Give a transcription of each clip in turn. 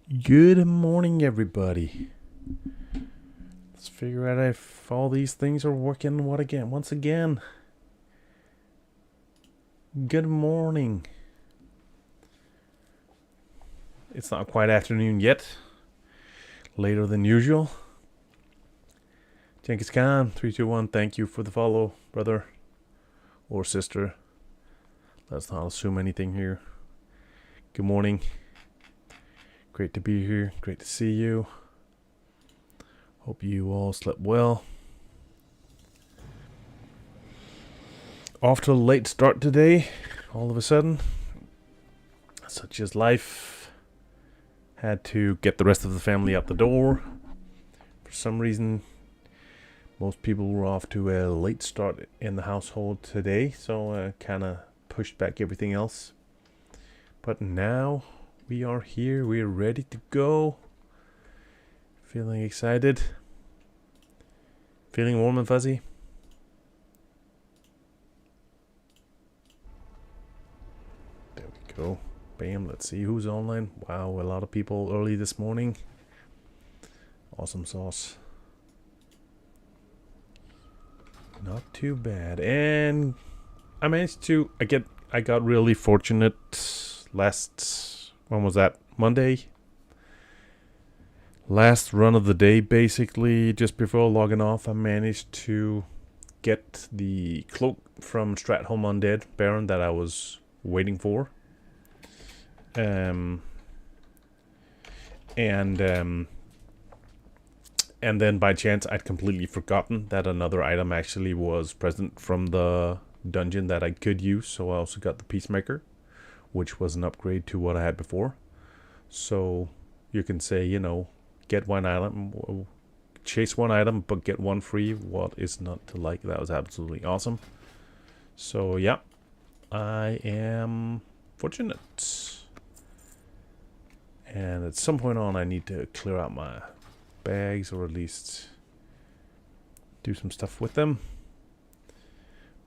Good morning, everybody. Let's figure out if all these things are working. Once again. Good morning. It's not quite afternoon yet. Later than usual. Genghis Khan, 321, thank you for the follow, brother or sister. Let's not assume anything here. Good morning. Great to be here. Great to see you. Hope you all slept well. Off to a late start today, all of a sudden. Such is life. Had to get the rest of the family out the door. For some reason, most people were off to a late start in the household today, so I kind of pushed back everything else. But now we are here. We are ready to go. Feeling excited. Feeling warm and fuzzy. There we go. Bam. Let's see who's online. Wow, a lot of people early this morning. Awesome sauce. Not too bad. And I managed to I got really fortunate when was that? Monday? Last run of the day, basically, just before logging off, I managed to get the cloak from Stratholme Undead Baron that I was waiting for. And then by chance I'd completely forgotten that another item actually was present from the dungeon that I could use, so I also got the Peacemaker, which was an upgrade to what I had before. So you can say, get one item, chase one item, but get one free. What is not to like? That was absolutely awesome. So yeah, I am fortunate. And at some point on, I need to clear out my bags, or at least do some stuff with them.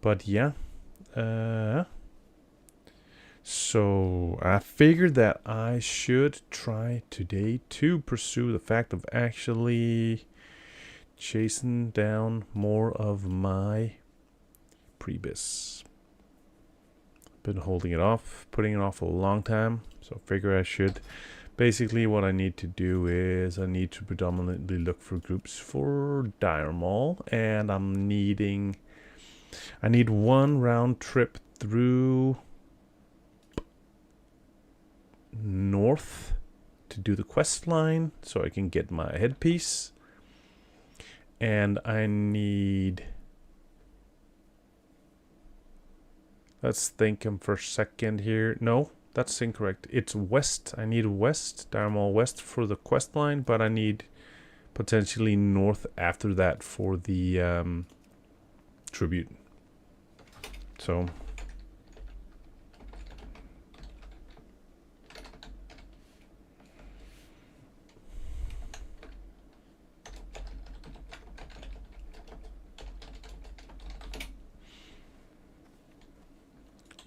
But yeah, so I figured that I should try today to pursue the fact of actually chasing down more of my pre-bis. Been holding it off, putting it off a long time, so I figure I should. Basically what I need to do is I need to predominantly look for groups for Dire Maul, and I need one round trip through north to do the quest line so I can get my headpiece, and I need, let's think for a second here. No, that's incorrect. It's west. I need west, Dire Maul west for the quest line, but I need potentially north after that for the tribute. So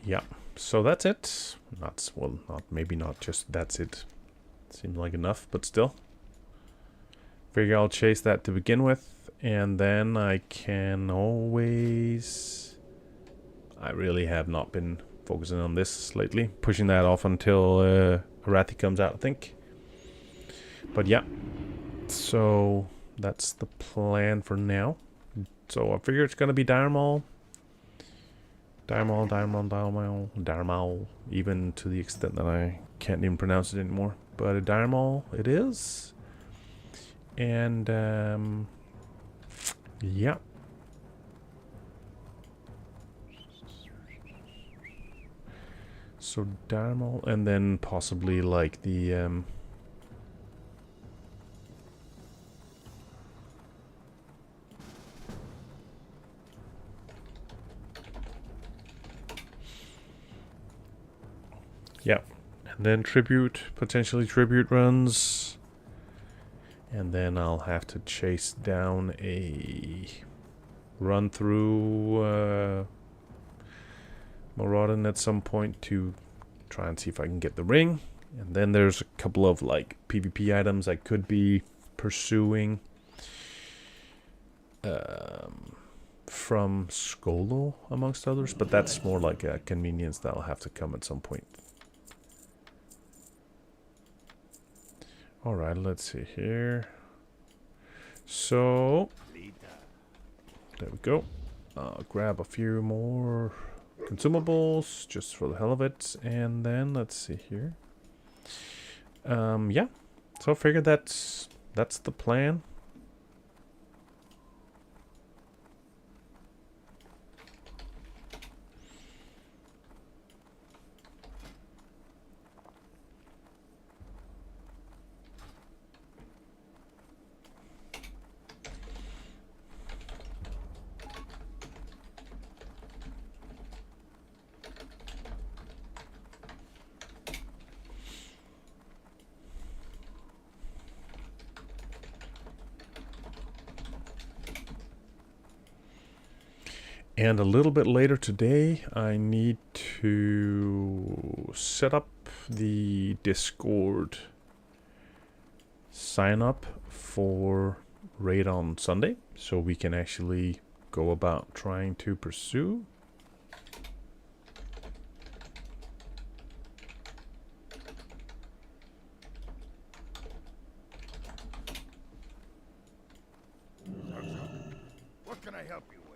yeah, so that's it. Maybe not just that's it. Seems like enough, but still. Figure I'll chase that to begin with, and then I can always... I really have not been focusing on this lately. Pushing that off until Arathi comes out, I think. But yeah, so that's the plan for now. So I figure it's going to be Dire Maul. Dire Maul, even to the extent that I can't even pronounce it anymore. But a Dire Maul it is. And, yeah. So Dire Maul, and then possibly like the, yeah, and then potentially tribute runs, and then I'll have to chase down a run through Moradin at some point to try and see if I can get the ring, And then there's a couple of like PvP items I could be pursuing from Skolo, amongst others, but that's more like a convenience that'll have to come at some point. Alright, let's see here. So, there we go. Grab a few more consumables just for the hell of it, and then let's see here. Yeah, so I figured that's the plan. And a little bit later today, I need to set up the Discord sign up for raid on Sunday, so we can actually go about trying to pursue. What can I help you with?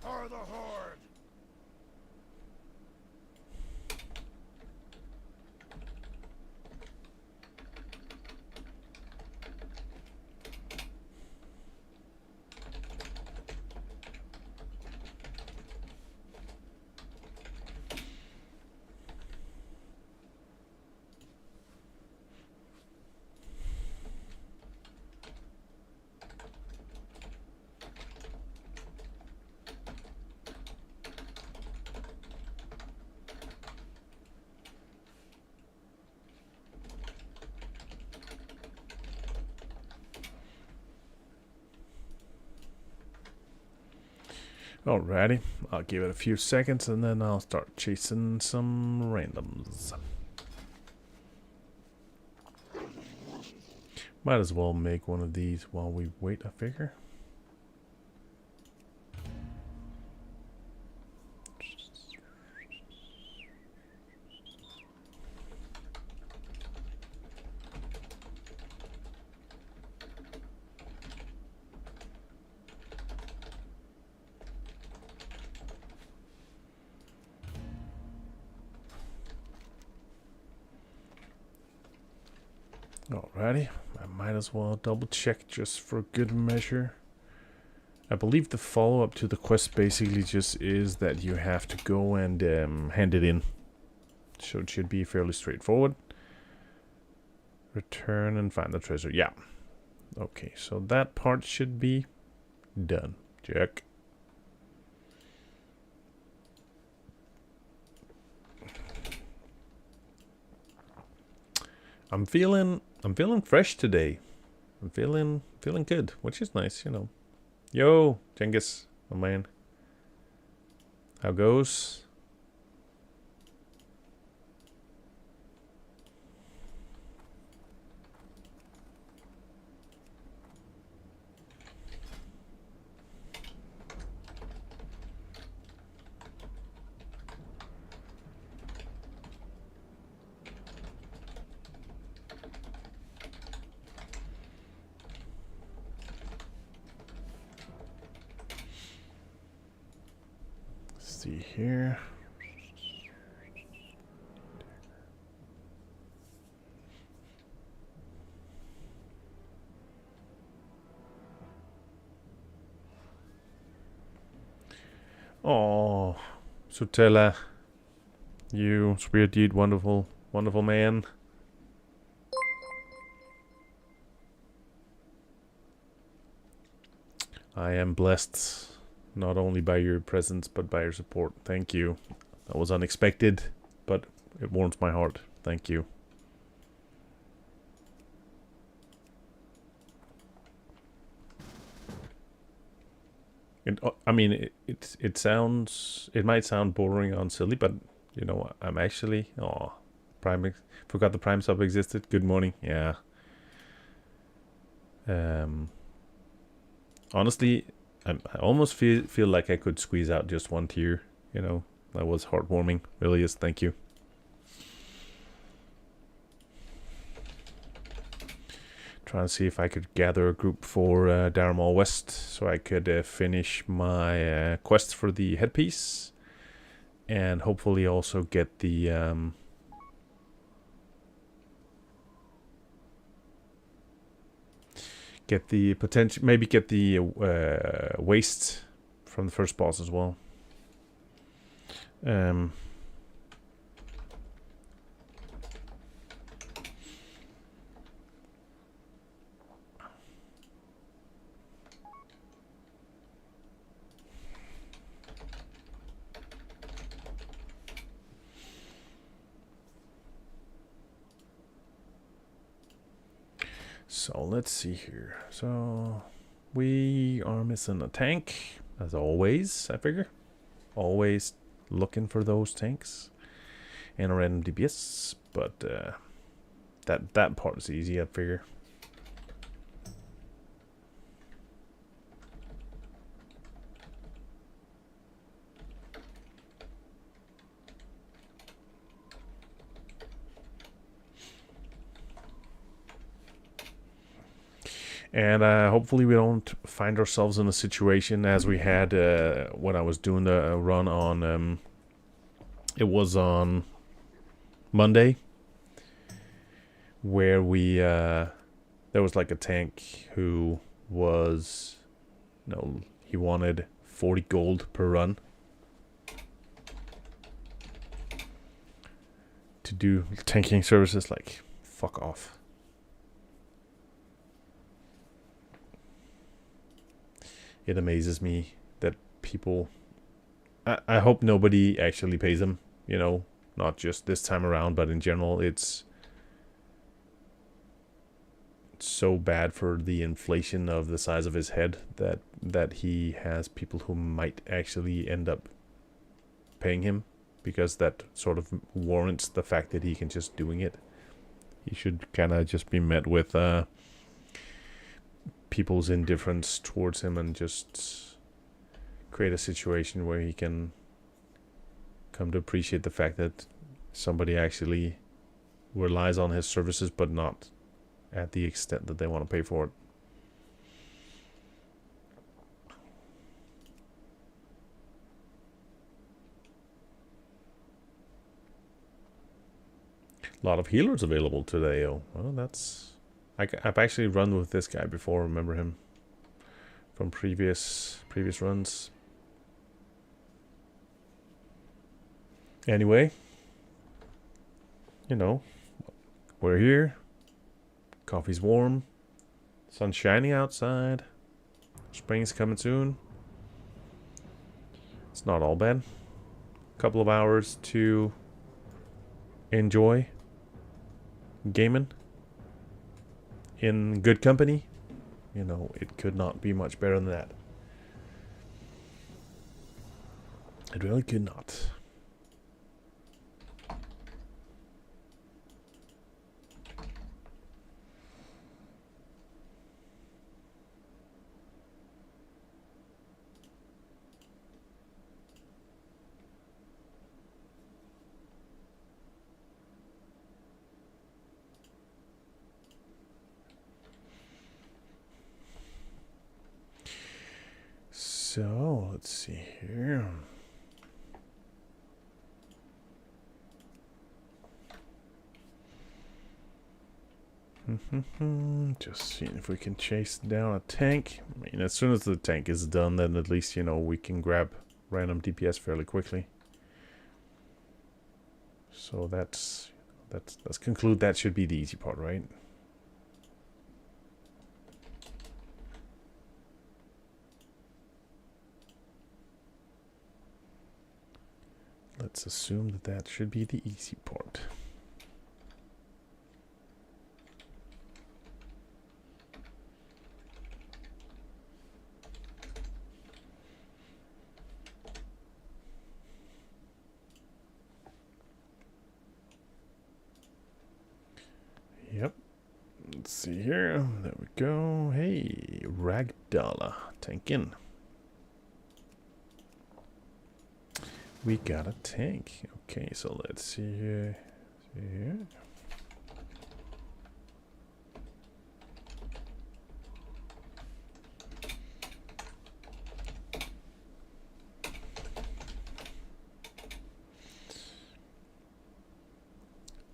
Are the horde? Alrighty, I'll give it a few seconds and then I'll start chasing some randoms. Might as well make one of these while we wait, I figure. Alrighty, I might as well double check just for good measure. I believe the follow-up to the quest basically just is that you have to go and hand it in. So it should be fairly straightforward. Return and find the treasure. Yeah. Okay, so that part should be done. Check. I'm feeling fresh today. I'm feeling good, which is nice, you know. Yo, Genghis, my man. How goes? See here. Oh, Sutella, you sweet dude, wonderful man. I am blessed. Not only by your presence, but by your support. Thank you. That was unexpected, but it warms my heart. Thank you. I mean, it sounds, it might sound bordering on silly, but you know, I'm actually, oh, forgot the Prime sub existed. Good morning. Yeah. Honestly, I almost feel like I could squeeze out just one tier. You know, that was heartwarming. Really is. Thank you. Trying to see if I could gather a group for Darmall West so I could finish my quest for the headpiece, and hopefully also get the potential, maybe get the waste from the first boss as well. So let's see here. So we are missing a tank, as always, I figure. Always looking for those tanks. And a random DPS, but that part is easy, I figure. And hopefully we don't find ourselves in a situation as we had when I was doing the run on, it was on Monday, where we, there was like a tank who was, no, he wanted 40 gold per run to do tanking services. Like, fuck off. It amazes me that people, I hope nobody actually pays him, you know, not just this time around, but in general. It's so bad for the inflation of the size of his head that he has people who might actually end up paying him, because that sort of warrants the fact that he can just doing it. He should kind of just be met with people's indifference towards him and just create a situation where he can come to appreciate the fact that somebody actually relies on his services, but not at the extent that they want to pay for it. A lot of healers available today. Oh, well, that's... I've actually run with this guy before. Remember him from previous runs. Anyway, you know, we're here. Coffee's warm. Sun's shining outside. Spring's coming soon. It's not all bad. Couple of hours to enjoy gaming in good company. You know, it could not be much better than that. It really could not. So, let's see here. Just seeing if we can chase down a tank. I mean, as soon as the tank is done, then at least, you know, we can grab random DPS fairly quickly. So let's conclude that should be the easy part, right? Let's assume that should be the easy part. Let's see here. There we go. Hey, Ragdolla. Tank in. We got a tank. Okay, so let's see here.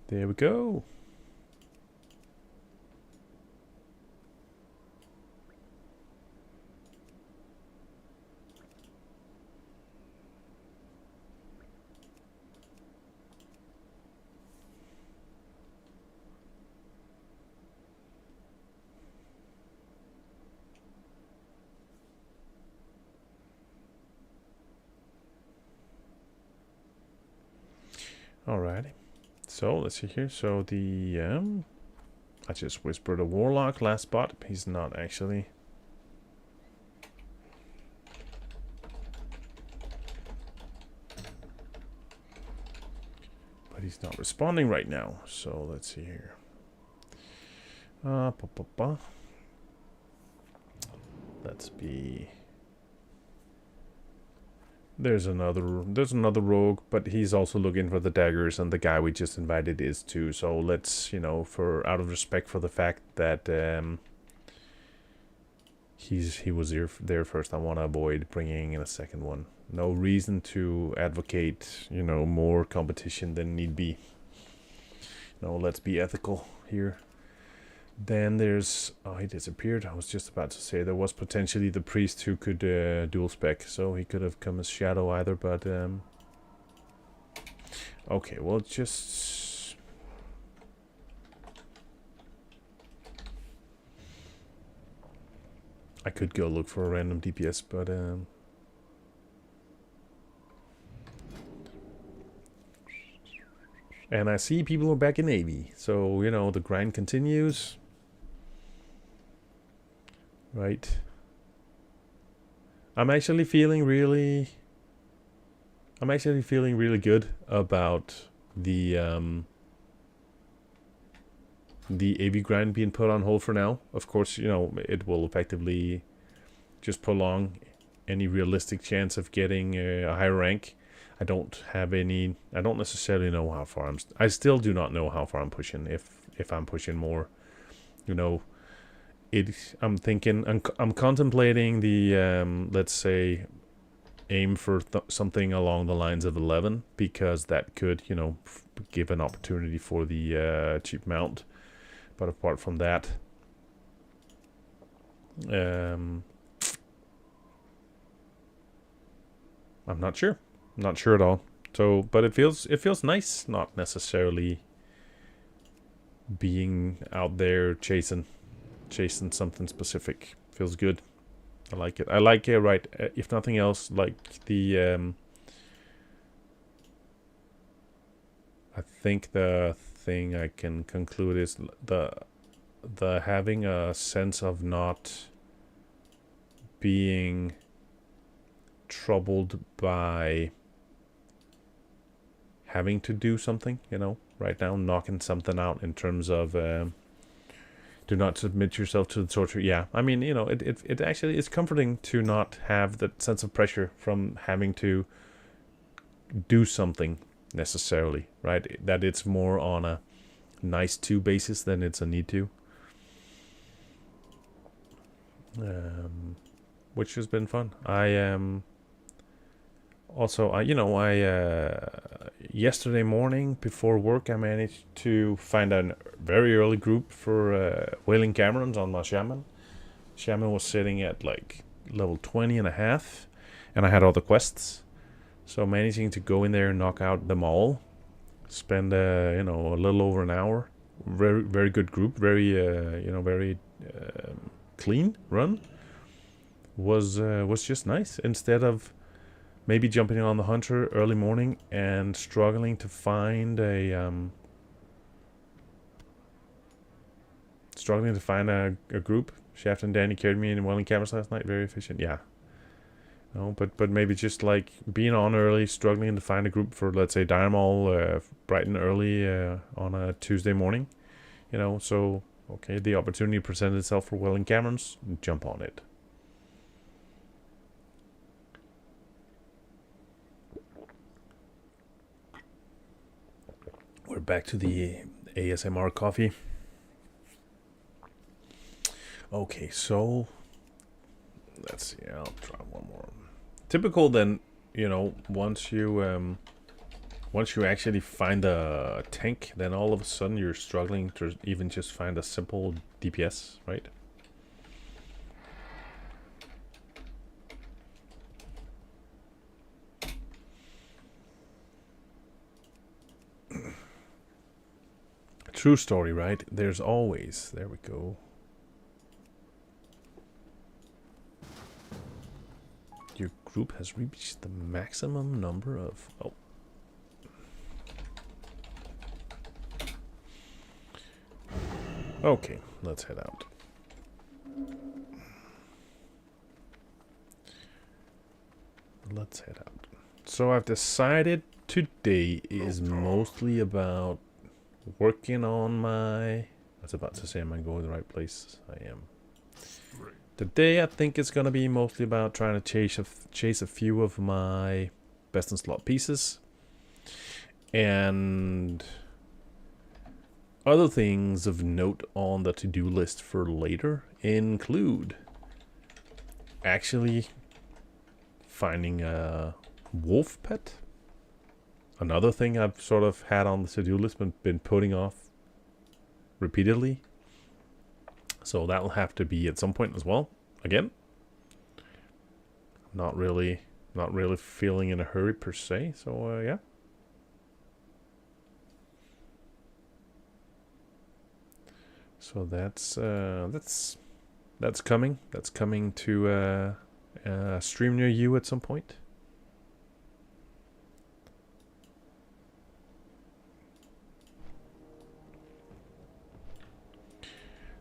There we go. Alrighty. So let's see here. So the I just whispered a warlock last spot. He's not actually. But he's not responding right now. So let's see here. Let's be. There's another rogue, but he's also looking for the daggers, and the guy we just invited is too. So let's, you know, for out of respect for the fact that he was there first, I want to avoid bringing in a second one. No reason to advocate, you know, more competition than need be. No, let's be ethical here. Then there's... Oh, he disappeared. I was just about to say there was potentially the priest who could dual spec. So he could have come as shadow either, but... Okay, well, just... I could go look for a random DPS, but... And I see people are back in Navy. So, you know, the grind continues. Right. I'm actually feeling really good about the AV grind being put on hold for now. Of course, you know, it will effectively just prolong any realistic chance of getting a higher rank. I don't necessarily know how far I still do not know how far I'm pushing, if I'm pushing more, you know. I'm contemplating the let's say aim for something along the lines of 11, because that could, you know, give an opportunity for the cheap mount. But apart from that, I'm not sure at all. So, but it feels nice, not necessarily being out there chasing something specific. Feels good. I like it. I like it, right? If nothing else, like the I think the thing I can conclude is the having a sense of not being troubled by having to do something, you know, right now, knocking something out in terms of do not submit yourself to the torture. Yeah, I mean, you know, it actually is comforting to not have that sense of pressure from having to do something necessarily, right? That it's more on a nice to basis than it's a need to. Which has been fun. Yesterday morning before work, I managed to find a very early group for whaling camerons on my shaman. Shaman was sitting at like level 20 and a half, and I had all the quests. So managing to go in there and knock out them all, spend a little over an hour. Very, very good group. Very very clean run. Was just nice. Instead of maybe jumping on the hunter early morning and struggling to find a group. Shaft and Danny carried me in Welling cameras last night. Very efficient. Yeah. No, but maybe just like being on early, struggling to find a group for, let's say, Diamol bright and early on a Tuesday morning. You know, so Okay, the opportunity presented itself for Welling Camerons. Jump on it. We're back to the ASMR coffee. Okay, so let's see. I'll try one more. Typical then, you know, once you actually find a tank, then all of a sudden you're struggling to even just find a simple DPS, right? True story, right? There's always... There we go. Your group has reached the maximum number of... Oh. Okay, let's head out. Let's head out. So I've decided today is mostly about working on my... I was about to say, am I going to the right place? I am. Today I think it's gonna be mostly about trying to chase a few of my best in slot pieces. And other things of note on the to-do list for later include actually finding a wolf pet. Another thing I've sort of had on the to-do list but been putting off repeatedly. So that'll have to be at some point as well. Again, not really feeling in a hurry per se. So yeah. So that's coming. That's coming to a stream near you at some point.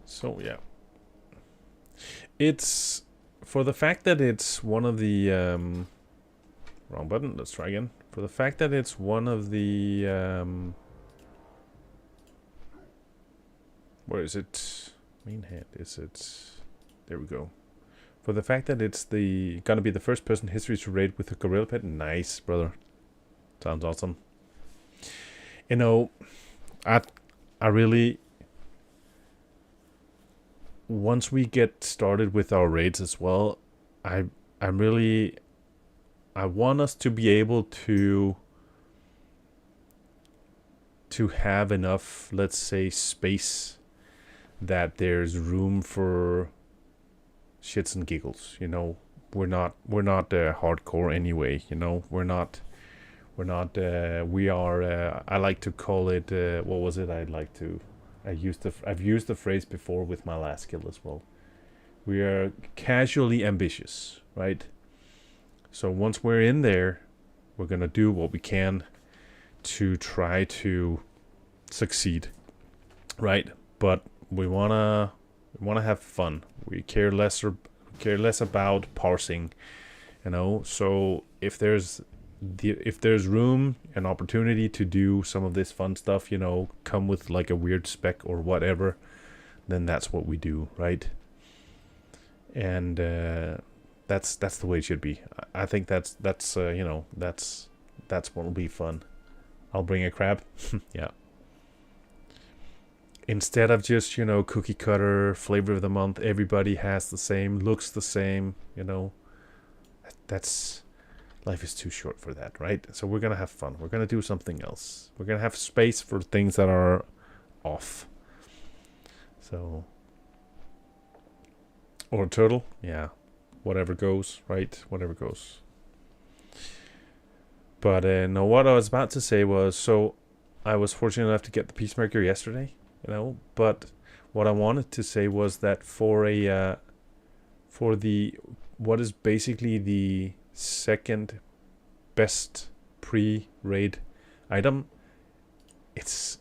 So yeah, it's for the fact that it's one of the wrong button. Let's try again. For the fact that it's one of the where is it? Main hand. Is it? There we go. For the fact that it's gonna be the first person history to raid with a gorilla pet. Nice, brother. Sounds awesome. You know, I really. Once we get started with our raids as well, I want us to be able to have enough, let's say, space that there's room for shits and giggles. You know, we're not hardcore anyway. You know, we are. I like to call it. What was it? I've used the phrase before with my last skill as well. We are casually ambitious, right? So once we're in there, we're gonna do what we can to try to succeed, right? But we wanna have fun. We care less about parsing, you know. So if there's room and opportunity to do some of this fun stuff, you know, come with like a weird spec or whatever, then that's what we do, right? And that's the way it should be. I think that's you know, that's what will be fun. I'll bring a crab. Yeah. Instead of just, you know, cookie cutter flavor of the month, everybody has the same, looks the same, you know. That's life is too short for that, right? So we're gonna have fun. We're gonna do something else. We're gonna have space for things that are off. So, or a turtle, yeah. Whatever goes, right? Whatever goes. But no, what I was about to say was, so I was fortunate enough to get the Peacemaker yesterday, you know. But what I wanted to say was that for the what is basically the second best pre-raid item, it's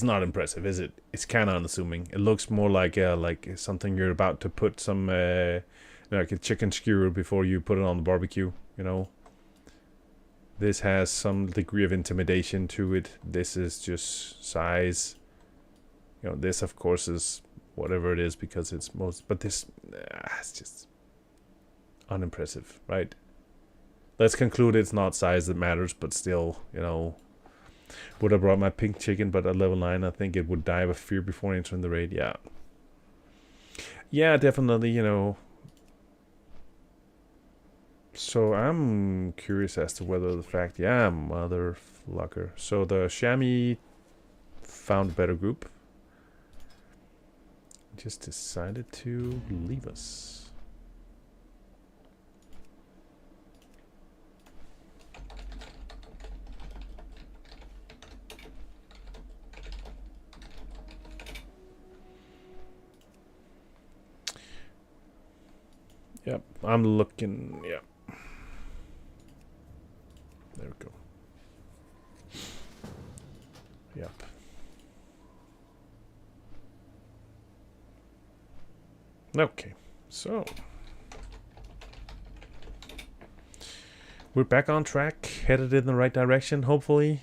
not impressive, is it? It's kind of unassuming. It looks more like something you're about to put some like a chicken skewer before you put it on the barbecue, you know. This has some degree of intimidation to it. This is just size You know, this of course is whatever it is because it's most, but this, it's just unimpressive, right? Let's conclude it's not size that matters, but still, you know, would have brought my pink chicken, but at level 9, I think it would die of fear before entering the raid. Yeah. Yeah, definitely, you know. So I'm curious as to whether the fact, yeah, motherfucker. So the chamois found a better group. Just decided to leave us. Yep, I'm looking, yeah. There we go. Yep. Okay, so we're back on track, headed in the right direction, hopefully.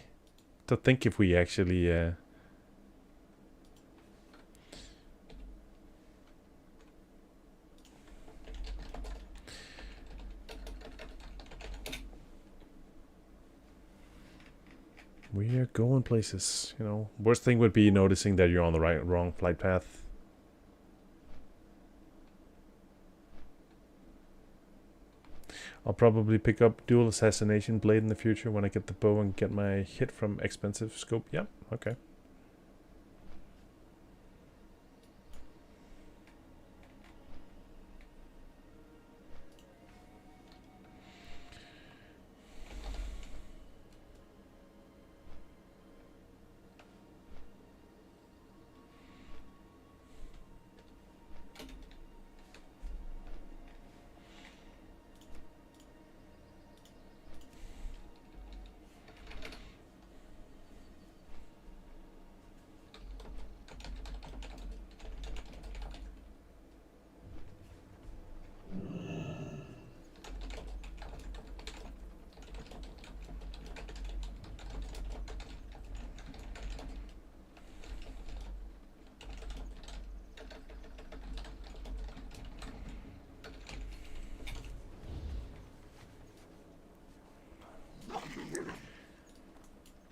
To think if we actually we are going places, you know. Worst thing would be noticing that you're on the wrong flight path. I'll probably pick up dual assassination blade in the future when I get the bow and get my hit from expensive scope. Yeah, okay.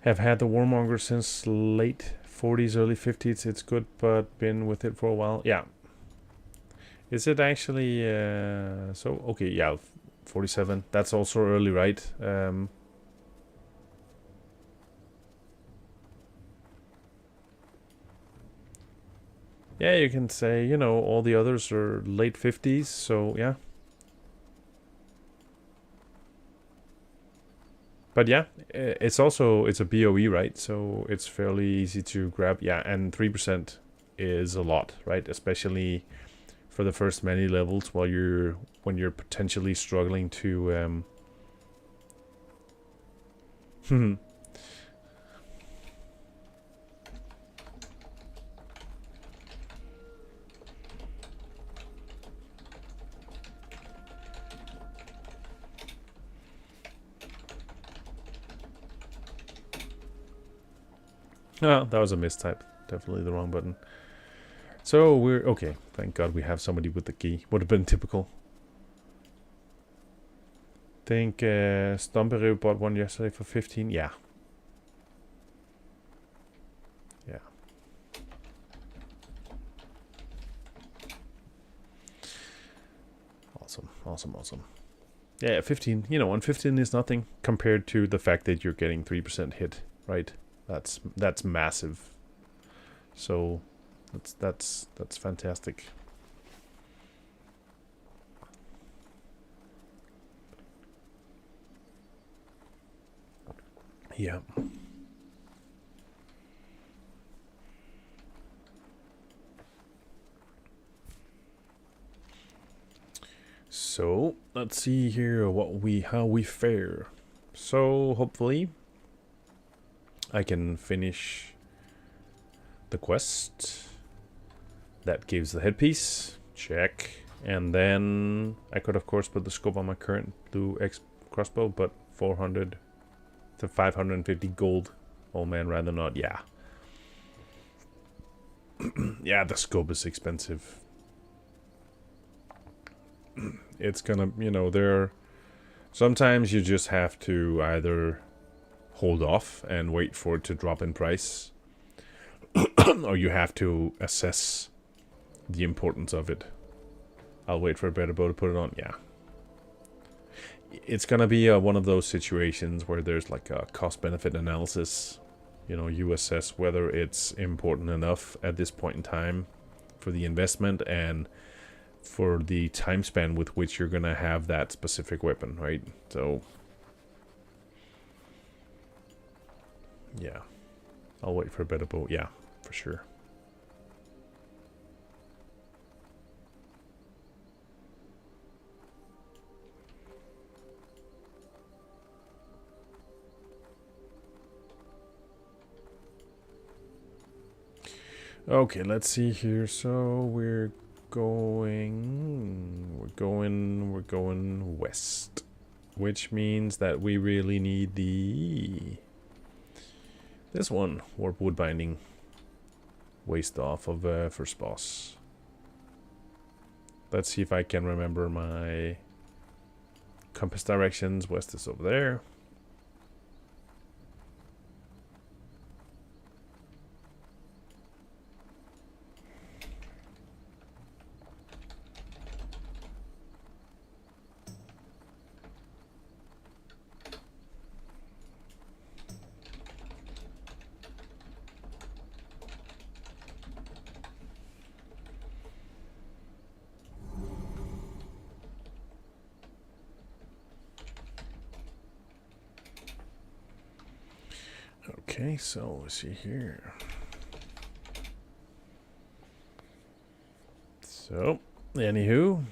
Have had the Warmonger since late 40s, early 50s. It's good, but been with it for a while. Yeah. Is it actually... so, okay, yeah, 47. That's also early, right? Yeah, you can say, you know, all the others are late 50s, so yeah. But yeah, it's also, it's a BOE, right? So it's fairly easy to grab. Yeah, and 3% is a lot, right? Especially for the first many levels while when you're potentially struggling to Oh, that was a mistype. Definitely the wrong button. So we're okay. Thank God we have somebody with the key. Would have been typical. Think Stomperoo bought one yesterday for 15. Yeah. Yeah. Awesome. Awesome. Awesome. Yeah, 15. You know, and 15 is nothing compared to the fact that you're getting 3% hit, right? That's massive. So that's fantastic. Yeah. So let's see here how we fare. So hopefully I can finish the quest. That gives the headpiece. Check. And then I could of course put the scope on my current blue X crossbow, but 400 to 550 gold. Oh man, rather not. Yeah. Yeah, the scope is expensive. It's gonna, sometimes you just have to either hold off and wait for it to drop in price, or you have to assess the importance of it. I'll wait for a better bow to put it on. Yeah. It's gonna be one of those situations where there's like a cost-benefit analysis. You assess whether it's important enough at this point in time for the investment and for the time span with which you're gonna have that specific weapon, right? So, yeah. I'll wait for a better bow. Yeah, for sure. Okay, let's see here. So we're going west, which means that we really need this one, warp wood binding, waste off of first boss. Let's see if I can remember my compass directions. West is over there. Okay, so let's see here. So, anywho.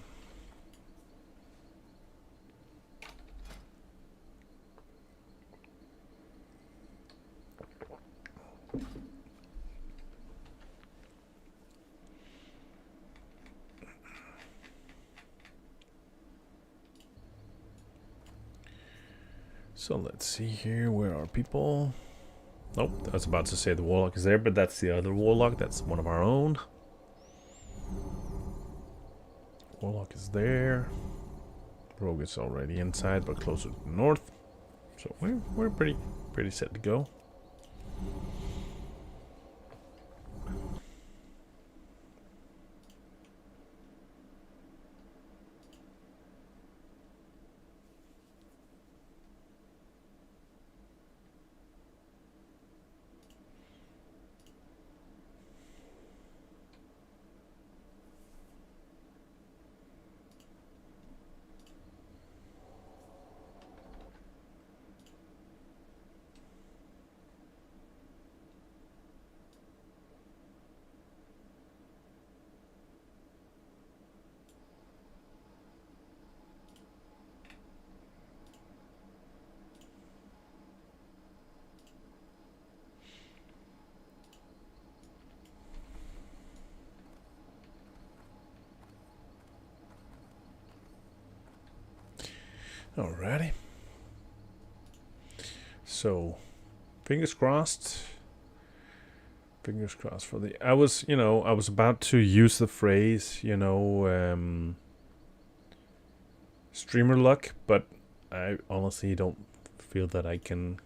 So let's see here, where are people? Nope, I was about to say the warlock is there, but that's the other warlock. That's one of our own. Warlock is there. Rogue is already inside, but closer to the north. So we're pretty set to go. Alrighty. So, fingers crossed. Fingers crossed for the. I was about to use the phrase, streamer luck, but I honestly don't feel that I can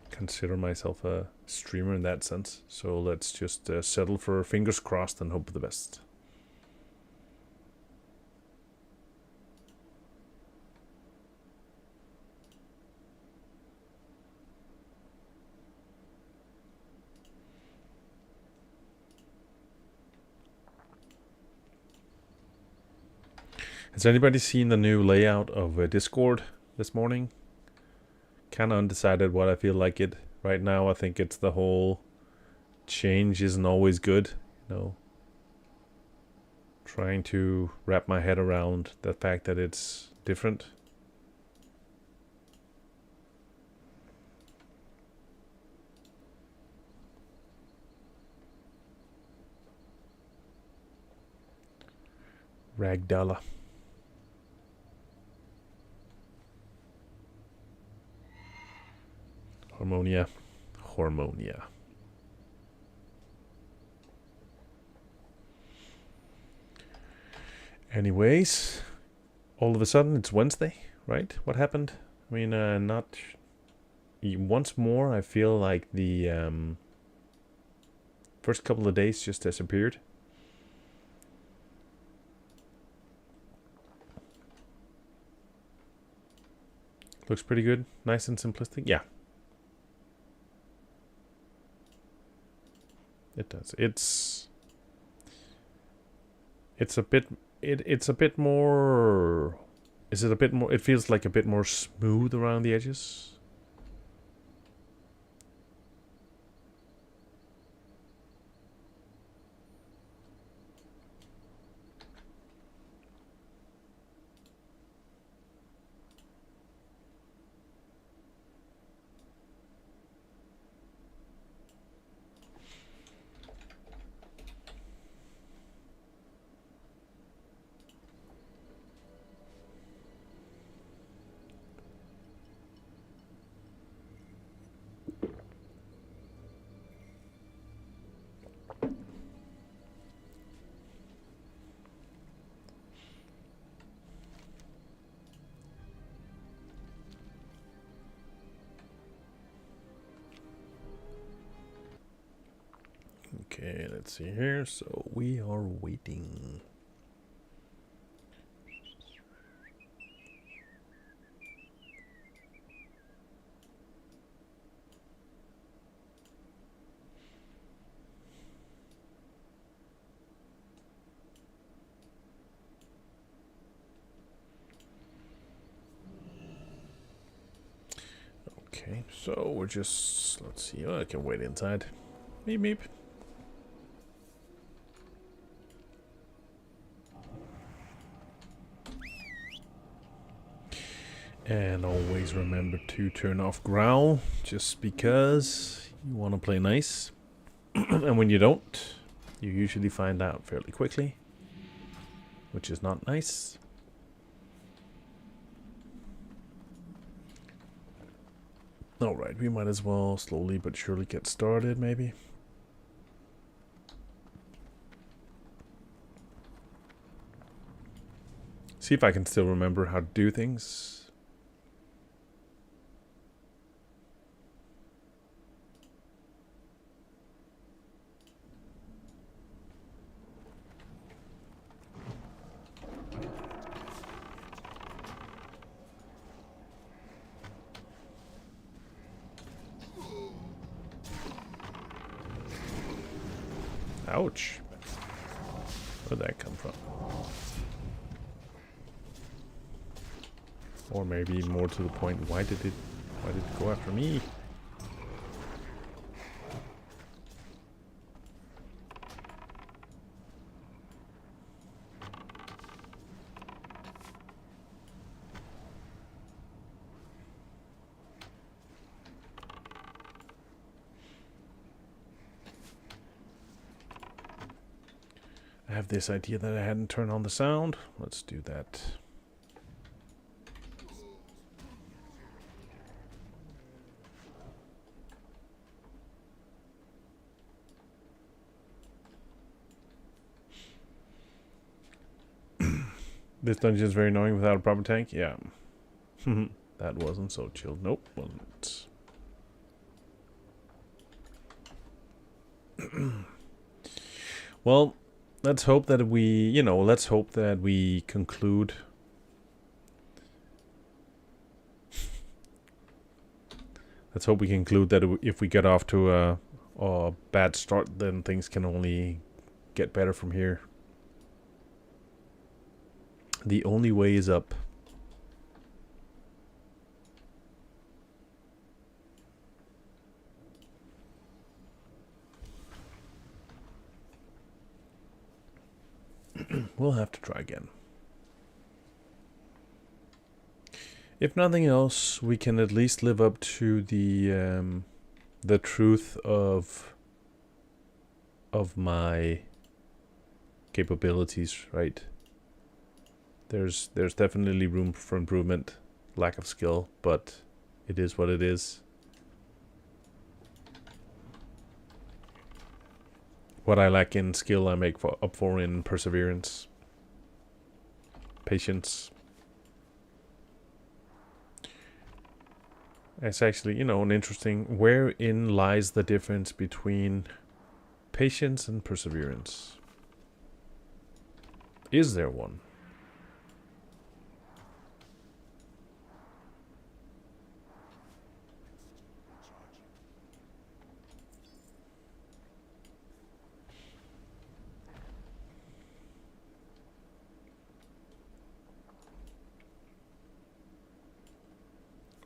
consider myself a streamer in that sense. So let's just settle for fingers crossed and hope for the best. Has anybody seen the new layout of Discord this morning? Kind of undecided what I feel like it right now. I think it's the whole change isn't always good, trying to wrap my head around the fact that it's different. Ragdala. Harmonia. Anyways, all of a sudden it's Wednesday, right? What happened? I mean, not... Once more, I feel like the first couple of days just disappeared. Looks pretty good. Nice and simplistic. Yeah. It does. It's a bit... It's a bit more... Is it a bit more... It feels like a bit more smooth around the edges. Okay, let's see here. So we are waiting. Okay, so we're just... Let's see. Oh, I can wait inside. Meep meep. And always remember to turn off growl, just because you want to play nice. And when you don't, you usually find out fairly quickly, which is not nice. Alright, we might as well slowly but surely get started, maybe. See if I can still remember how to do things. Ouch. Where'd that come from? Or maybe more to the point, why did it go after me? I have this idea that I hadn't turned on the sound. Let's do that. This dungeon is very annoying without a proper tank. Yeah. That wasn't so chill. Nope, wasn't. Well, let's hope that let's hope that we conclude. Let's hope we conclude that if we get off to a bad start, then things can only get better from here. The only way is up. We'll have to try again. If nothing else, we can at least live up to the truth of my capabilities, right? There's definitely room for improvement, lack of skill, but it is what it is. What I lack in skill, I make up for in perseverance. patience. It's actually, you know, an interesting... Wherein lies the difference between patience and perseverance? Is there one?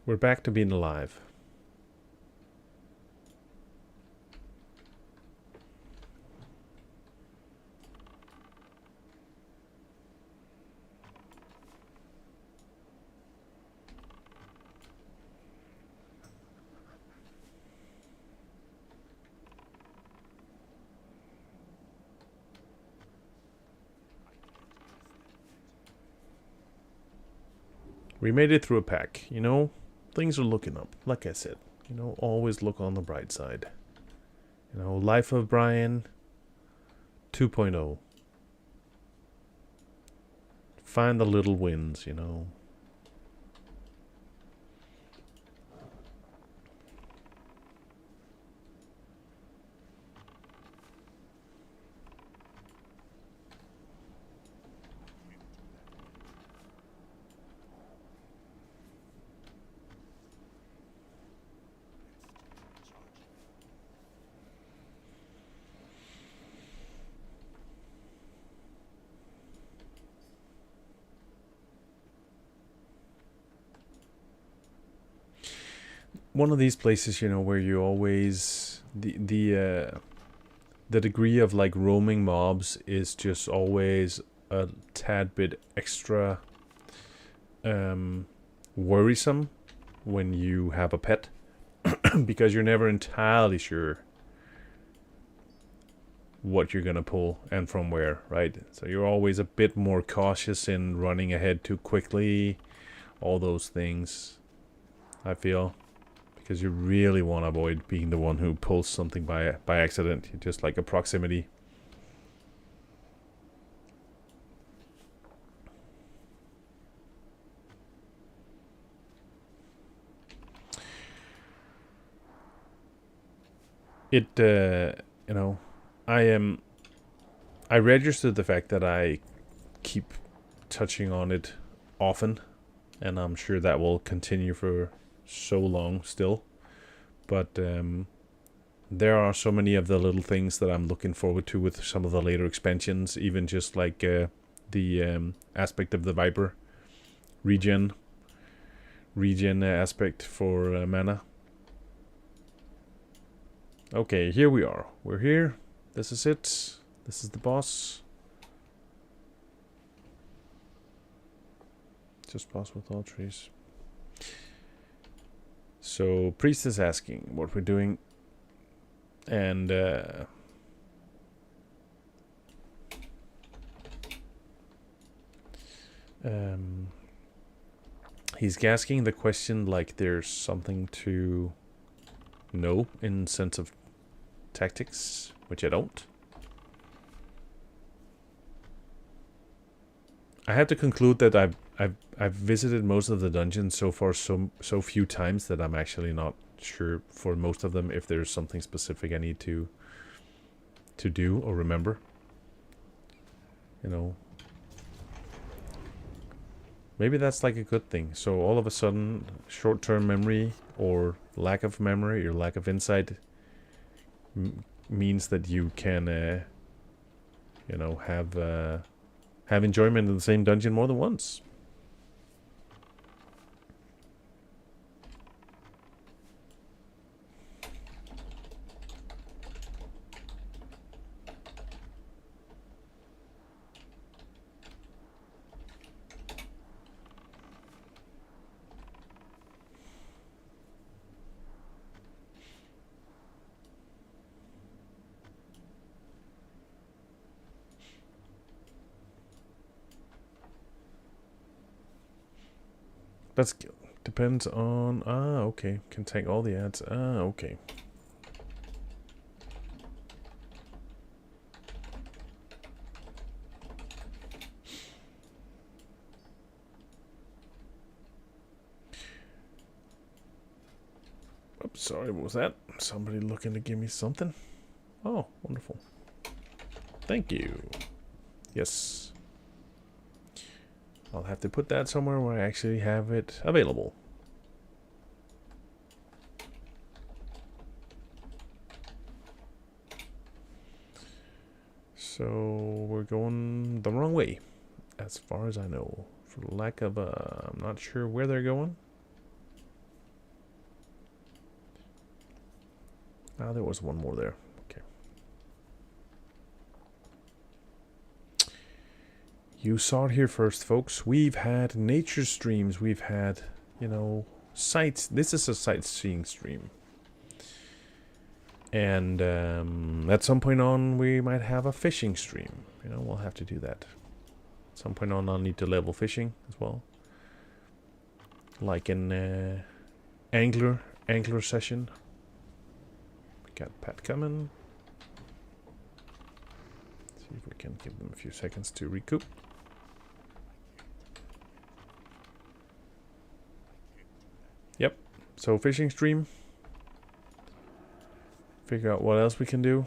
We're back to being alive. We made it through a pack, you know? Things are looking up, like I said. You know, always look on the bright side. You know, Life of Brian 2.0. Find the little wins, you know. One of these places, you know, where you always the degree of like roaming mobs is just always a tad bit extra worrisome when you have a pet because you're never entirely sure what you're gonna pull and from where, right? So you're always a bit more cautious in running ahead too quickly, all those things, I feel. Because you really want to avoid being the one who pulls something by accident, just like a proximity. It, you know, I registered the fact that I keep touching on it often, and I'm sure that will continue for so long still, but there are so many of the little things that I'm looking forward to with some of the later expansions, even just like the aspect of the Viper regen aspect for mana. Okay, here we are. We're here. This is it. This is the boss. Just boss with all trees. So priest is asking what we're doing, and he's asking the question like there's something to know in sense of tactics, which I don't. I had to conclude that I've visited most of the dungeons so far so few times that I'm actually not sure for most of them if there's something specific I need to do or remember. You know, maybe that's like a good thing. So all of a sudden, short-term memory or lack of memory or lack of insight means that you can, you know, have enjoyment in the same dungeon more than once. That's depends on okay. Can take all the ads. Okay. Oops, sorry, what was that? Somebody looking to give me something? Oh, wonderful. Thank you. Yes. I'll have to put that somewhere where I actually have it available. So we're going the wrong way, as far as I know. For lack of I'm not sure where they're going. Ah, there was one more there. Okay. You saw it here first, folks. We've had nature streams. We've had, you know, sights. This is a sightseeing stream. And at some point on, we might have a fishing stream. You know, we'll have to do that. At some point on, I'll need to level fishing as well. Like an angler session. We got Pat coming. See if we can give them a few seconds to recoup. Yep. So fishing stream. Figure out what else we can do.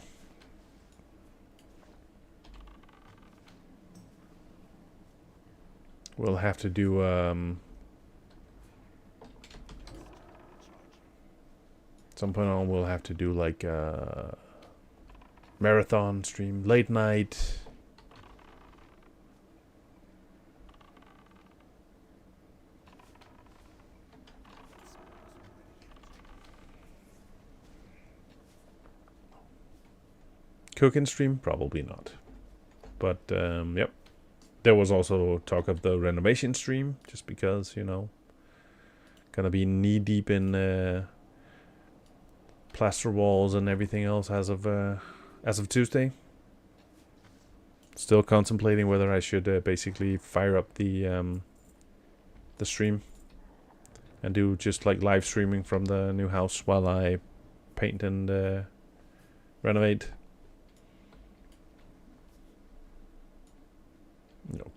We'll have to do some point on we'll have to do like marathon stream, late night. Cooking stream? Probably not. But, yep. There was also talk of the renovation stream, just because, you know, gonna be knee-deep in plaster walls and everything else as of Tuesday. Still contemplating whether I should basically fire up the stream and do just like live streaming from the new house while I paint and renovate.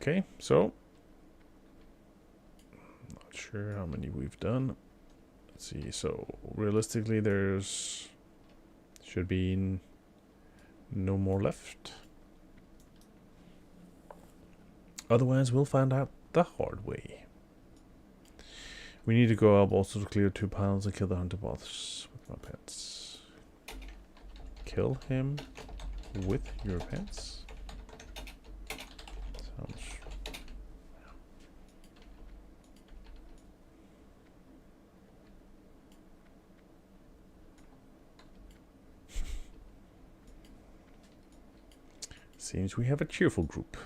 Okay, so not sure how many we've done. Let's see. So realistically, there's should be no more left. Otherwise, we'll find out the hard way. We need to go up also to clear 2 piles and kill the hunter boss with my pets. Kill him with your pets. Sounds. Seems we have a cheerful group.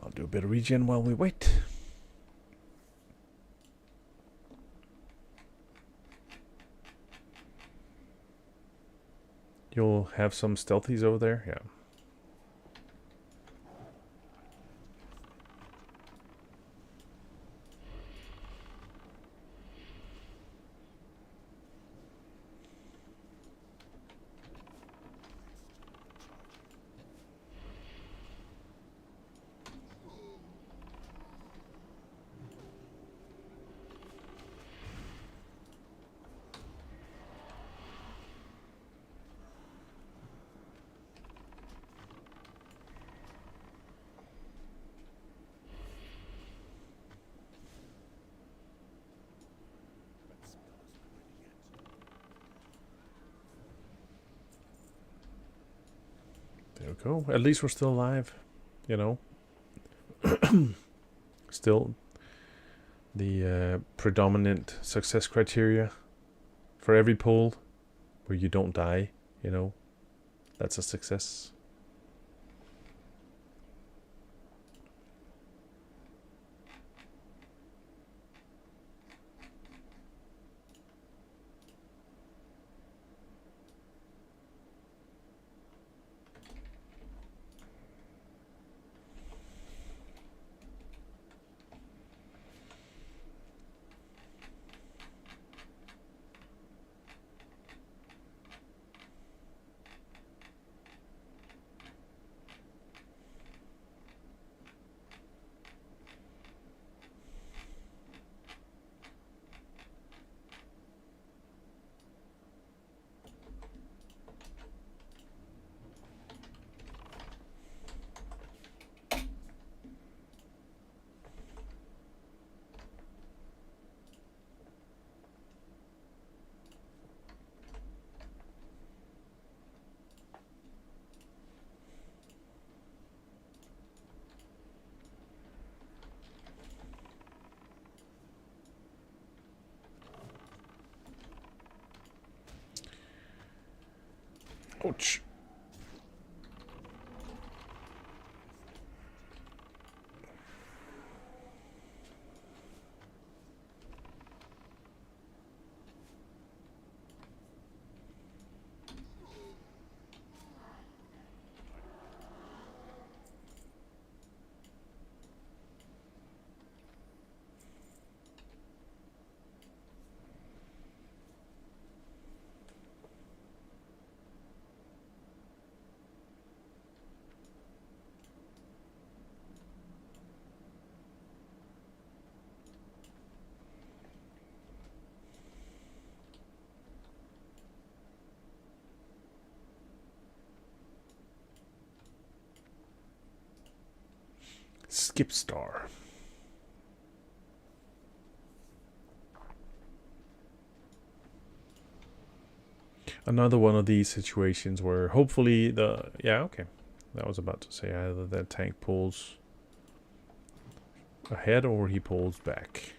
I'll do a bit of regen while we wait. You'll have some stealthies over there? Yeah. There we go. At least we're still alive, you know. Still the predominant success criteria for every pull where you don't die, you know. That's a success. Ouch. Skip star. Another one of these situations where hopefully the... Yeah, okay. I was about to say either that tank pulls ahead or he pulls back.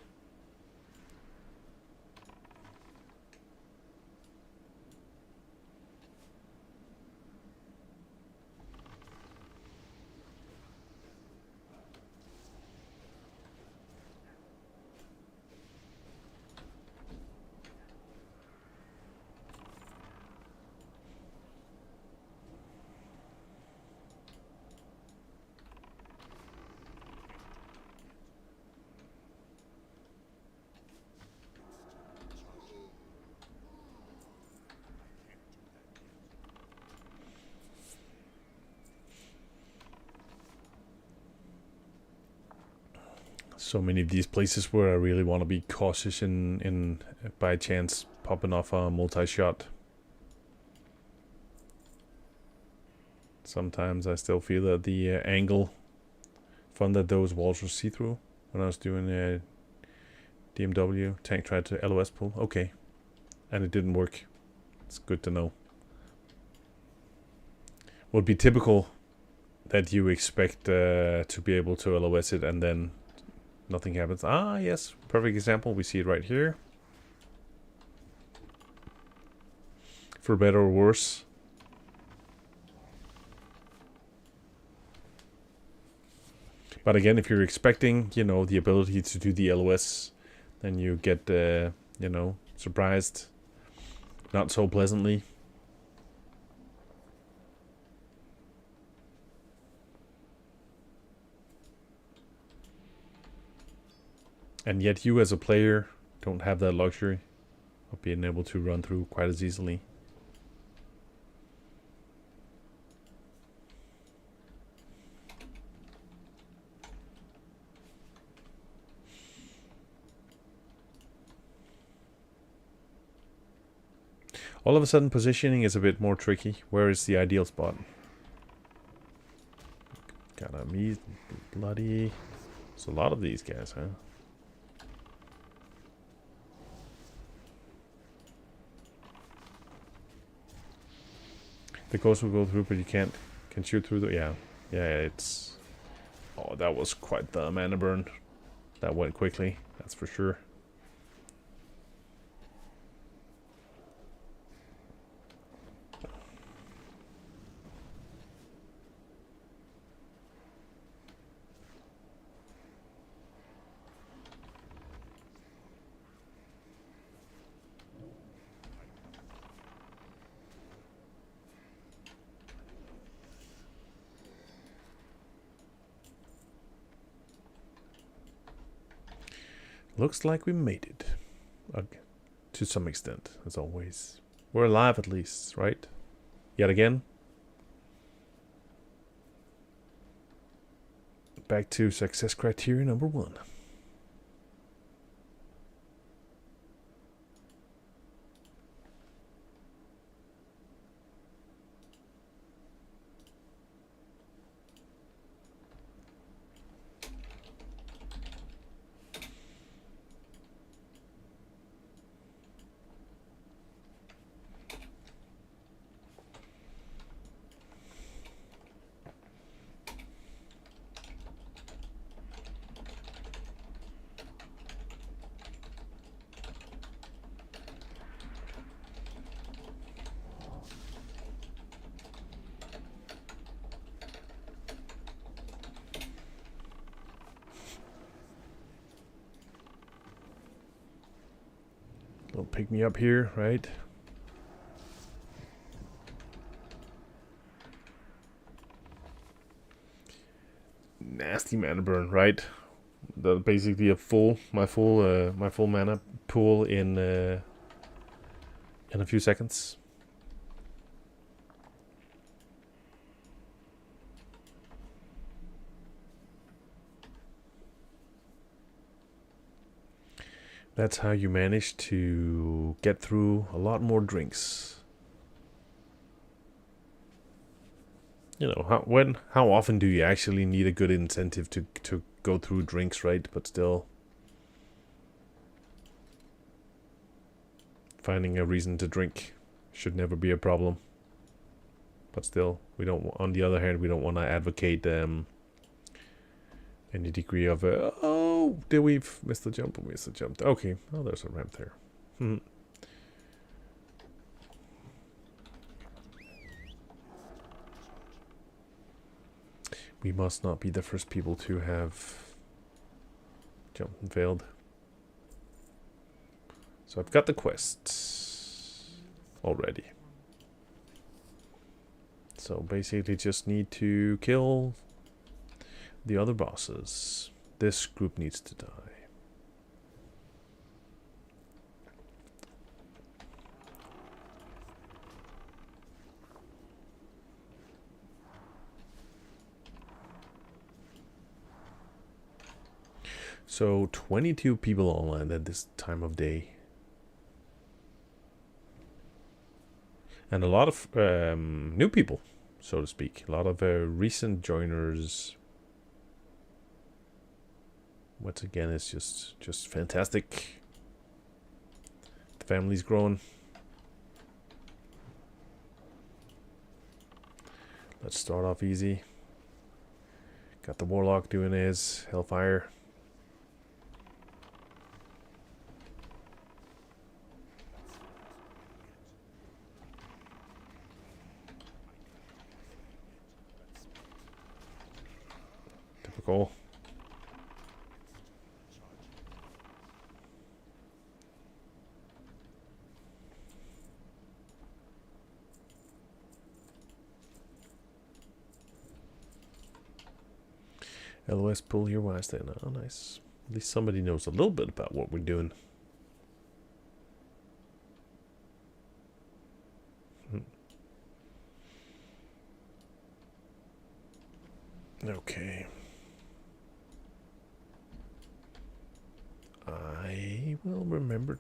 So many of these places where I really want to be cautious in by chance popping off a multi-shot. Sometimes I still feel that the angle from that those walls were see-through when I was doing DMW. Tank tried to LOS pull. Okay. And it didn't work. It's good to know. Would be typical that you expect to be able to LOS it and then nothing happens. Ah, yes. Perfect example. We see it right here. For better or worse. But again, if you're expecting, you know, the ability to do the LOS, then you get, you know, surprised. Not so pleasantly. And yet you as a player don't have that luxury of being able to run through quite as easily. All of a sudden positioning is a bit more tricky. Where is the ideal spot? Gotta meet bloody... There's a lot of these guys, huh? The ghost will go through, but you can't shoot through the... Yeah. Yeah, it's... Oh, that was quite the mana burn. That went quickly, that's for sure. Looks like we made it. To some extent, as always. We're alive at least, right? Yet again. Back to success criteria number 1. Don't pick me up here, right? Nasty mana burn, right? That basically my full mana pool in a few seconds. That's how you manage to get through a lot more drinks. You know, how often do you actually need a good incentive to go through drinks, right? But still, finding a reason to drink should never be a problem. But still, we don't. On the other hand, we don't want to advocate any degree of oh, did we miss the jump? We missed the jump. Okay, oh, there's a ramp there. We must not be the first people to have jumped and failed. So I've got the quests already. So basically just need to kill the other bosses. This group needs to die. So 22 people online at this time of day. And a lot of new people, so to speak. A lot of recent joiners. Once again, it's just fantastic. The family's growing. Let's start off easy. Got the warlock doing his hellfire. Typical. LOS pull here while I stand. Oh, nice. At least somebody knows a little bit about what we're doing. Okay. I'll remember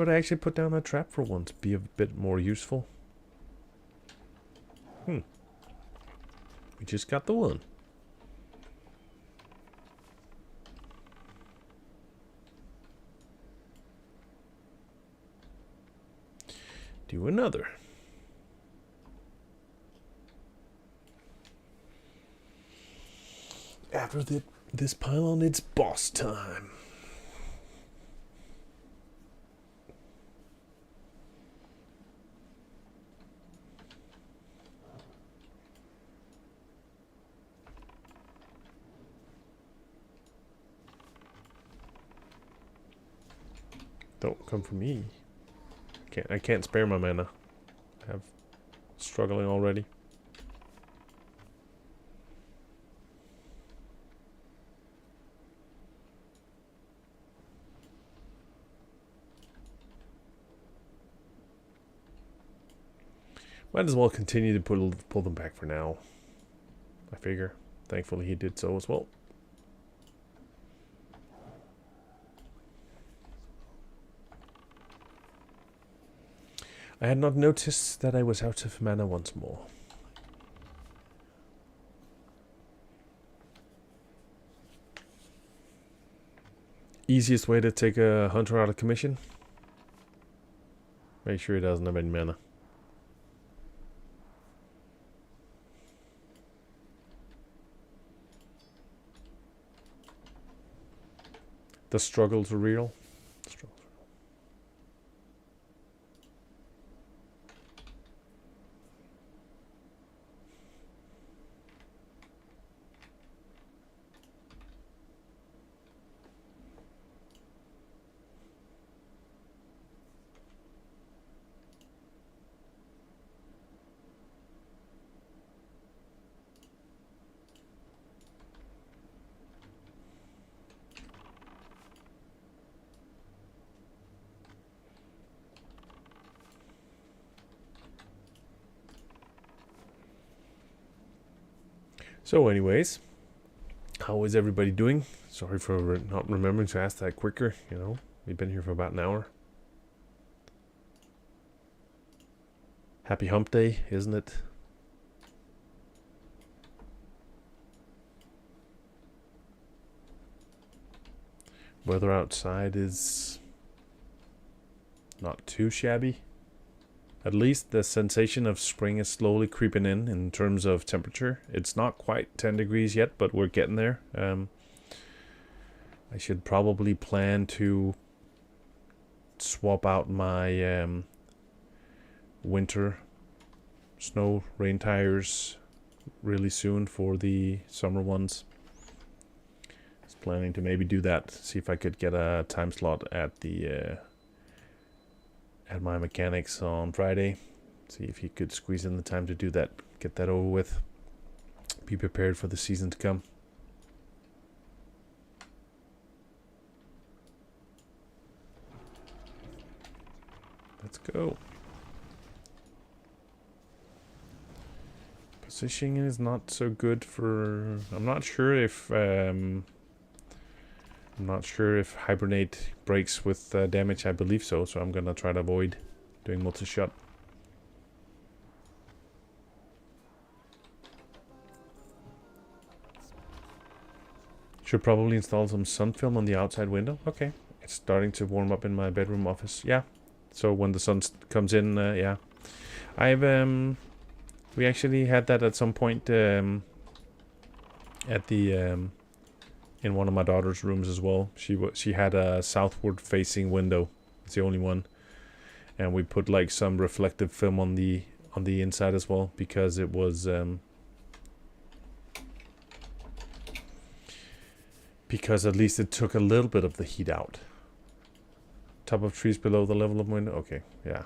to actually put down a trap for once. Be a bit more useful. We just got the one. Do another. After this pylon, it's boss time. Don't come for me. I can't spare my mana. I have struggling already. Might as well continue to pull them back for now. I figure. Thankfully he did so as well. I had not noticed that I was out of mana once more. Easiest way to take a hunter out of commission? Make sure he doesn't have any mana. The struggles are real. So anyways, how is everybody doing? Sorry for not remembering to ask that quicker, you know. We've been here for about an hour. Happy hump day, isn't it? Weather outside is not too shabby. At least the sensation of spring is slowly creeping in terms of temperature. It's not quite 10 degrees yet, but we're getting there. I should probably plan to swap out my winter snow rain tires really soon for the summer ones. I was planning to maybe do that, see if I could get a time slot at the at my mechanics on Friday. See if he could squeeze in the time to do that, get that over with, be prepared for the season to come. Let's go. Positioning is not so good for... I'm not sure if hibernate breaks with damage. I believe so, so I'm gonna try to avoid doing multi-shot. Should probably install some sun film on the outside window. Okay, it's starting to warm up in my bedroom office. Yeah, so when the sun comes in, yeah. I've we actually had that at some point at the in one of my daughter's rooms as well. She had a southward facing window. It's the only one, and we put like some reflective film on the inside as well, because it was because at least it took a little bit of the heat out. Top of trees below the level of window. Okay, yeah.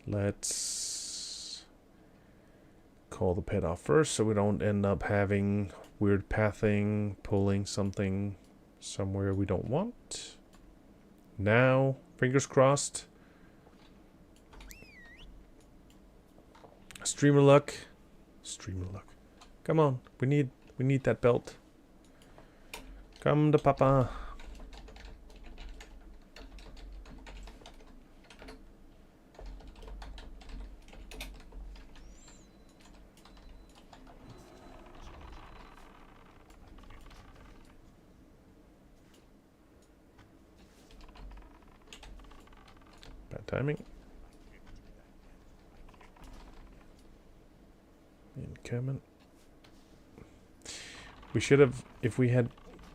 Let's call the pet off first so we don't end up having weird pathing, pulling something somewhere we don't want. Now, fingers crossed. Streamer luck. Streamer luck. Come on, we need that belt. Come to Papa. Bad timing. Incoming. We should have, if we had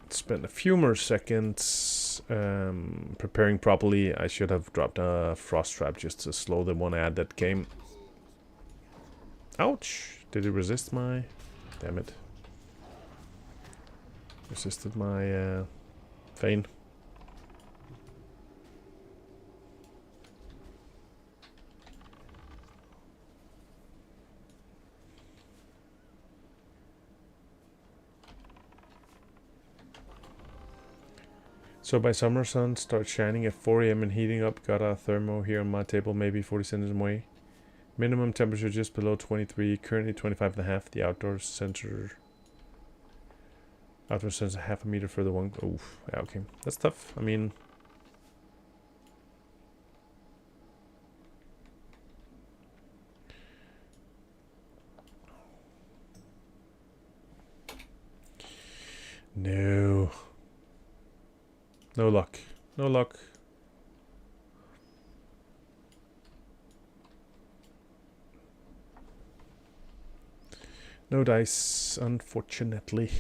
spent a few more seconds preparing properly, I should have dropped a frost trap just to slow the one ad that came. Ouch! Did it resist my... Damn it. Resisted my feign. So by summer, sun starts shining at 4 a.m. and heating up. Got a thermo here on my table, maybe 40 centimeters away. Minimum temperature just below 23. Currently 25.5. The outdoor sensor half a meter further. One. Oof. Yeah, okay. That's tough. I mean, no. No luck. No luck. No dice, unfortunately.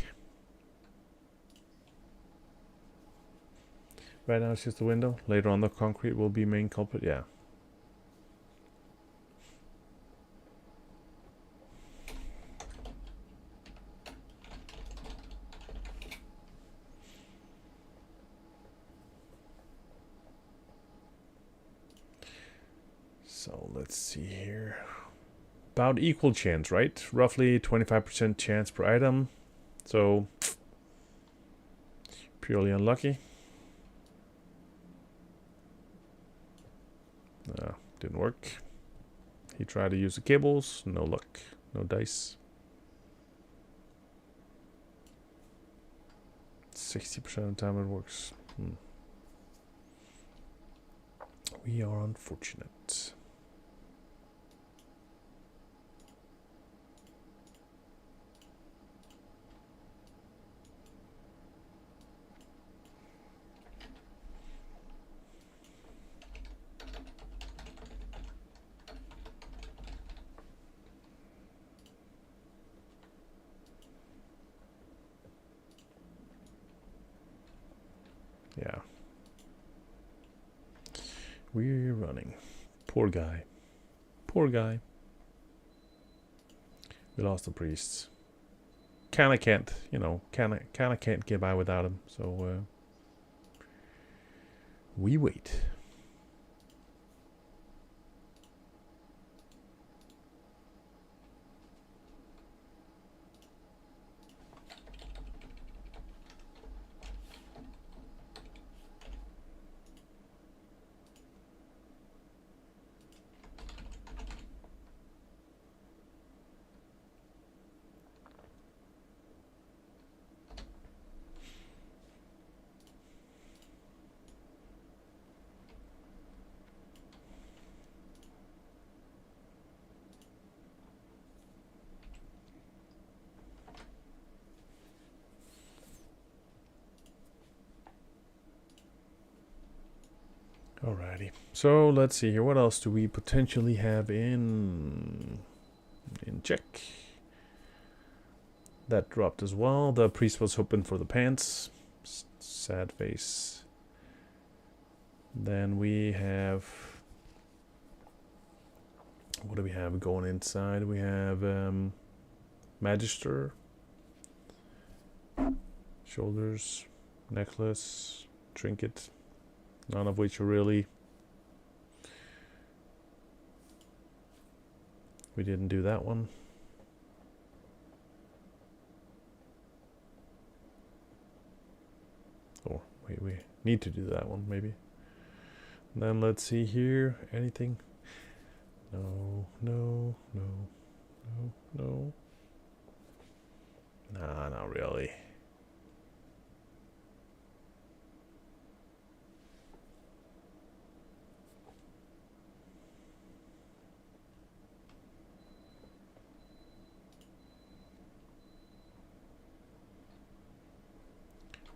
Right now it's just the window. Later on the concrete will be main culprit. Yeah. So let's see here. About equal chance, right? Roughly 25% chance per item. So purely unlucky. Didn't work. He tried to use the cables. No luck. No dice. 60% of the time it works. We are unfortunate. Yeah. We're running. Poor guy. Poor guy. We lost the priests. Kinda can't, you know, kinda can't get by without him. So, we wait. Alrighty. So let's see here. What else do we potentially have in check? That dropped as well. The priest was hoping for the pants. Sad face. Then we have... What do we have going inside? We have Magister. Shoulders. Necklace. Trinket. None of which are really... We didn't do that one. Oh, wait, we need to do that one, maybe. And then let's see here. Anything? No, no, no, no, no. Nah, not really.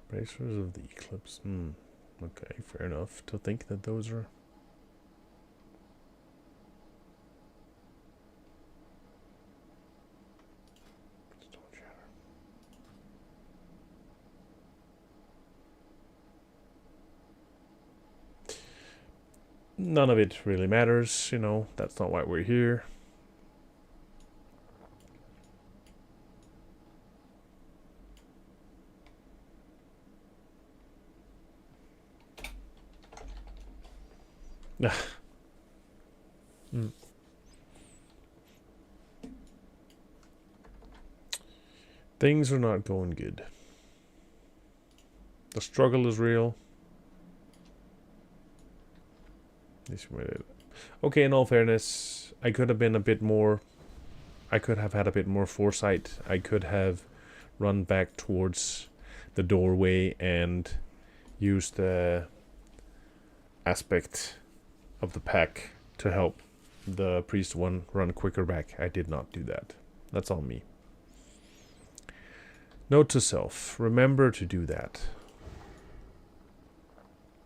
Bracers of the Eclipse. Okay, fair enough to think that those are... None of it really matters, you know, that's not why we're here. Things are not going good. The struggle is real. Okay, in all fairness, I could have been a bit more... I could have had a bit more foresight. I could have run back towards the doorway and used the aspect of the pack to help the priest one run quicker back. I did not do that. That's on me. Note to self, remember to do that.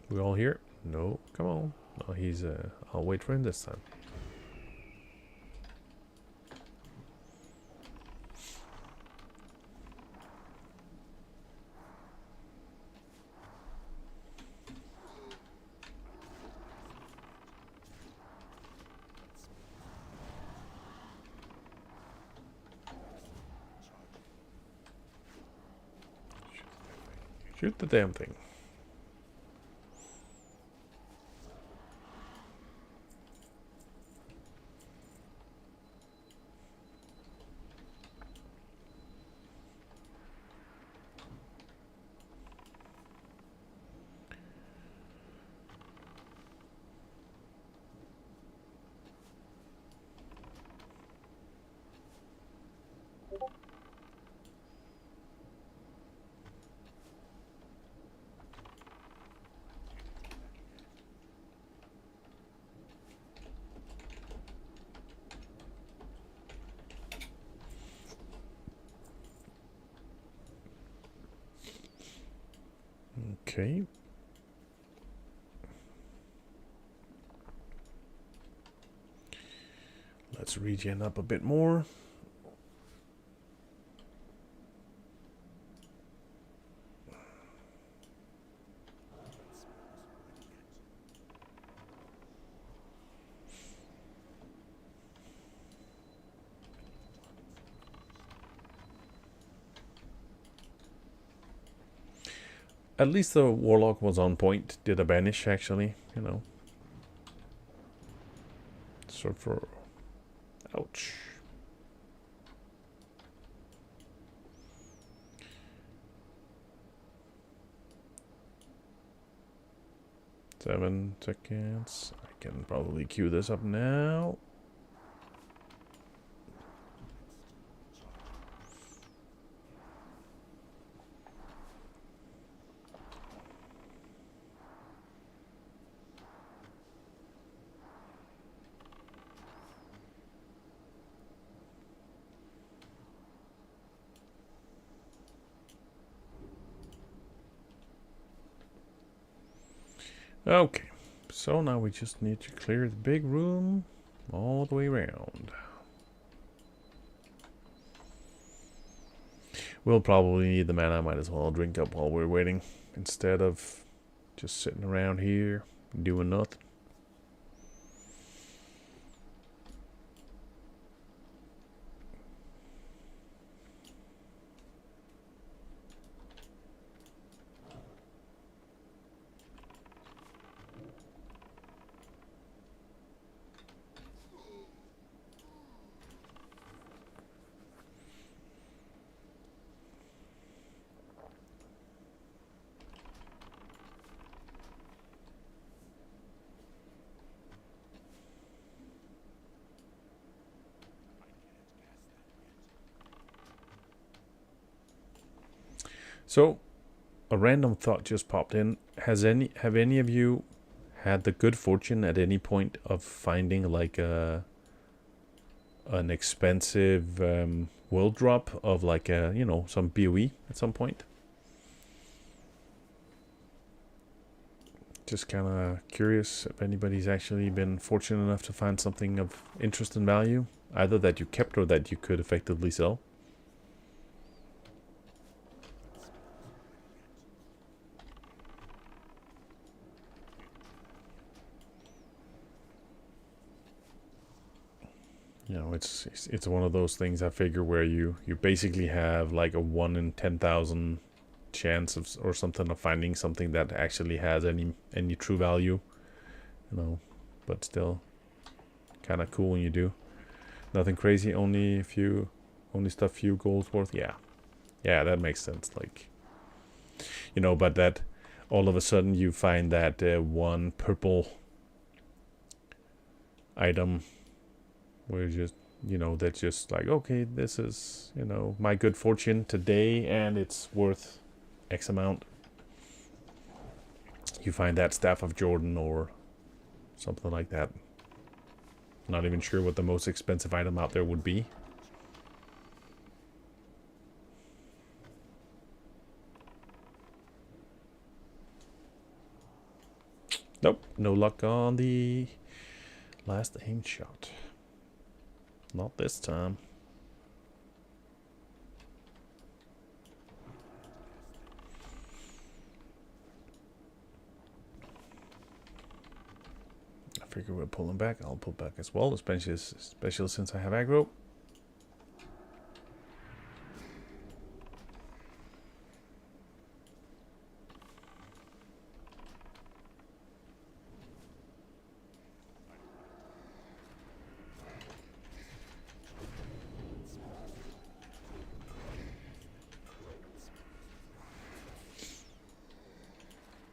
We all here? No, come on. No, he's I'll wait for him this time. Shoot the damn thing. Okay. Let's regen up a bit more. At least the warlock was on point. Did a banish actually, you know. So for ouch. 7 seconds. I can probably queue this up now. Okay, so now we just need to clear the big room all the way around. We'll probably need the mana. Might as well drink up while we're waiting instead of just sitting around here doing nothing. So, a random thought just popped in. Have any of you had the good fortune at any point of finding like an expensive world drop of like a, you know, some BOE at some point? Just kind of curious if anybody's actually been fortunate enough to find something of interest and value, either that you kept or that you could effectively sell. You know, it's one of those things I figure where you basically have like a 1 in 10,000 chance of or something of finding something that actually has any true value, you know, but still kind of cool when you do. Nothing crazy, only stuff few goals worth. Yeah, that makes sense. Like, you know, but that all of a sudden you find that one purple item where just, you know, that's just like, okay, this is, you know, my good fortune today and it's worth X amount. You find that Staff of Jordan or something like that. Not even sure what the most expensive item out there would be. Nope, no luck on the last aim shot. Not this time. I figure we're pulling back. I'll pull back as well, especially since I have aggro.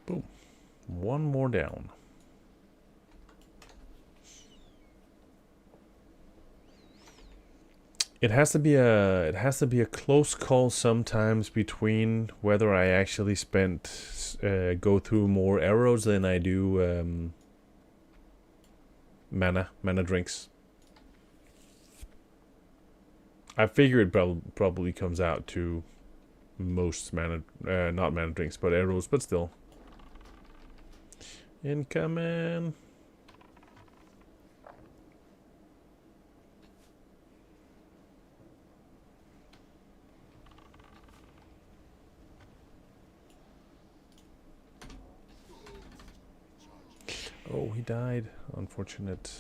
Boom. One more down. It has to be a close call sometimes between whether I actually go through more arrows than I do mana drinks. I figure it probably comes out to most mana, not mana drinks, but arrows, but still, Incoming. Oh, he died. Unfortunate.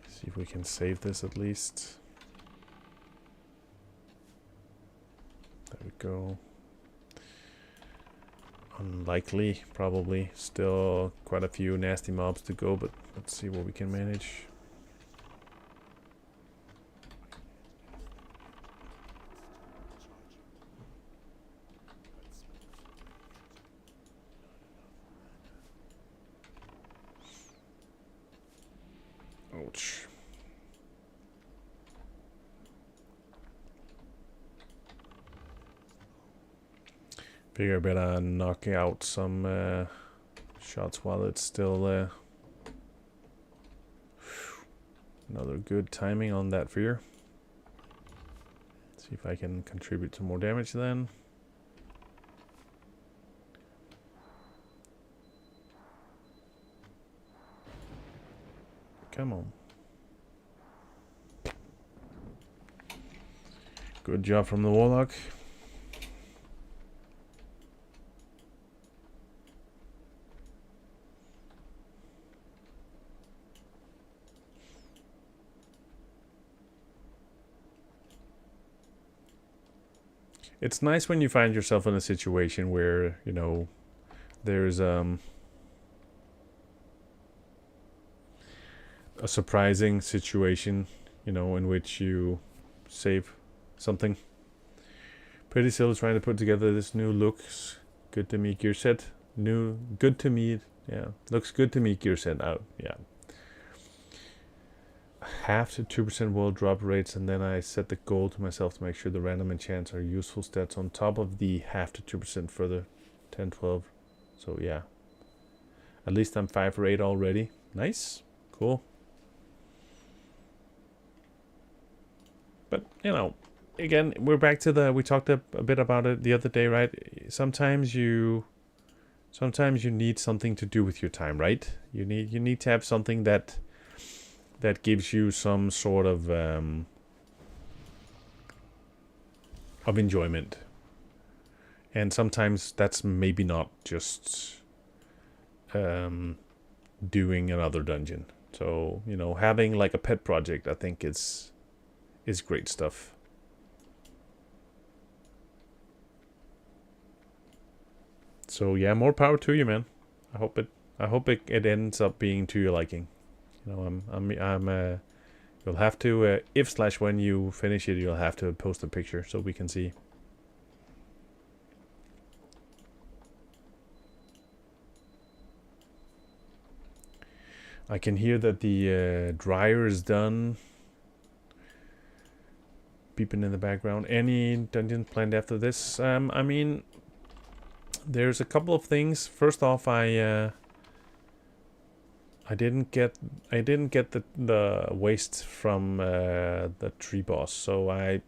See if we can save this at least. There we go. Unlikely, probably. Still quite a few nasty mobs to go, but let's see what we can manage. Ouch. Figure I better knock out some shots while it's still another good timing on that fear. See if I can contribute some more damage then. Come on. Good job from the Warlock. It's nice when you find yourself in a situation where, you know, there's a surprising situation, you know, in which you save something. Pretty Still is trying to put together this new looks good to me gear set. Good to me, yeah, looks good to me gear set out, yeah. Half to 2% world drop rates, and then I set the goal to myself to make sure the random enchants are useful stats on top of the half to 2% further 10, 12. So yeah, at least I'm 5 for 8 already. Nice, cool. But you know, again, we're back to we talked a bit about it the other day, right? Sometimes you need something to do with your time, right? You need to have something that gives you some sort of enjoyment. And sometimes that's maybe not just doing another dungeon. So, you know, having like a pet project, I think is great stuff. So yeah, more power to you, man. I hope it ends up being to your liking. You know, you'll have to when you finish it, you'll have to post a picture so we can see. I can hear that the dryer is done. Beeping in the background. Any dungeons planned after this? I mean, there's a couple of things. First off, I didn't get the waste from the tree boss, so I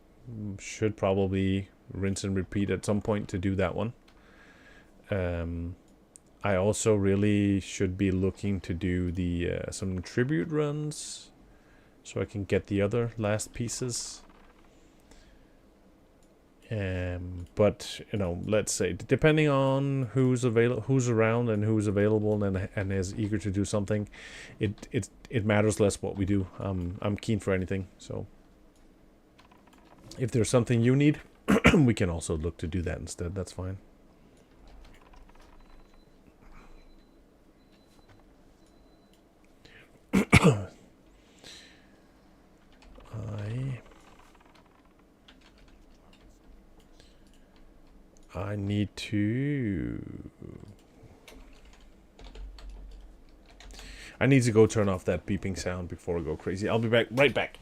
should probably rinse and repeat at some point to do that one. I also really should be looking to do the some tribute runs, so I can get the other last pieces. But you know, let's say depending on who's around and who's available and is eager to do something, it matters less what we do. I'm keen for anything. So if there's something you need, we can also look to do that instead. That's fine. I need to go turn off that beeping sound before I go crazy. I'll be right back.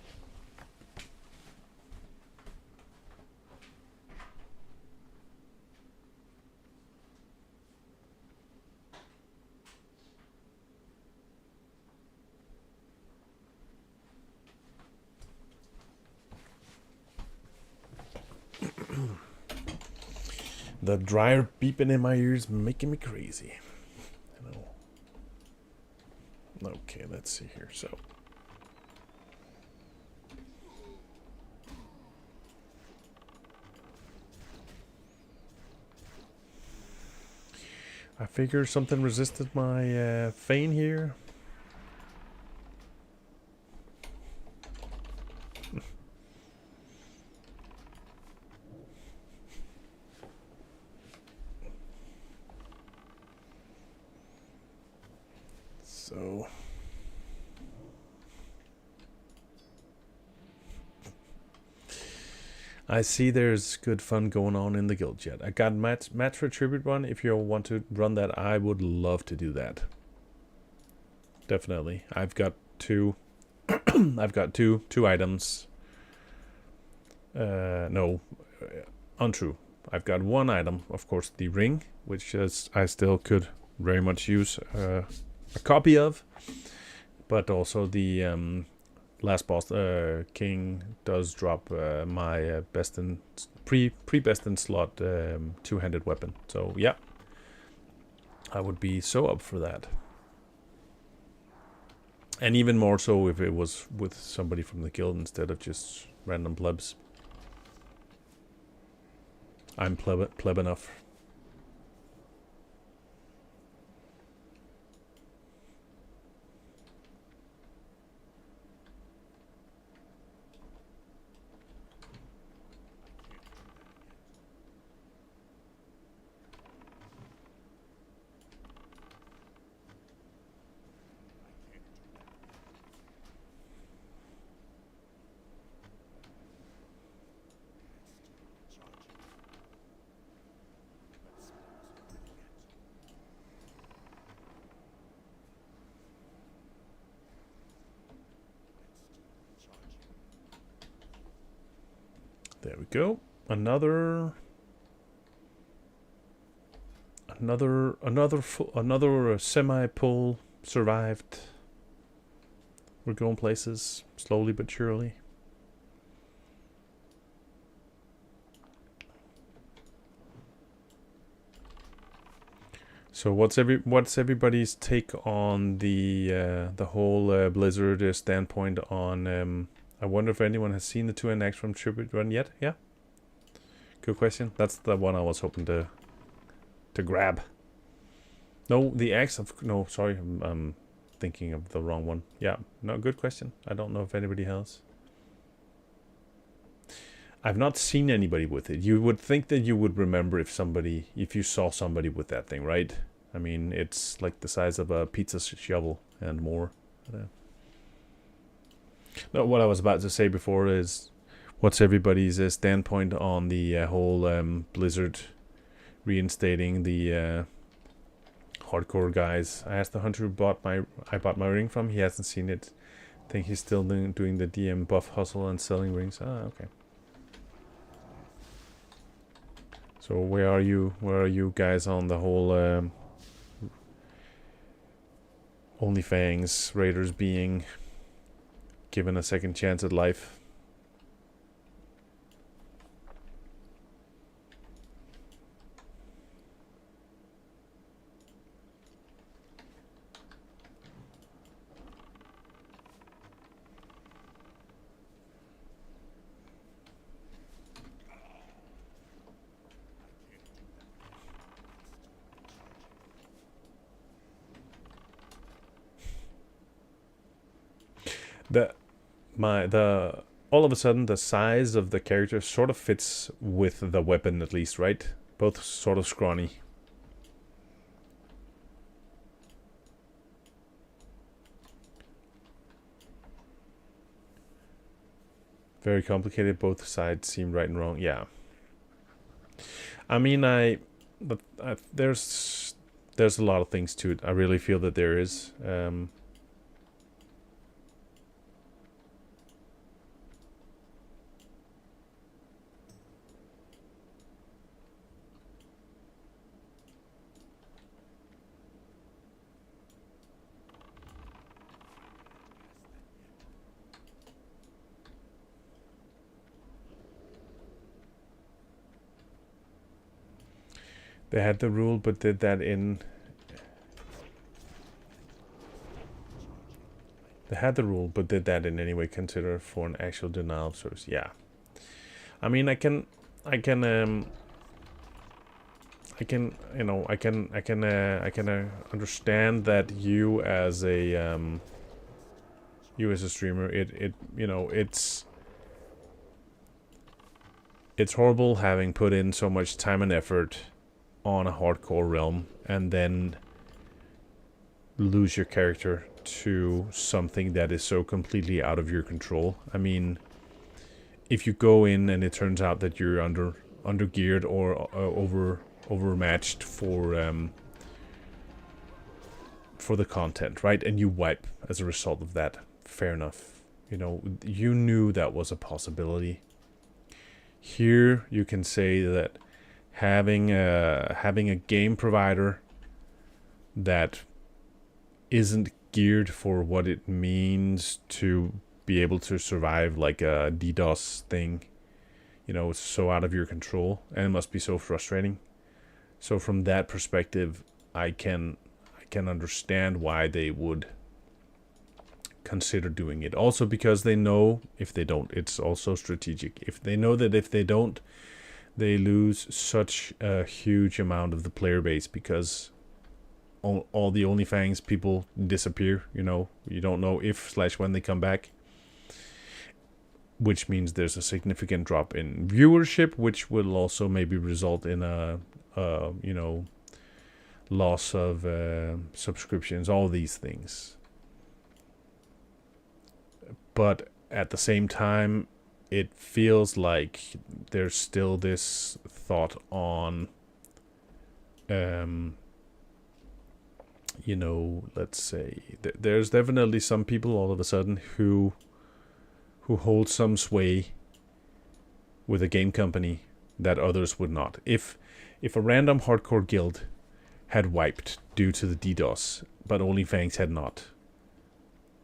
The dryer beeping in my ears making me crazy. I know. Okay, let's see here. So I figure something resisted my feign here. So I see there's good fun going on in the guild chat. I got match for tribute run. If you want to run that, I would love to do that. Definitely. I've got two. I've got two items. No, untrue. I've got one item, of course, the ring, which is I still could very much use a copy of, but also the last boss king does drop my best in pre-best in slot two-handed weapon. So yeah, I would be so up for that, and even more so if it was with somebody from the guild instead of just random plebs. I'm pleb enough. There we go. Another semi-pull survived. We're going places slowly but surely. So what's everybody's take on the whole Blizzard standpoint on? I wonder if anyone has seen the 2NX from Tribute Run yet. Yeah. Good question. That's the one I was hoping to grab. No, the X of no. Sorry, I'm thinking of the wrong one. Yeah. No, good question. I don't know if anybody has. I've not seen anybody with it. You would think that you would remember if you saw somebody with that thing, right? I mean, it's like the size of a pizza shovel and more. No, what I was about to say before is, what's everybody's standpoint on the whole Blizzard reinstating the hardcore guys? I asked the hunter who I bought my ring from. He hasn't seen it. I think he's still doing the DM buff hustle and selling rings. Ah, okay. So where are you guys on the whole OnlyFans raiders being given a second chance at life? All of a sudden the size of the character sort of fits with the weapon, at least, right? Both sort of scrawny. Very complicated. Both sides seem right and wrong. Yeah. I mean, there's a lot of things to it. I really feel that there is. They had the rule, but did that in... They had the rule, but did that in any way consider for an actual denial of service? Yeah. I mean, I can, you know, I can understand that you as a streamer, you know, it's horrible having put in so much time and effort on a hardcore realm and then lose your character to something that is so completely out of your control. I mean, if you go in and it turns out that you're under geared or overmatched for the content, right? And you wipe as a result of that. Fair enough. You know, you knew that was a possibility. Here, you can say that having a game provider that isn't geared for what it means to be able to survive like a DDoS thing, you know, it's so out of your control and it must be so frustrating. So from that perspective, I can understand why they would consider doing it. Also because they know if they don't, it's also strategic. If they know that if they don't, they lose such a huge amount of the player base because all the OnlyFans people disappear. You know, you don't know if/when they come back, which means there's a significant drop in viewership, which will also maybe result in a you know, loss of subscriptions, all these things. But at the same time, it feels like there's still this thought on, you know, let's say there's definitely some people all of a sudden who hold some sway with a game company that others would not. If a random hardcore guild had wiped due to the DDoS, but OnlyFans had not,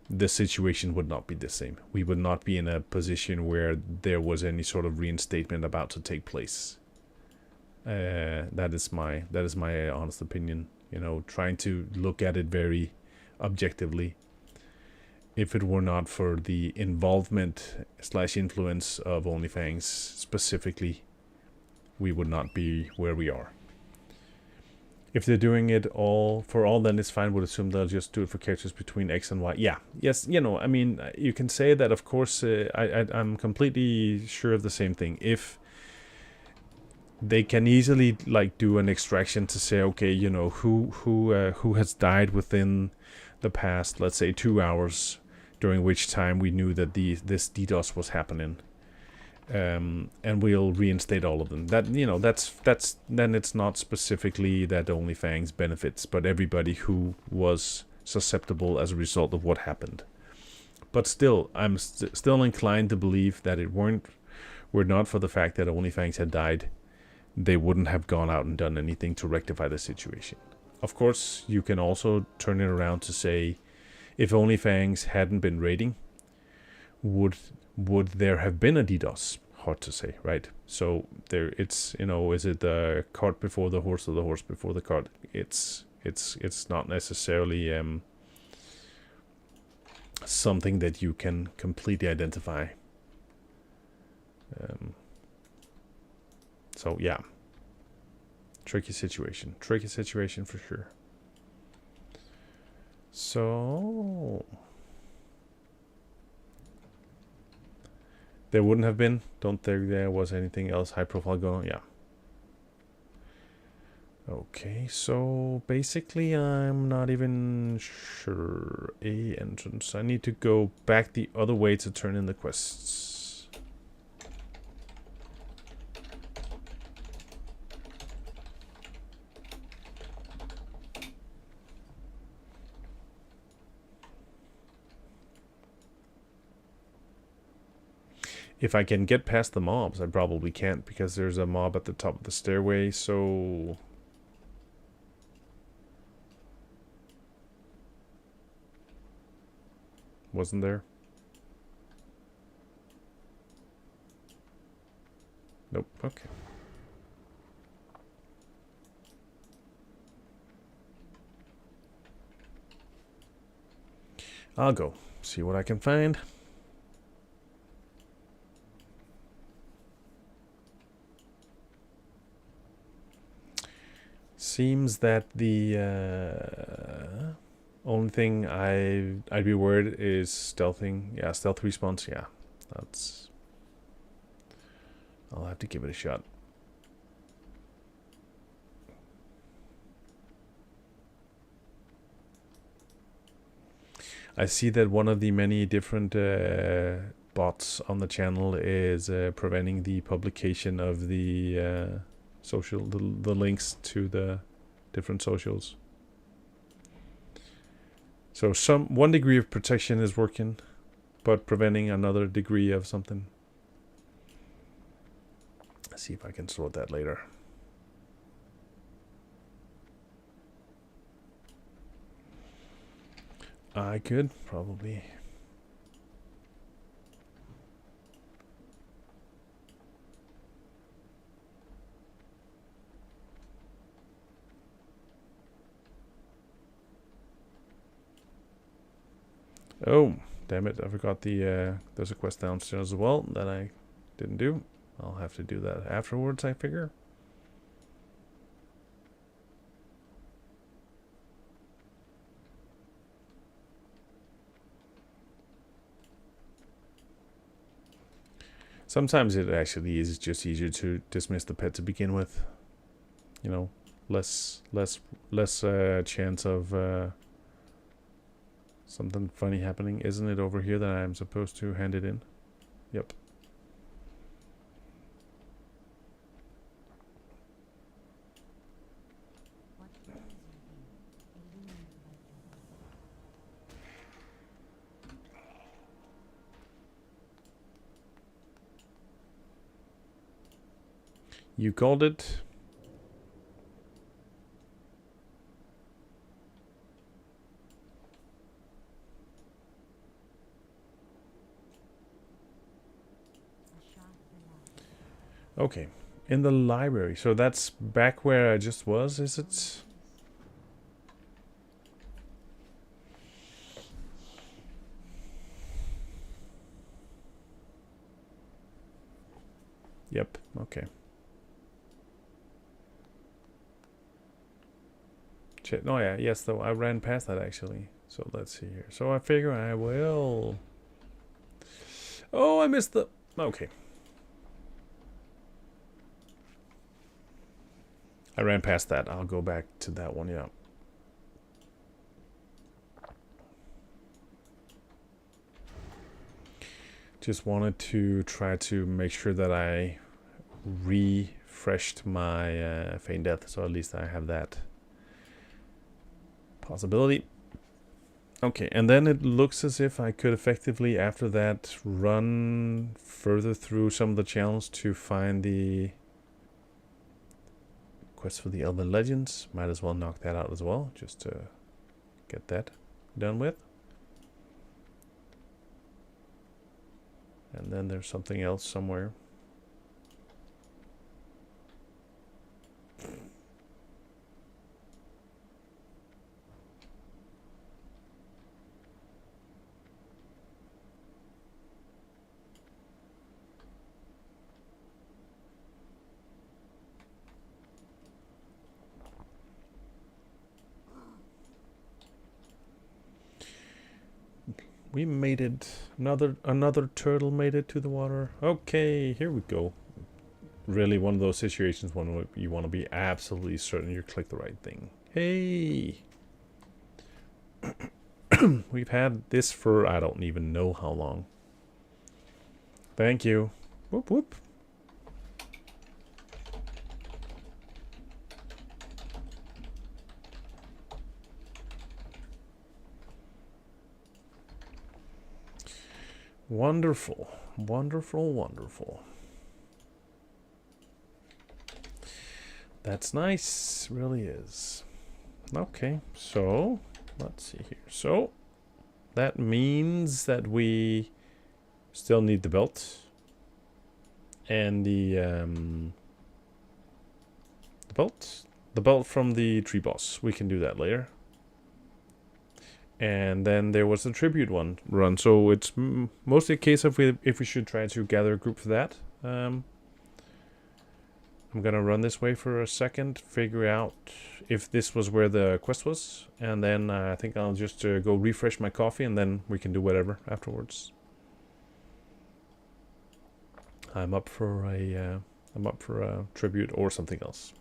the situation would not be the same. We would not be in a position where there was any sort of reinstatement about to take place. That is my honest opinion. You know, trying to look at it very objectively. If it were not for the involvement/influence of OnlyFans specifically, we would not be where we are. If they're doing it all, then it's fine. Would assume they'll just do it for characters between X and Y. Yeah, yes, you know, I mean, you can say that, of course. I'm completely sure of the same thing. If they can easily like do an extraction to say, okay, you know, who has died within the past, let's say 2 hours, during which time we knew that this DDoS was happening. And we'll reinstate all of them. That, you know, that's then it's not specifically that OnlyFans benefits, but everybody who was susceptible as a result of what happened. But still, I'm still inclined to believe that were not for the fact that OnlyFans had died, they wouldn't have gone out and done anything to rectify the situation. Of course, you can also turn it around to say, if OnlyFans hadn't been raiding, would there have been a DDoS? Hard to say, right? So it's, you know, is it the cart before the horse or the horse before the cart? It's not necessarily something that you can completely identify. So yeah, tricky situation for sure. So there wouldn't have been. Don't think there was anything else high profile going on. Yeah. Okay, so basically I'm not even sure. A entrance. I need to go back the other way to turn in the quests. If I can get past the mobs, I probably can't because there's a mob at the top of the stairway, so... Wasn't there? Nope, okay. I'll go see what I can find. Seems that the only thing I'd be worried is stealthing. Yeah, stealth response. Yeah, that's. I'll have to give it a shot. I see that one of the many different bots on the channel is preventing the publication of the the links to the different socials. So one degree of protection is working, but preventing another degree of something. Let's see if I can sort that later. I could probably. Oh, damn it. I forgot there's a quest downstairs as well that I didn't do. I'll have to do that afterwards, I figure. Sometimes it actually is just easier to dismiss the pet to begin with. You know, less chance of something funny happening. Isn't it over here that I'm supposed to hand it in? Yep. You called it. Okay, in the library. So that's back where I just was, is it? Yep, okay. No, yeah, yes, though I ran past that actually. So let's see here. So I figure I will. Oh, I missed the. Okay. I ran past that. I'll go back to that one, yeah. Just wanted to try to make sure that I refreshed my feign death, so at least I have that possibility. Okay, and then it looks as if I could effectively, after that, run further through some of the channels to find the quest for the Elven Legends. Might as well knock that out as well, just to get that done with. And then there's something else somewhere. We made it. Another turtle made it to the water. Okay, here we go. Really one of those situations when you want to be absolutely certain you click the right thing. Hey! We've had this for I don't even know how long. Thank you. Whoop whoop. Wonderful. Wonderful, wonderful. That's nice. Really is. Okay, so let's see here. So that means that we still need the belt and the belt from the tree boss. We can do that later. And then there was the tribute one run. So it's mostly a case of if we should try to gather a group for that. I'm gonna run this way for a second, figure out if this was where the quest was, and then I think I'll just go refresh my coffee, and then we can do whatever afterwards. I'm up for a tribute or something else.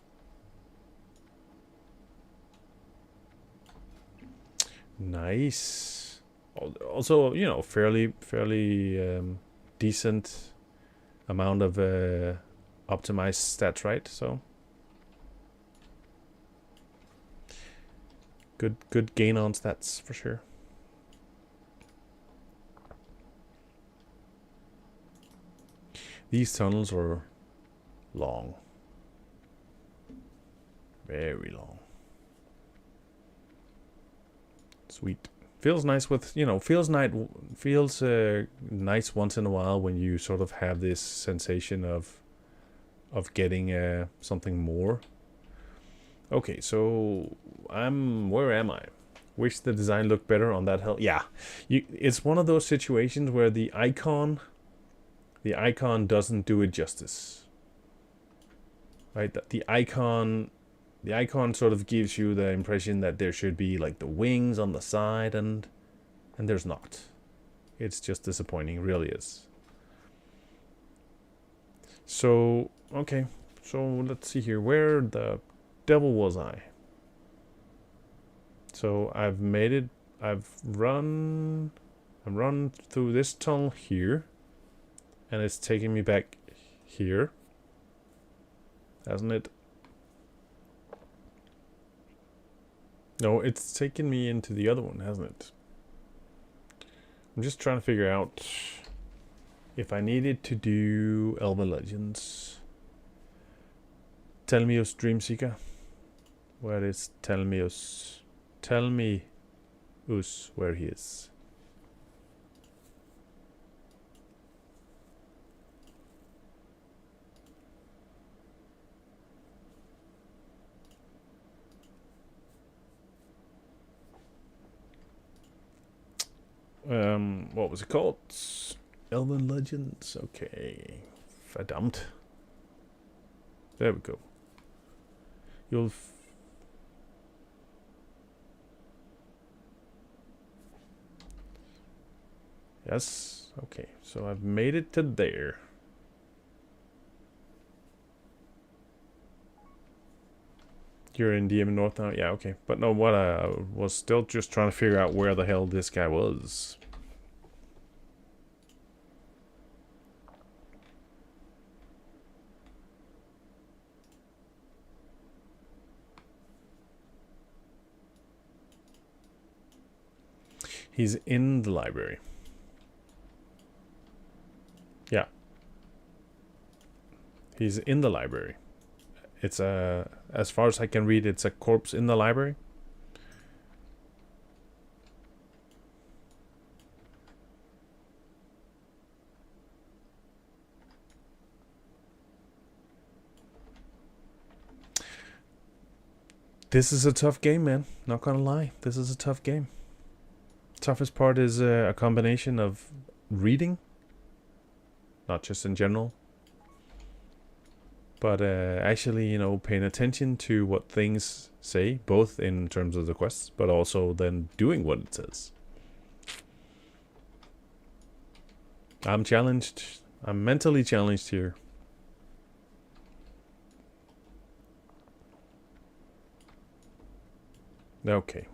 Nice. Also, you know, fairly decent amount of optimized stats, right? So good gain on stats for sure. These tunnels are long. Very long. Sweet. Feels nice with, you know, feels nice once in a while when you sort of have this sensation of getting something more. Okay, so where am I? Wish the design looked better on that hill. Yeah, it's one of those situations where the icon doesn't do it justice. Right? The icon sort of gives you the impression that there should be like the wings on the side, and there's not. It's just disappointing, really is. So, okay. So let's see here. Where the devil was I? So I've made it. I've run through this tunnel here, and it's taking me back here, hasn't it? No, it's taken me into the other one, hasn't it? I'm just trying to figure out if I needed to do Elven Legends. Tell me us, Dreamseeker. Where is Tell me us? Tell me us where he is. What was it called? Elven Legends. Okay, verdammt. There we go. Yes. Okay. So I've made it to there. You're in DM North now? Yeah, okay. But no, what I was still just trying to figure out where the hell this guy was. He's in the library. Yeah. He's in the library. It's as far as I can read, it's a corpse in the library. This is a tough game, man. Not gonna lie. This is a tough game. Toughest part is a combination of reading, not just in general, but actually, you know, paying attention to what things say, both in terms of the quests, but also then doing what it says. I'm challenged. I'm mentally challenged here. Okay.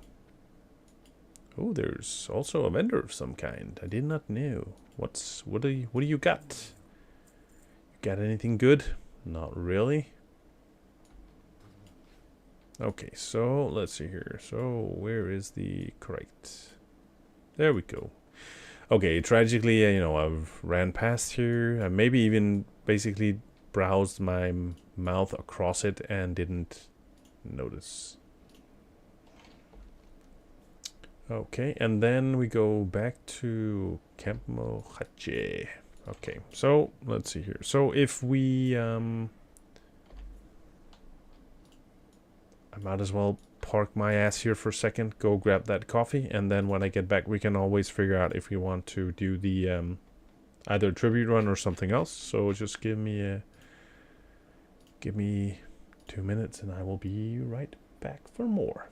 Oh, there's also a vendor of some kind. I did not know. What do you got? You got anything good? Not really. Okay, so let's see here. So where is the correct? There we go. Okay, tragically, you know, I've ran past here. I maybe even basically browsed my mouth across it and didn't notice. Okay, and then we go back to Camp Mohache. Okay, so let's see here. So if we I might as well park my ass here for a second, go grab that coffee, and then when I get back, we can always figure out if we want to do the either a tribute run or something else. So just give me 2 minutes, and I will be right back for more.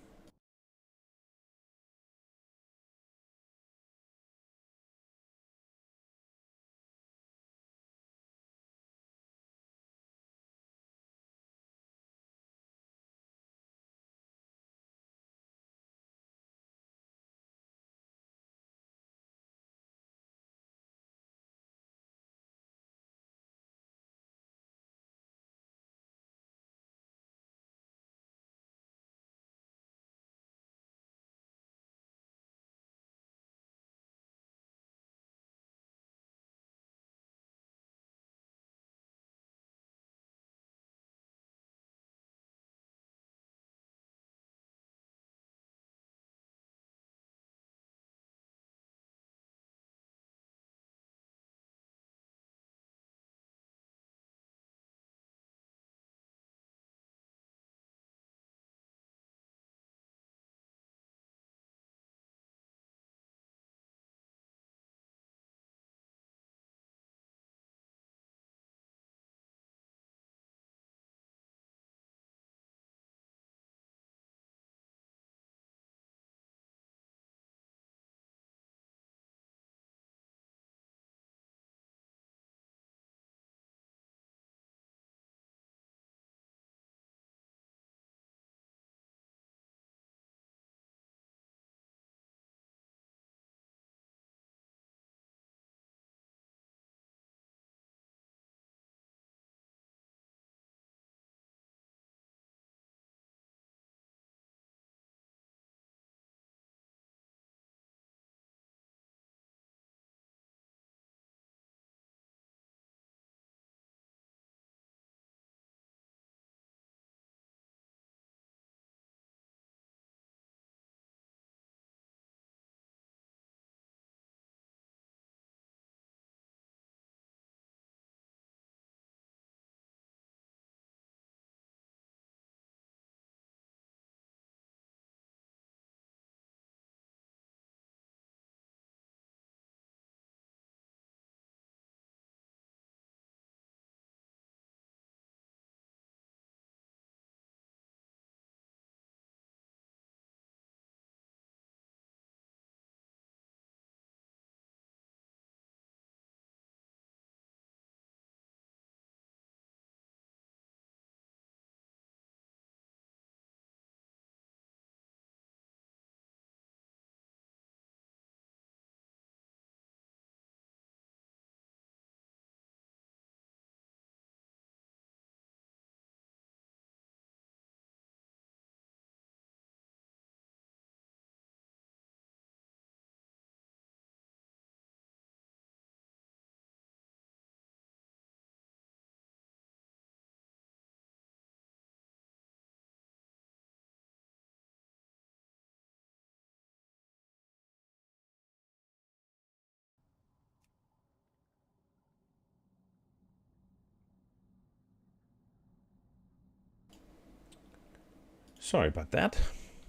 Sorry about that.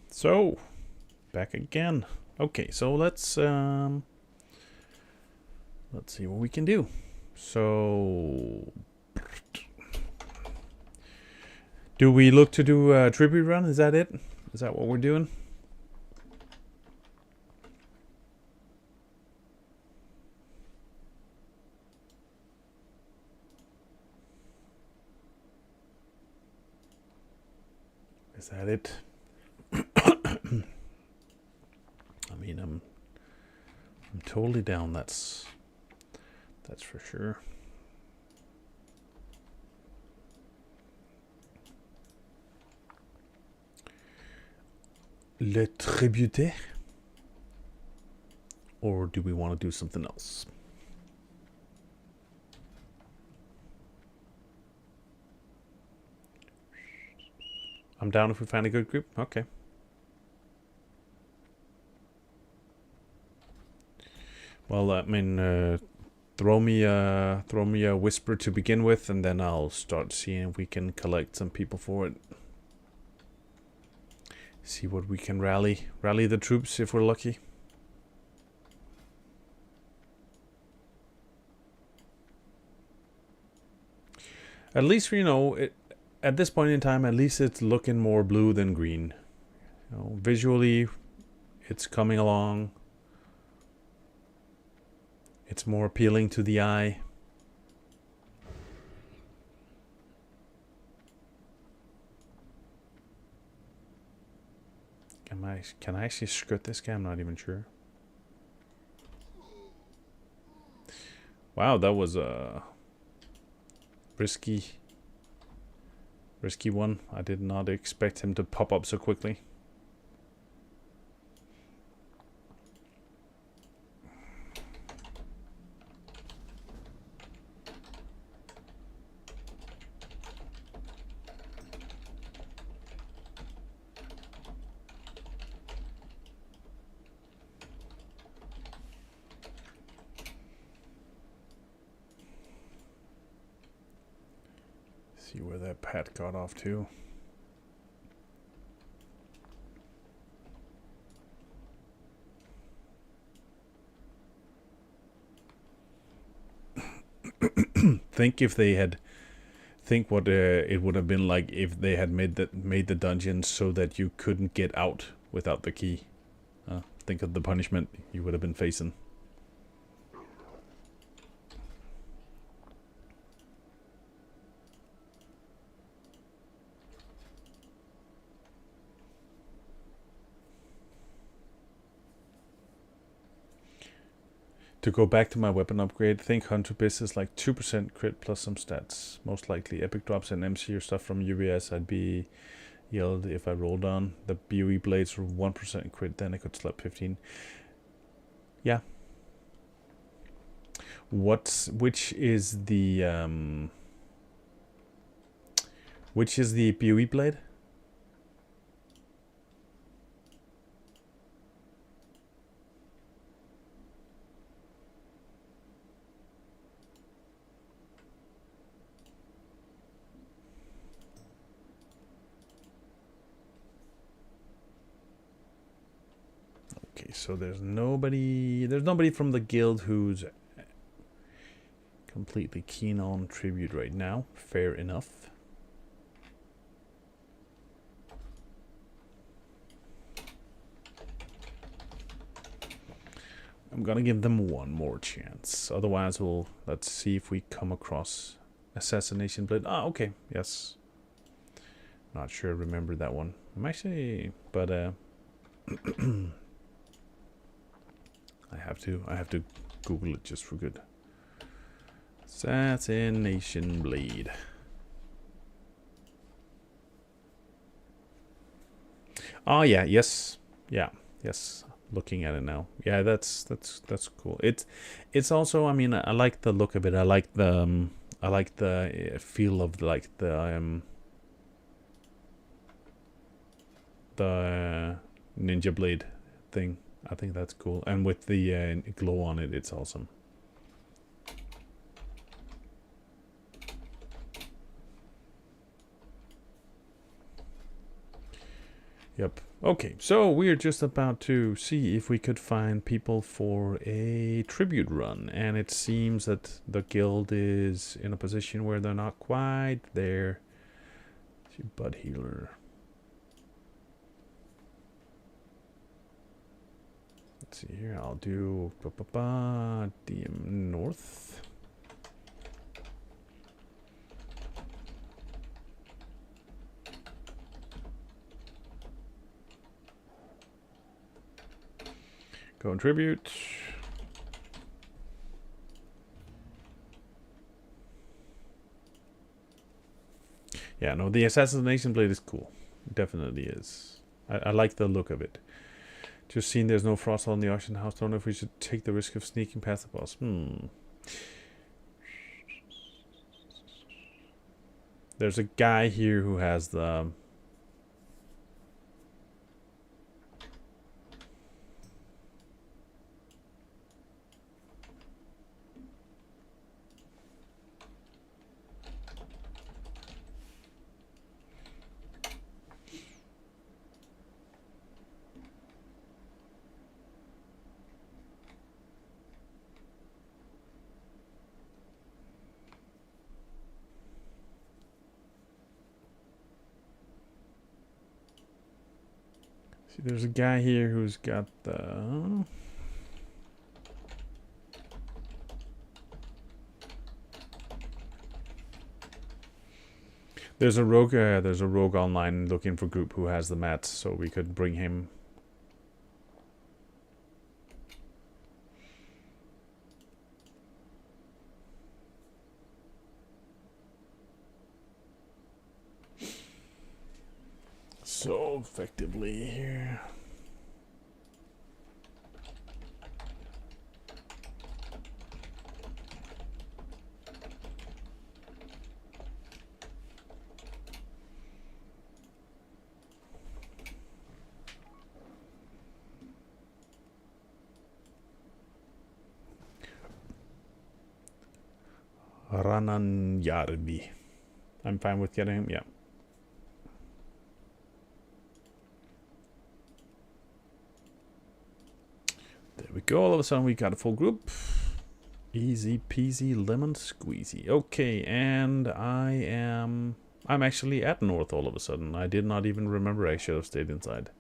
So, back again. Okay, so let's see what we can do. So, do we look to do a tribute run? Is that it? Is that what we're doing? Is that it? I mean, I'm totally down. That's for sure. Le tribute? Or do we want to do something else? I'm down if we find a good group. Okay. Well, I mean, throw me a whisper to begin with, and then I'll start seeing if we can collect some people for it. See what we can rally the troops if we're lucky. At least, you know, at this point in time, at least it's looking more blue than green. You know, visually, it's coming along. It's more appealing to the eye. Can I actually skirt this guy? I'm not even sure. Wow, that was a risky one. I did not expect him to pop up so quickly. See where that Pat got off to. Think what it would have been like if they had made the dungeon so that you couldn't get out without the key. Think of the punishment you would have been facing. To go back to my weapon upgrade, think pre-bis is like 2% crit plus some stats. Most likely epic drops and MC or stuff from UBS. I'd be yelled if I rolled on. The BOE blades were 1% crit, then I could slap 15. Yeah. Which is the BOE blade? Okay, so there's nobody from the guild who's completely keen on tribute right now. Fair enough. I'm gonna give them one more chance. Otherwise, let's see if we come across Assassination Blade. Ah, okay, yes. Not sure I remember that one. I'm actually, but I have to Google it just for good. Assassination Blade. Oh yeah, yes, yeah, yes. Looking at it now, yeah, that's cool. It's also, I mean, I like the look of it. I like the feel of like the ninja blade thing. I think that's cool, and with the glow on it, it's awesome. Yep. Okay, so we're just about to see if we could find people for a tribute run, and it seems that the guild is in a position where they're not quite there. Bud healer. Let's see here. I'll do DM North. Contribute. Yeah, no, the Assassination Blade is cool. It definitely is. I like the look of it. Just seeing there's no frost on the auction house. Don't know if we should take the risk of sneaking past the boss. There's a guy here who has the... See, there's a guy here who's got the... There's a rogue online looking for group who has the mats, so we could bring him. So effectively here. Rananjarvi. I'm fine with getting him, yeah. There we go, all of a sudden we got a full group. Easy peasy lemon squeezy. Okay, and I'm actually at north all of a sudden. I did not even remember I should have stayed inside.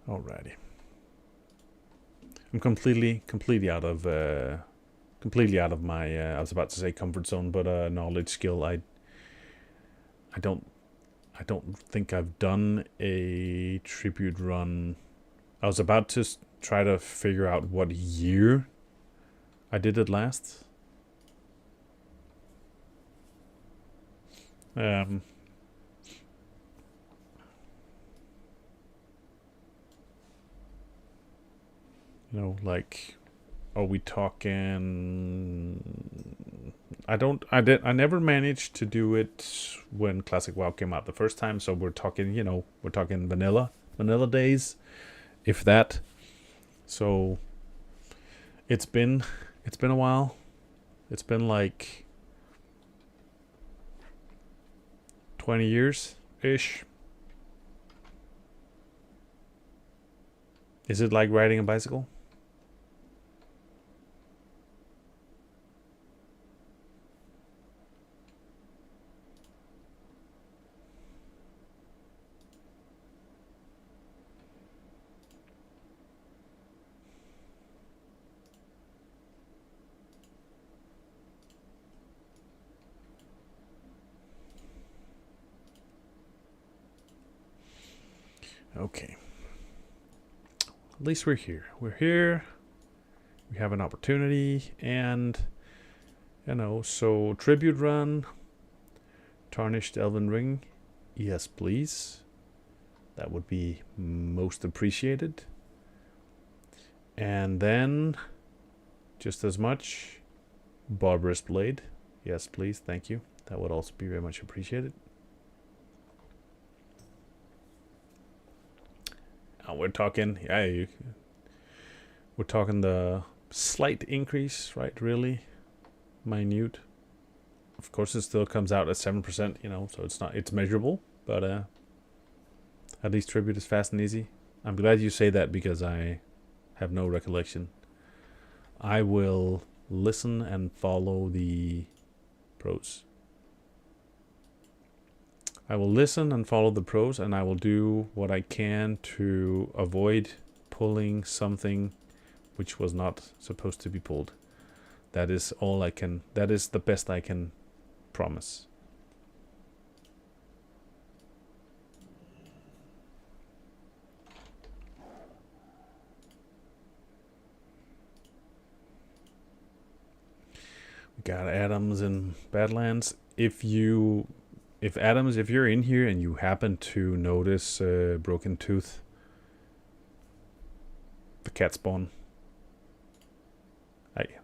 Alrighty. I'm completely out of my I was about to say comfort zone, but knowledge skill. I don't think I've done a tribute run. I was about to try to figure out what year I did it last. You know, like, are we talking? I never managed to do it when Classic WoW came out the first time. So we're talking, we're talking vanilla days, if that. So it's been a while. It's been like 20 years ish. Is it like riding a bicycle? Okay. At least we're here. We're here. We have an opportunity, and so tribute run, tarnished Elven Ring, yes please. That would be most appreciated. And then, just as much, Barbarous Blade, yes please, thank you. That would also be very much appreciated. We're talking, we're talking the slight increase, right? Really minute. Of course, it still comes out at 7%, so it's measurable, but at least tribute is fast and easy. I'm glad you say that because I have no recollection. I will listen and follow the pros. I will listen and follow the pros, and I will do what I can to avoid pulling something which was not supposed to be pulled. That is all I can. That is the best I can promise. Got Adams in Badlands. If you're in here and you happen to notice broken tooth, the cat spawn.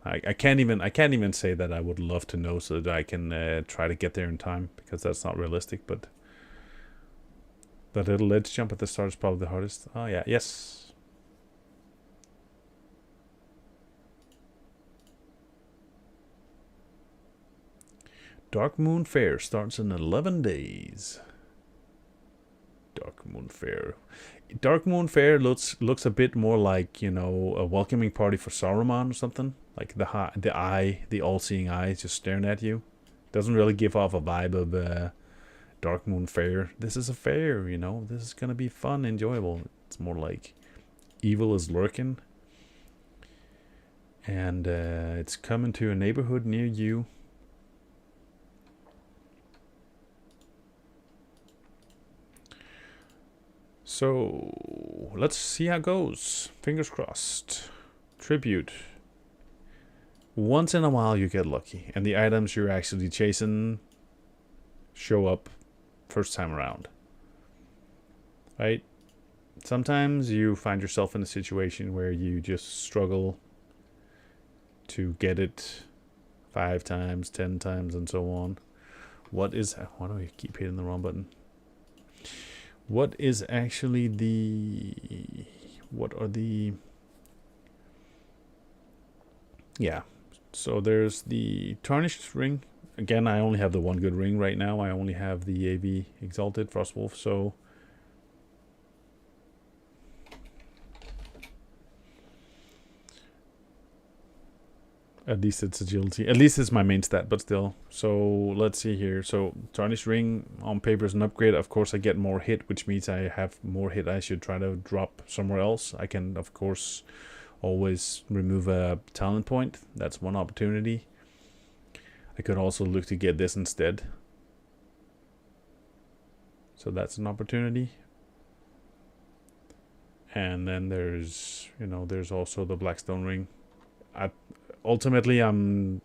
I can't even say that I would love to know so that I can try to get there in time, because that's not realistic. But the little ledge jump at the start is probably the hardest. Oh yeah, yes. Dark Moon Fair starts in 11 days. Dark Moon Fair. Dark Moon Fair looks a bit more like, you know, a welcoming party for Saruman or something. Like the all-seeing eye just staring at you. Doesn't really give off a vibe of Dark Moon Fair. This is a fair, you know. This is gonna be fun, enjoyable. It's more like evil is lurking. And it's coming to a neighborhood near you. So, let's see how it goes. Fingers crossed. Tribute. Once in a while you get lucky, and the items you're actually chasing show up first time around. Right? Sometimes you find yourself in a situation where you just struggle to get it 5 times, 10 times, and so on. Why do I keep hitting the wrong button? What is actually what are the... Yeah, so there's the tarnished ring. Again, I only have the one good ring right now. I only have the AV Exalted Frostwolf, so... At least it's agility. At least it's my main stat, but still. So let's see here. So tarnished ring on paper is an upgrade. Of course, I get more hit, which means I have more hit. I should try to drop somewhere else. I can, of course, always remove a talent point. That's one opportunity. I could also look to get this instead. So that's an opportunity. And then there's, you know, there's also the Blackstone ring. Ultimately, I'm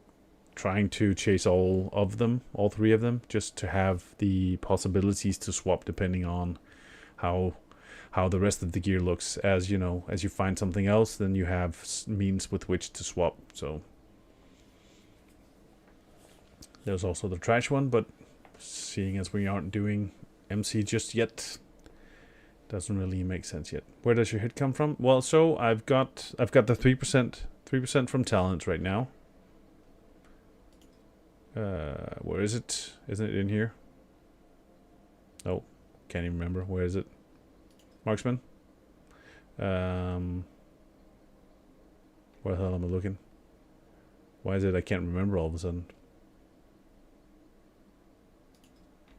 trying to chase all 3 of them, just to have the possibilities to swap depending on how the rest of the gear looks. As you know, as you find something else, then you have means with which to swap. So there's also the trash one, but seeing as we aren't doing MC just yet, doesn't really make sense yet. Where does your hit come from? Well, so I've got the 3% from talents right now. Where is it? Isn't it in here? Oh, can't even remember. Where is it? Marksman? Where the hell am I looking? Why is it I can't remember all of a sudden?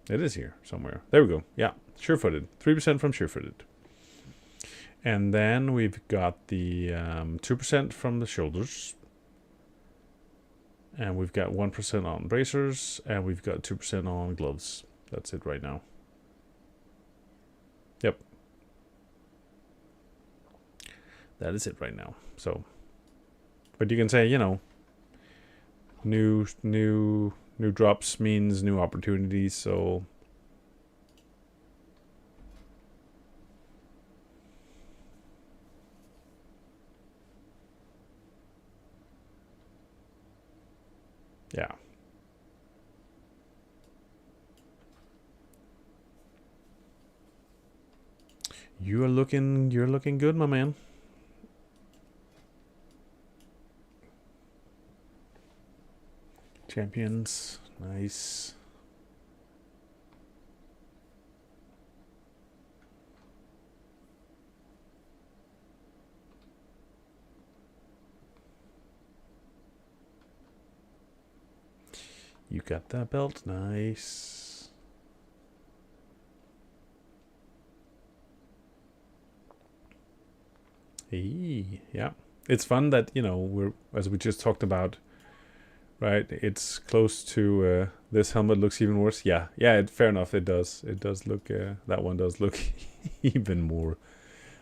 It is here somewhere. There we go. Yeah, sure-footed. 3% from sure-footed. And then we've got the 2% from the shoulders. And we've got 1% on bracers. And we've got 2% on gloves. That's it right now. Yep. That is it right now. So, but you can say, you know, new drops means new opportunities. So, yeah. You're looking good, my man. Champions, nice. You got that belt, nice. Hey, yeah. It's fun that, you know, as we just talked about, right? It's close to this helmet looks even worse. Yeah, fair enough. It does look. That one does look even more.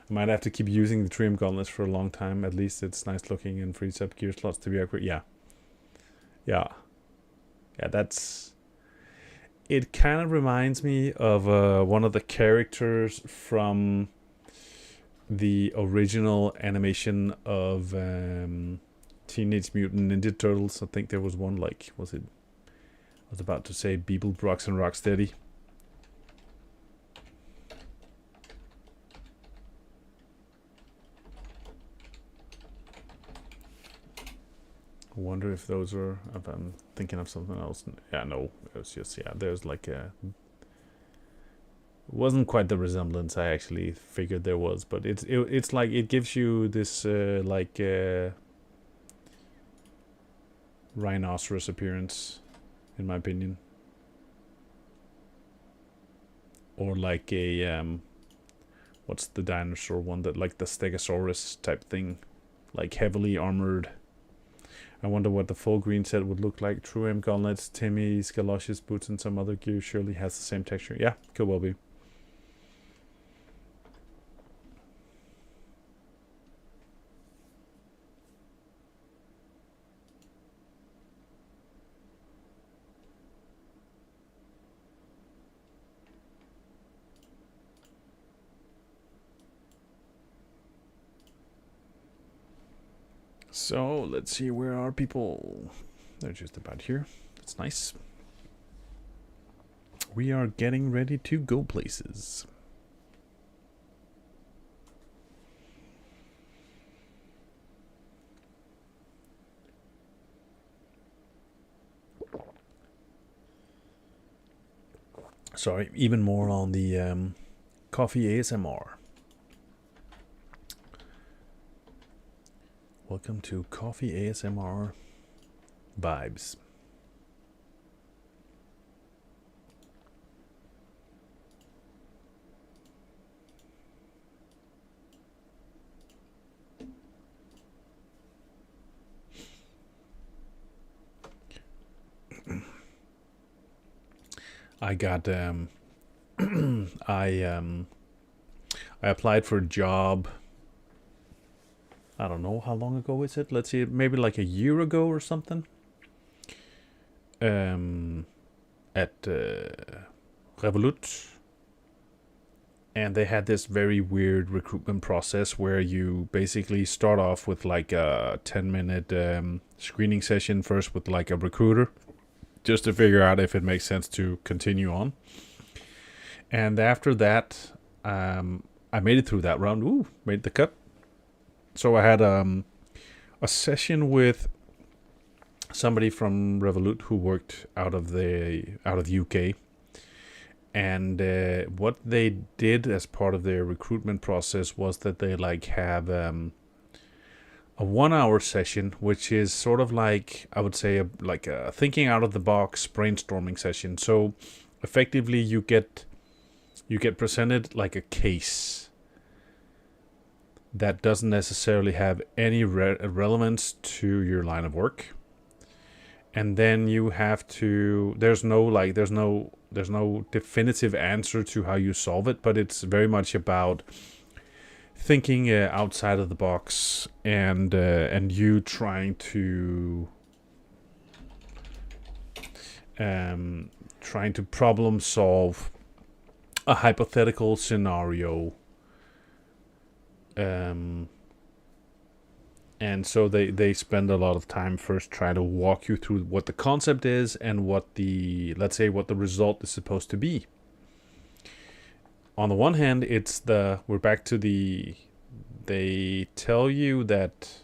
I might have to keep using the Triumph gauntlets for a long time. At least it's nice looking and frees up gear slots to be accurate. Yeah. Yeah, that's... It kind of reminds me of one of the characters from the original animation of Teenage Mutant Ninja Turtles. I think there was one like, I was about to say Beeblebrox and Rocksteady. I wonder if those are, if I'm thinking of something else. Yeah, no, it was just, yeah, there's like a... It wasn't quite the resemblance I actually figured there was, but it's like, it gives you this rhinoceros appearance, in my opinion. Or like a, what's the dinosaur one that, like the Stegosaurus type thing, like heavily armored. I wonder what the full green set would look like. True M gauntlets, Timmy's galoshes, boots, and some other gear surely has the same texture. Yeah, could well be. So, let's see, where are people? They're just about here. That's nice. We are getting ready to go places. Sorry, even more on the coffee ASMR. Welcome to Coffee ASMR vibes. I got I applied for a job. I don't know how long ago is it. Let's see, maybe like a year ago or something. At Revolut, and they had this very weird recruitment process where you basically start off with like a 10-minute screening session first with like a recruiter, just to figure out if it makes sense to continue on. And after that, I made it through that round. Ooh, made the cut. So I had a session with somebody from Revolut who worked out of the UK, and what they did as part of their recruitment process was that they like have a 1-hour session, which is sort of like, I would say, like a thinking out of the box brainstorming session. So effectively, you get presented like a case that doesn't necessarily have any relevance to your line of work, and then you have to, there's no definitive answer to how you solve it, but it's very much about thinking outside of the box, and you trying to problem solve a hypothetical scenario. And so they spend a lot of time first trying to walk you through what the concept is and what the, let's say, what the result is supposed to be. On the one hand, we're back to they tell you that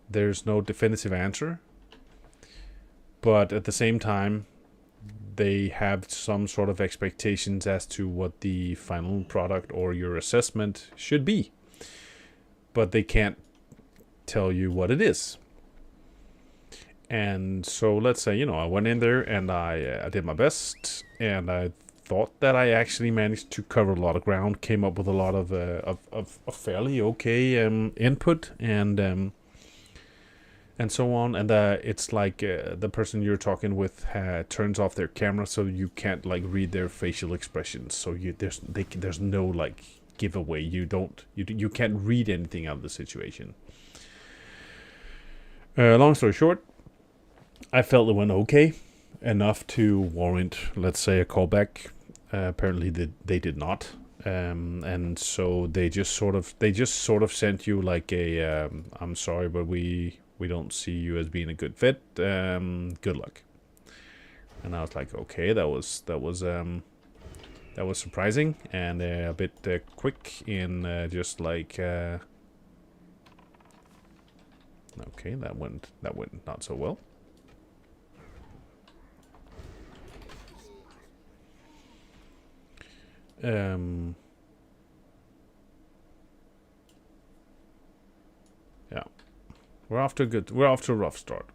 there's no definitive answer, but at the same time, they have some sort of expectations as to what the final product or your assessment should be, but they can't tell you what it is. And so let's say, I went in there and I did my best, and I thought that I actually managed to cover a lot of ground, came up with a lot of fairly okay input, and so on. And it's like the person you're talking with turns off their camera, so you can't like read their facial expressions. So there's no like giveaway. You can't read anything out of the situation. Long story short, I felt it went okay. enough to warrant, let's say, a callback. Apparently, they did not, and so they just sort of sent you like a I'm sorry, but we don't see you as being a good fit. Good luck. And I was like, okay, that was surprising and a bit quick in just like. Okay, that went not so well. Yeah, we're off to a rough start.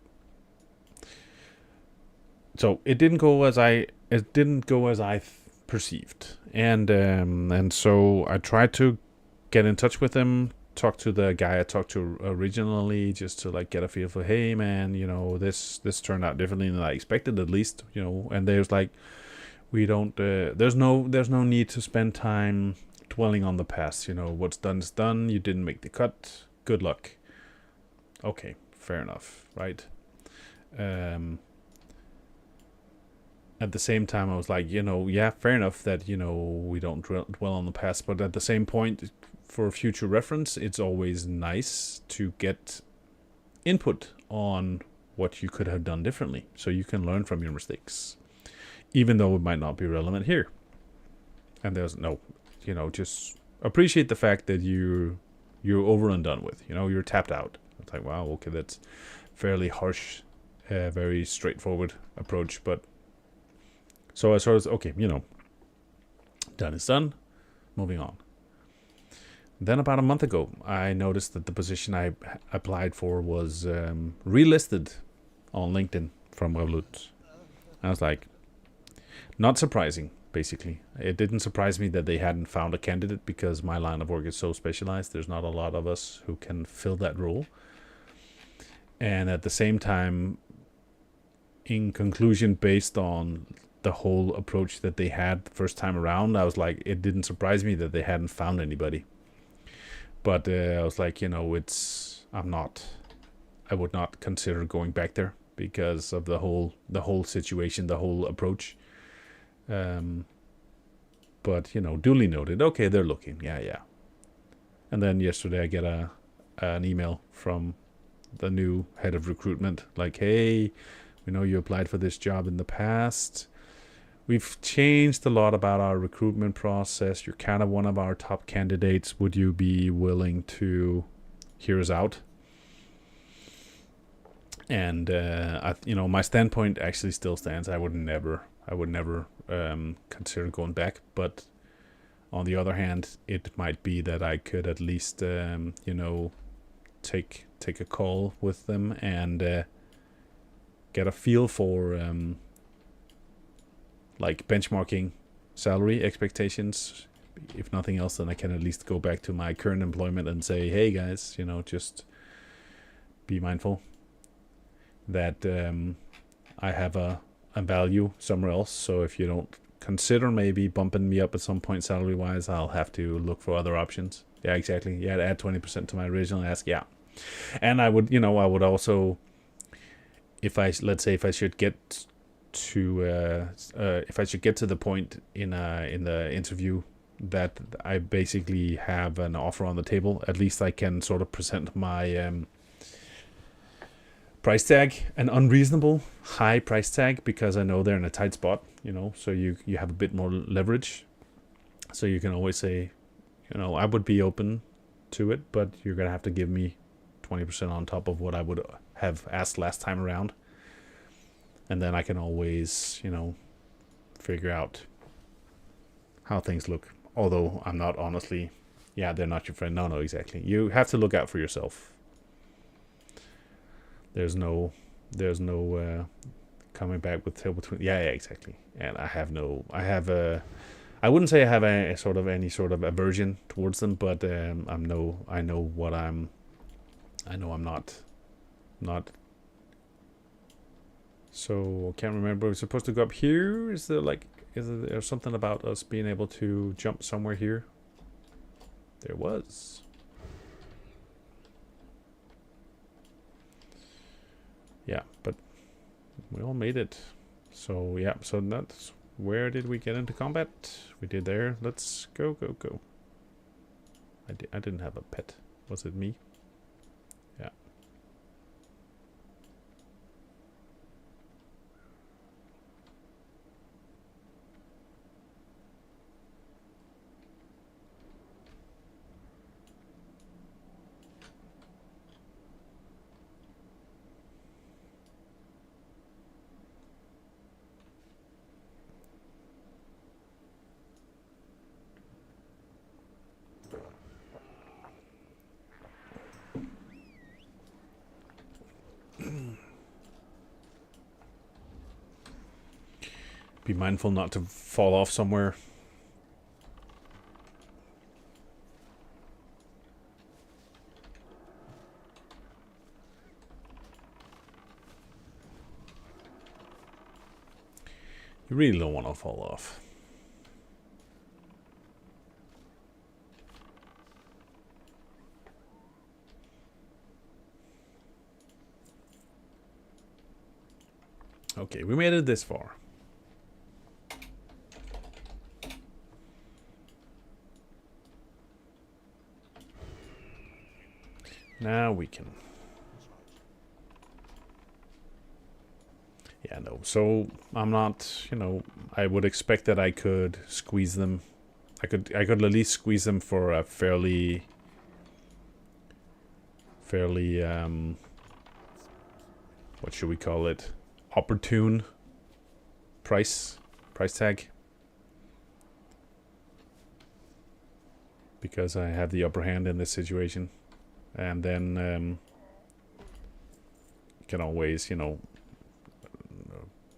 So it didn't go as I perceived, and so I tried to get in touch with him, talk to the guy I talked to originally, just to like get a feel for, hey man, this turned out differently than I expected, at least, and there's like, we don't there's no need to spend time dwelling on the past. What's done is done. You didn't make the cut, good luck. Okay, fair enough, right? At the same time, I was like, yeah, fair enough that we don't dwell on the past, but at the same point, for future reference, it's always nice to get input on what you could have done differently, so you can learn from your mistakes, even though it might not be relevant here. And there's no, just appreciate the fact that you're over and done with. You're tapped out. It's like, wow, okay, that's fairly harsh, very straightforward approach. But so I sort of, okay, done is done, moving on. Then about a month ago, I noticed that the position I applied for was relisted on LinkedIn from Revolut. I was like, not surprising, basically. It didn't surprise me that they hadn't found a candidate, because my line of work is so specialized. There's not a lot of us who can fill that role. And at the same time, in conclusion, based on the whole approach that they had the first time around, I was like, it didn't surprise me that they hadn't found anybody. But I was like, I would not consider going back there because of the whole situation, the whole approach. But duly noted. Okay, they're looking. Yeah. And then yesterday I get an email from the new head of recruitment, like, hey, we know you applied for this job in the past. We've changed a lot about our recruitment process. You're kind of one of our top candidates. Would you be willing to hear us out? And my standpoint actually still stands. I would never consider going back. But on the other hand, it might be that I could at least take a call with them and get a feel for like benchmarking salary expectations. If nothing else, then I can at least go back to my current employment and say, hey guys, just be mindful that I have a value somewhere else. So if you don't consider maybe bumping me up at some point salary wise, I'll have to look for other options. Yeah, exactly. Yeah, to add 20% to my original ask. Yeah. And I would also, if I should get to the point in the interview that I basically have an offer on the table, at least I can sort of present my price tag, an unreasonable high price tag, because I know they're in a tight spot, so you have a bit more leverage. So you can always say, I would be open to it, but you're gonna have to give me 20% on top of what I would have asked last time around. And then I can always, figure out how things look. Although I'm not honestly, they're not your friend. No, exactly. You have to look out for yourself. There's no coming back with tail between. Yeah, exactly. And I wouldn't say I have any sort of aversion towards them, but I know I'm not. So I can't remember. We're supposed to go up here. Is there something about us being able to jump somewhere here? There was. Yeah, but we all made it So yeah, so that's where did we get into combat? We did there. Let's go, go, go. I didn't have a pet. Was it me? Yeah. Be mindful not to fall off somewhere. You really don't want to fall off. Okay, we made it this far. Now we can. Yeah, no. So I'm not, I would expect that I could squeeze them. I could at least squeeze them for a fairly what should we call it? Opportune price tag. Because I have the upper hand in this situation. And then can always, I'm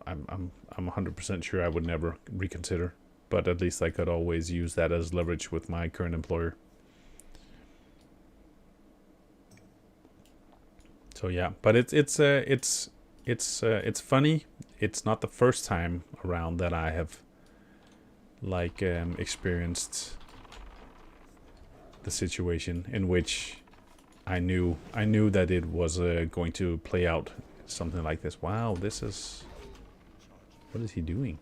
100% sure I would never reconsider, but at least I could always use that as leverage with my current employer. So yeah, but it's funny. It's not the first time around that I have experienced the situation in which I knew that it was going to play out something like this. Wow, this is... What is he doing?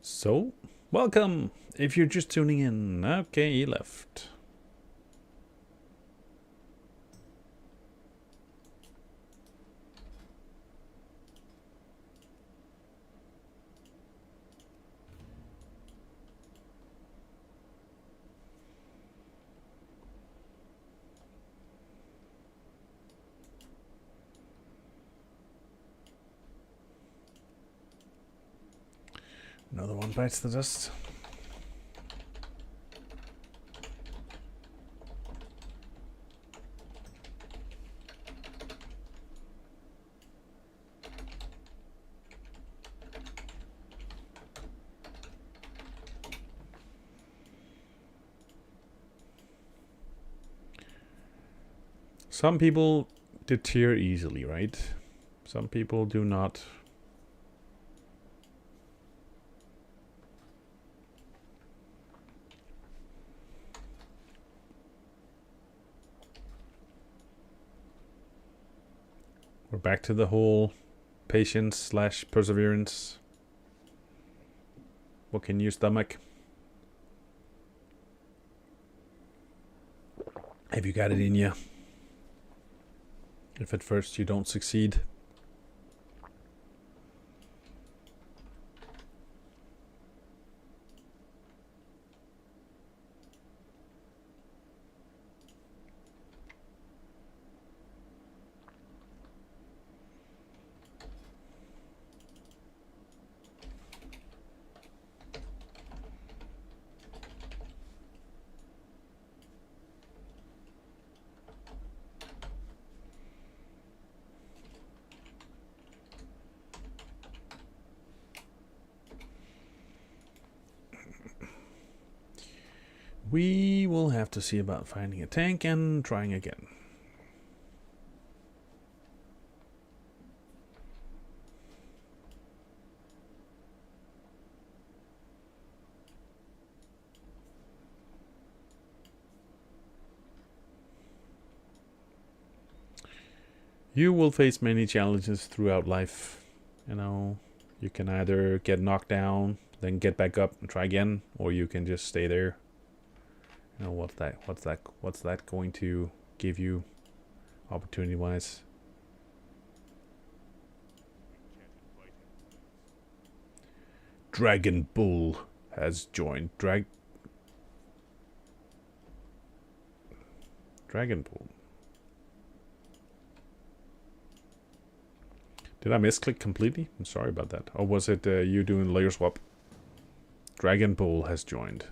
So, welcome! If you're just tuning in, okay, he left. Another one bites the dust. Some people deter easily, right? Some people do not. We're back to the whole patience / perseverance. What can you stomach? Have you got it in you? If at first you don't succeed. We will have to see about finding a tank and trying again. You will face many challenges throughout life. You know, you can either get knocked down, then get back up and try again, or you can just stay there. You know, what's that going to give you opportunity-wise? Dragon Bull has joined. Dragon Bull. Did I misclick completely? I'm sorry about that. Or was it you doing layer swap? Dragon Bull has joined.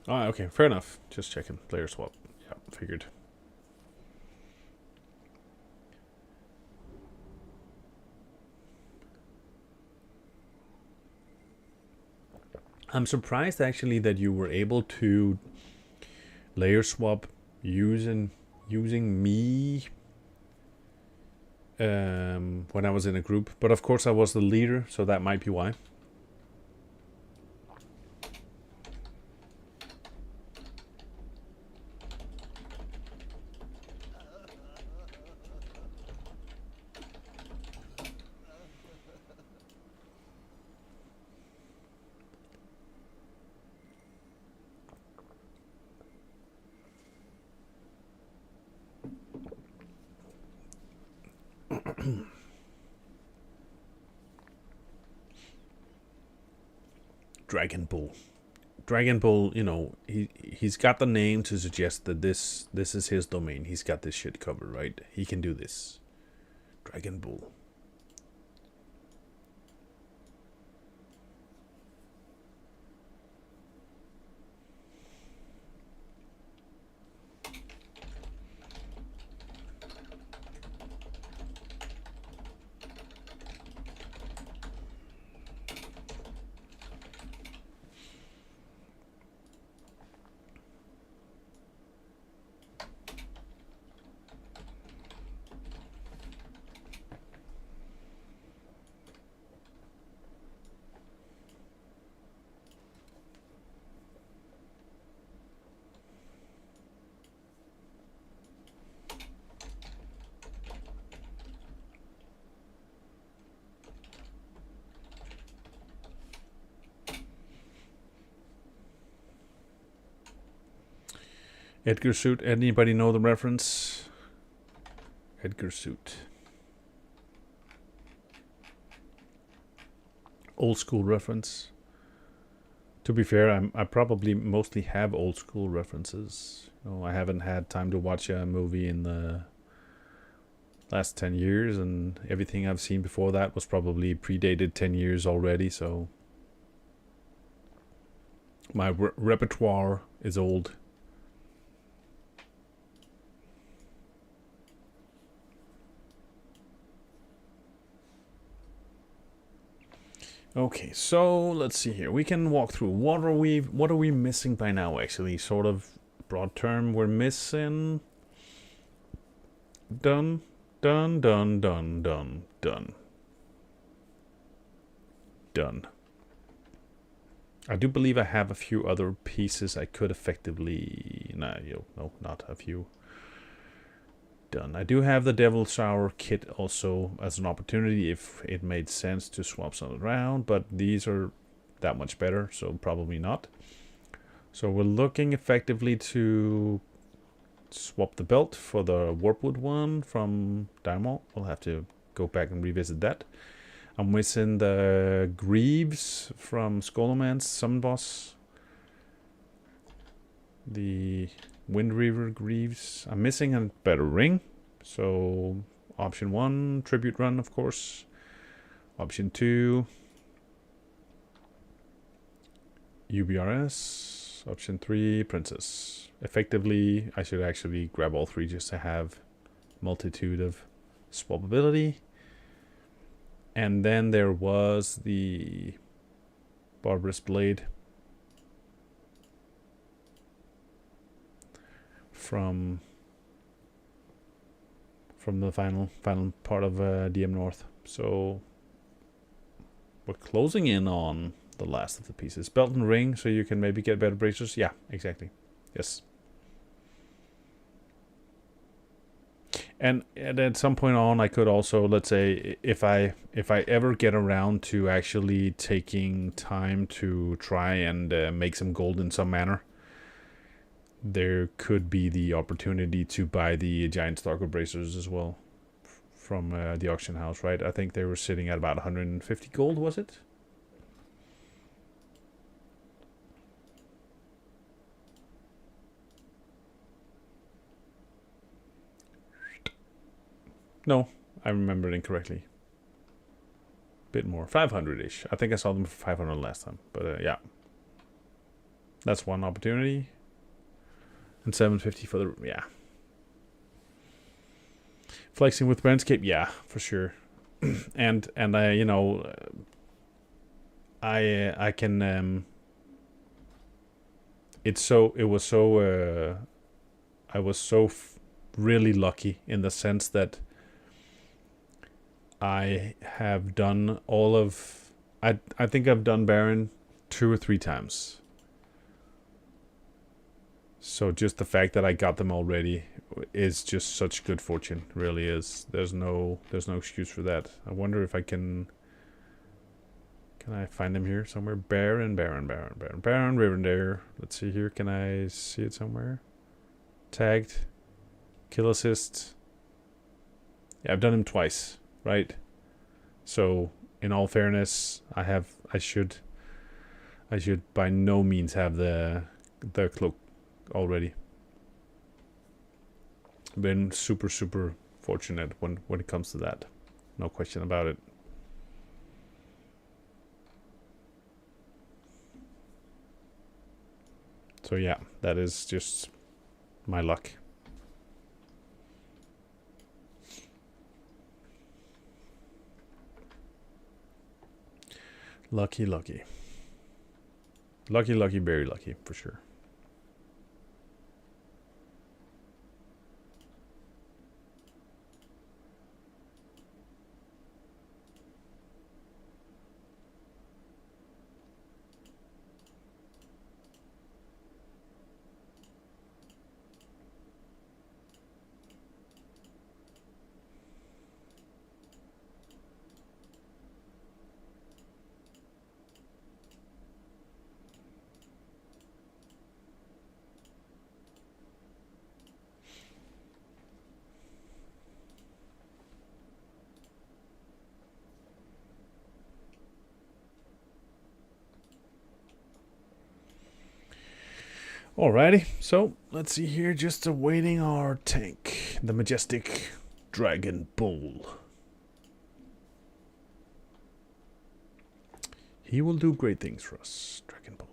Oh, okay, fair enough. Just checking. Layer swap. Yeah, figured. I'm surprised actually that you were able to layer swap using me when I was in a group. But of course I was the leader, so that might be why. Dragon Bull. Dragon Bull, you know, he's got the name to suggest that this is his domain. He's got this shit covered, right? He can do this. Dragon Bull. Edgar suit. Anybody know the reference? Edgar suit. Old school reference. To be fair, I probably mostly have old school references. You know, I haven't had time to watch a movie in the last 10 years, and everything I've seen before that was probably predated 10 years already, so my repertoire is old. Okay, so let's see here. We can walk through. What are we missing by now? Actually, sort of broad term. We're missing. Done. I do believe I have a few other pieces I could effectively. No, not a few. Done. I do have the Devil Shower kit also as an opportunity if it made sense to swap some around, but these are that much better, so probably not. So we're looking effectively to swap the belt for the Warpwood one from Diamond. We'll have to go back and revisit that. I'm missing the Greaves from Skullman's Summon Boss. The Wind River Greaves. I'm missing a better ring. So option 1, Tribute Run, of course. Option 2, UBRS. Option 3, princess. Effectively, I should actually grab all 3 just to have multitude of swappability. And then there was the barbarous blade from the final part of DM North. So we're closing in on the last of the pieces. Belt and ring, so you can maybe get better bracers. Yeah, exactly. Yes. And at some point on, I could also, let's say, if I ever get around to actually taking time to try and make some gold in some manner, there could be the opportunity to buy the giant stalker bracers as well from the auction house, right? I think they were sitting at about 150 gold, was it? No, I remembered incorrectly. Bit more, 500-ish. I think I saw them for 500 last time, but yeah. That's one opportunity. And 750 for the, yeah. Flexing with Landscape, yeah, for sure. and I, you know, I can, I was so really lucky in the sense that I have done all of, I think I've done Baron 2 or 3 times. So just the fact that I got them already is just such good fortune, really is. There's no excuse for that. I wonder if I can I find them here somewhere? Baron, Rivendare. Let's see here. Can I see it somewhere? Tagged. Kill assist. Yeah, I've done him twice, right? So, in all fairness, I should by no means have the cloak already. Been super fortunate when it comes to that. No question about it. So yeah, that is just my luck. Lucky. Lucky, very lucky, for sure. Alrighty, so let's see here, just awaiting our tank, the majestic Dragon Bull. He will do great things for us, Dragon Bull.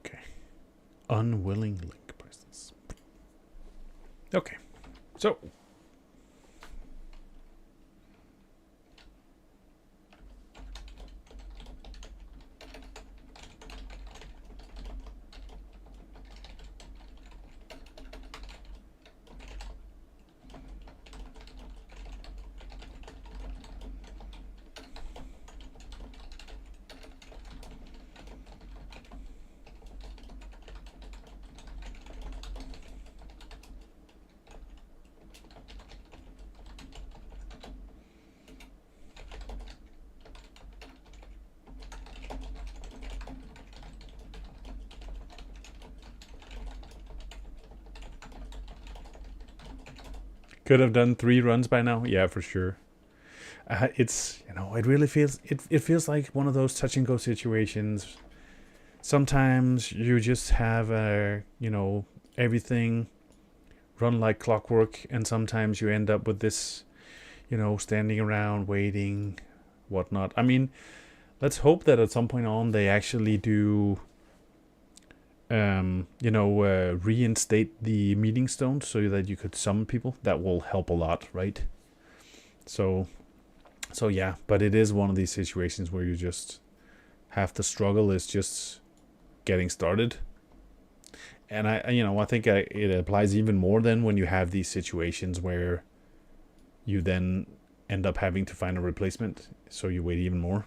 Okay. Unwilling link presence. Okay. So. Could have done 3 runs by now. Yeah, for sure. It's, it really feels, it feels like one of those touch and go situations. Sometimes you just have, everything run like clockwork, and sometimes you end up with this, standing around waiting, whatnot. I mean, let's hope that at some point on they actually do, reinstate the meeting stones so that you could summon people. That will help a lot, right? So yeah, but it is one of these situations where you just half the struggle is just getting started. And I think it applies even more than when you have these situations where you then end up having to find a replacement, so you wait even more.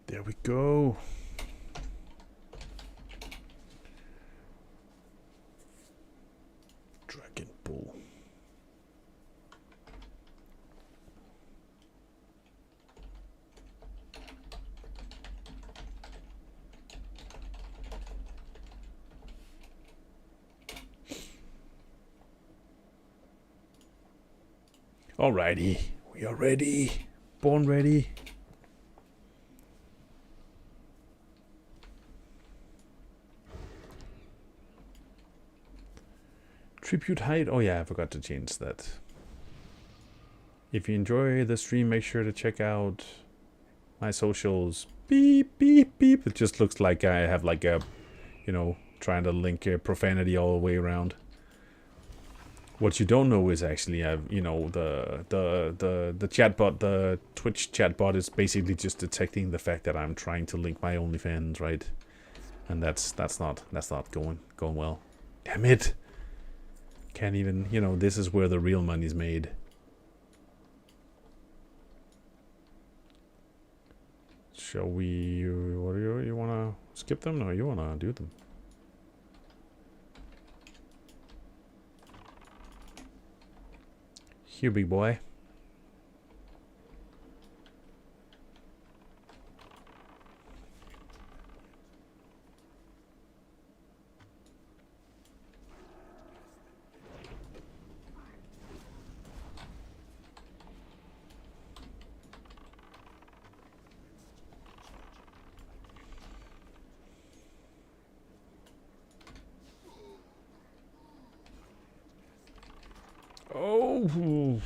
There we go. Dragon Bull. Alrighty, we are ready. Born ready. Tribute height. Oh yeah, I forgot to change that. If you enjoy the stream, make sure to check out my socials. Beep, beep, beep. It just looks like I have like a, trying to link profanity all the way around. What you don't know is actually, the chatbot, the Twitch chatbot is basically just detecting the fact that I'm trying to link my OnlyFans, right? And that's not going well. Damn it! Can't even, this is where the real money's made. Shall we? What do you wanna skip them? No, you wanna do them. Here, big boy. Oh,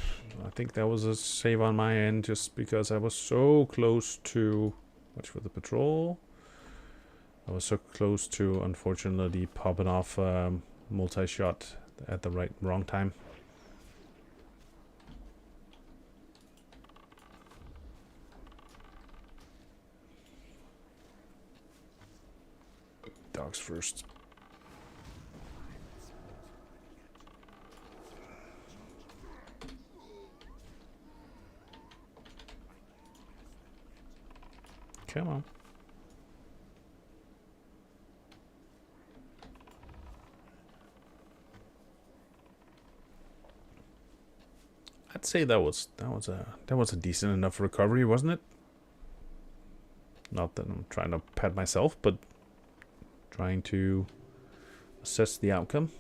I think that was a save on my end just because I was so close to... Watch for the patrol. I was so close to, unfortunately, popping off multi-shot at the wrong time. Dogs first. Come on. I'd say that was a decent enough recovery, wasn't it? Not that I'm trying to pat myself, but trying to assess the outcome.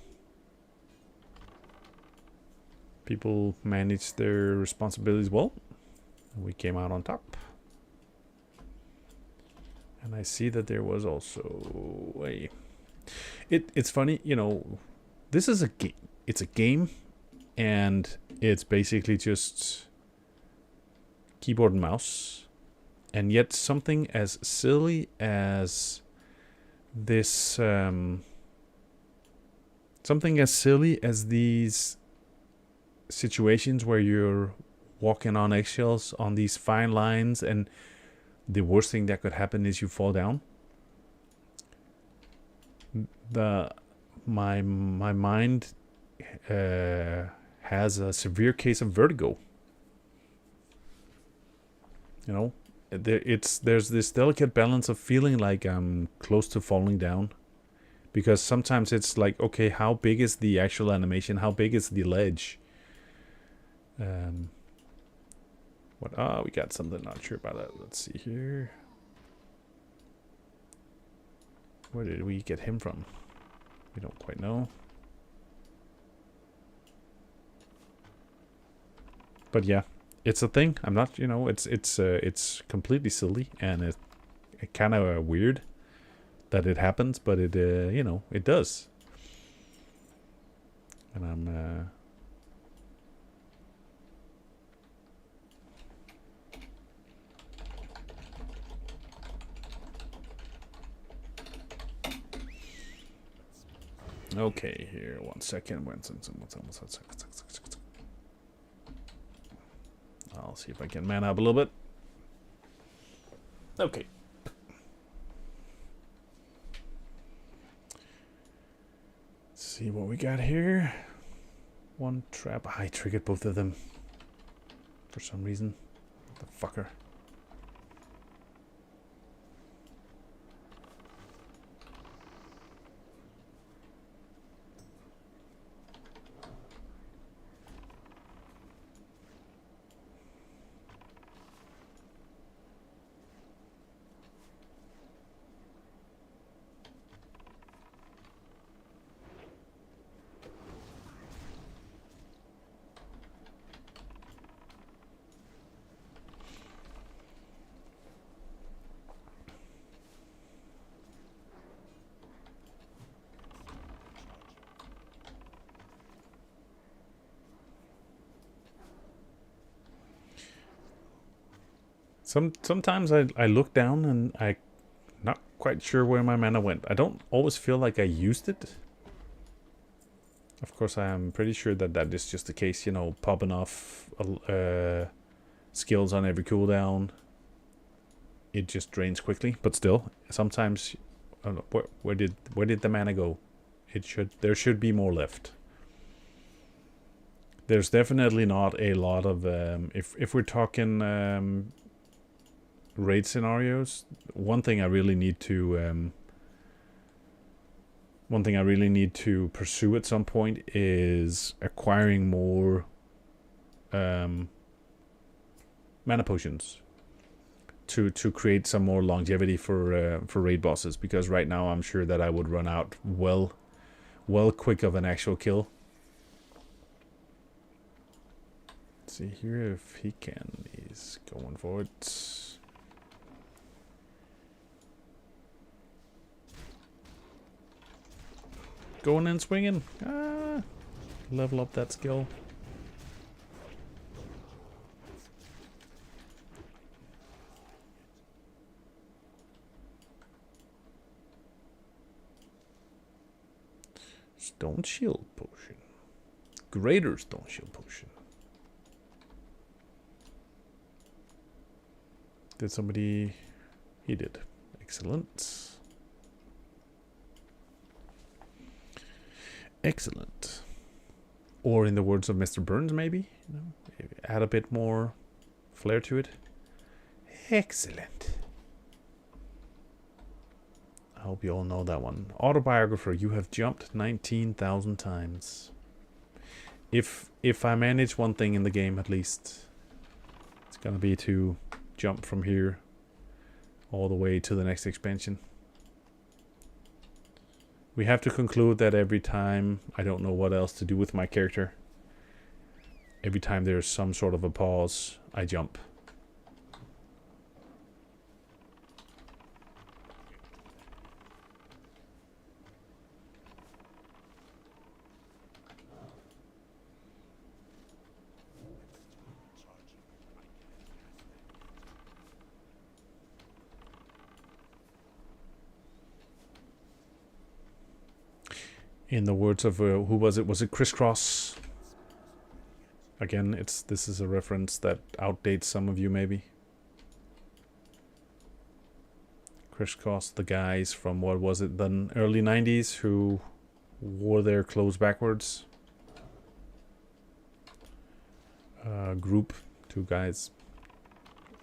People managed their responsibilities well. We came out on top. And I see that there was also a... It's funny, this is a game. It's a game, and it's basically just keyboard and mouse. And yet something as silly as this... something as silly as these situations where you're walking on eggshells on these fine lines, and the worst thing that could happen is you fall down. My mind has a severe case of vertigo. You know, there's this delicate balance of feeling like I'm close to falling down, because sometimes it's like, okay, how big is the actual animation? How big is the ledge? What? Oh, we got something. Not sure about that. Let's see here. Where did we get him from? We don't quite know. But yeah, it's a thing. I'm not, you know, it's completely silly, and it kind of weird that it happens, but it you know, it does. And I'm okay, here, 1 second. I'll see if I can man up a little bit. Okay. Let's see what we got here. One trap. I triggered both of them for some reason. The fucker. Sometimes I look down and I'm not quite sure where my mana went. I don't always feel like I used it. Of course, I am pretty sure that that is just the case. You know, popping off skills on every cooldown. It just drains quickly, but still, sometimes I don't know, where did the mana go? There should be more left. There's definitely not a lot of if we're talking raid scenarios. One thing I really need to pursue at some point is acquiring more mana potions to create some more longevity for raid bosses, because right now I'm sure that I would run out well quick of an actual kill. Let's see here if he can. He's going for it. Going and swinging. Ah, level up that skill. Stone shield potion. Greater stone shield potion. Did somebody? He did. Excellent. Excellent. Or in the words of Mr. Burns, maybe, you know, add a bit more flair to it. Excellent. I hope you all know that one. Autobiographer, you have jumped 19,000 times. If I manage one thing in the game, at least, it's gonna be to jump from here all the way to the next expansion. We have to conclude that every time I don't know what else to do with my character, every time there's some sort of a pause, I jump. In the words of who was it? Was it Crisscross? Again, this is a reference that outdates some of you maybe. Crisscross, the guys from what was it, the early 90s who wore their clothes backwards. Group, 2 guys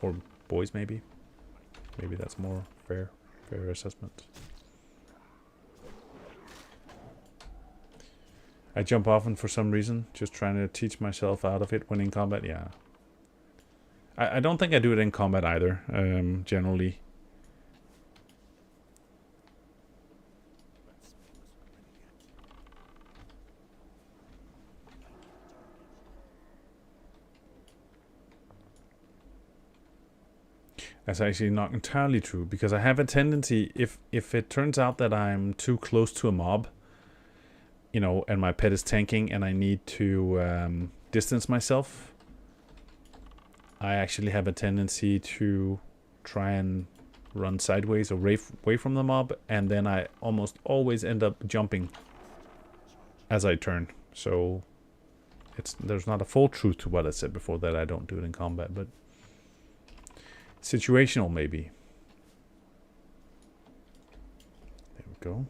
or boys maybe. Maybe that's more fair assessment. I jump often for some reason, just trying to teach myself out of it when in combat. Yeah. I don't think I do it in combat either, generally. That's actually not entirely true, because I have a tendency, if it turns out that I'm too close to a mob, you know, and my pet is tanking and I need to distance myself, I actually have a tendency to try and run sideways or away from the mob, and then I almost always end up jumping as I turn. So there's not a full truth to what I said before that I don't do it in combat, but situational maybe. There we go.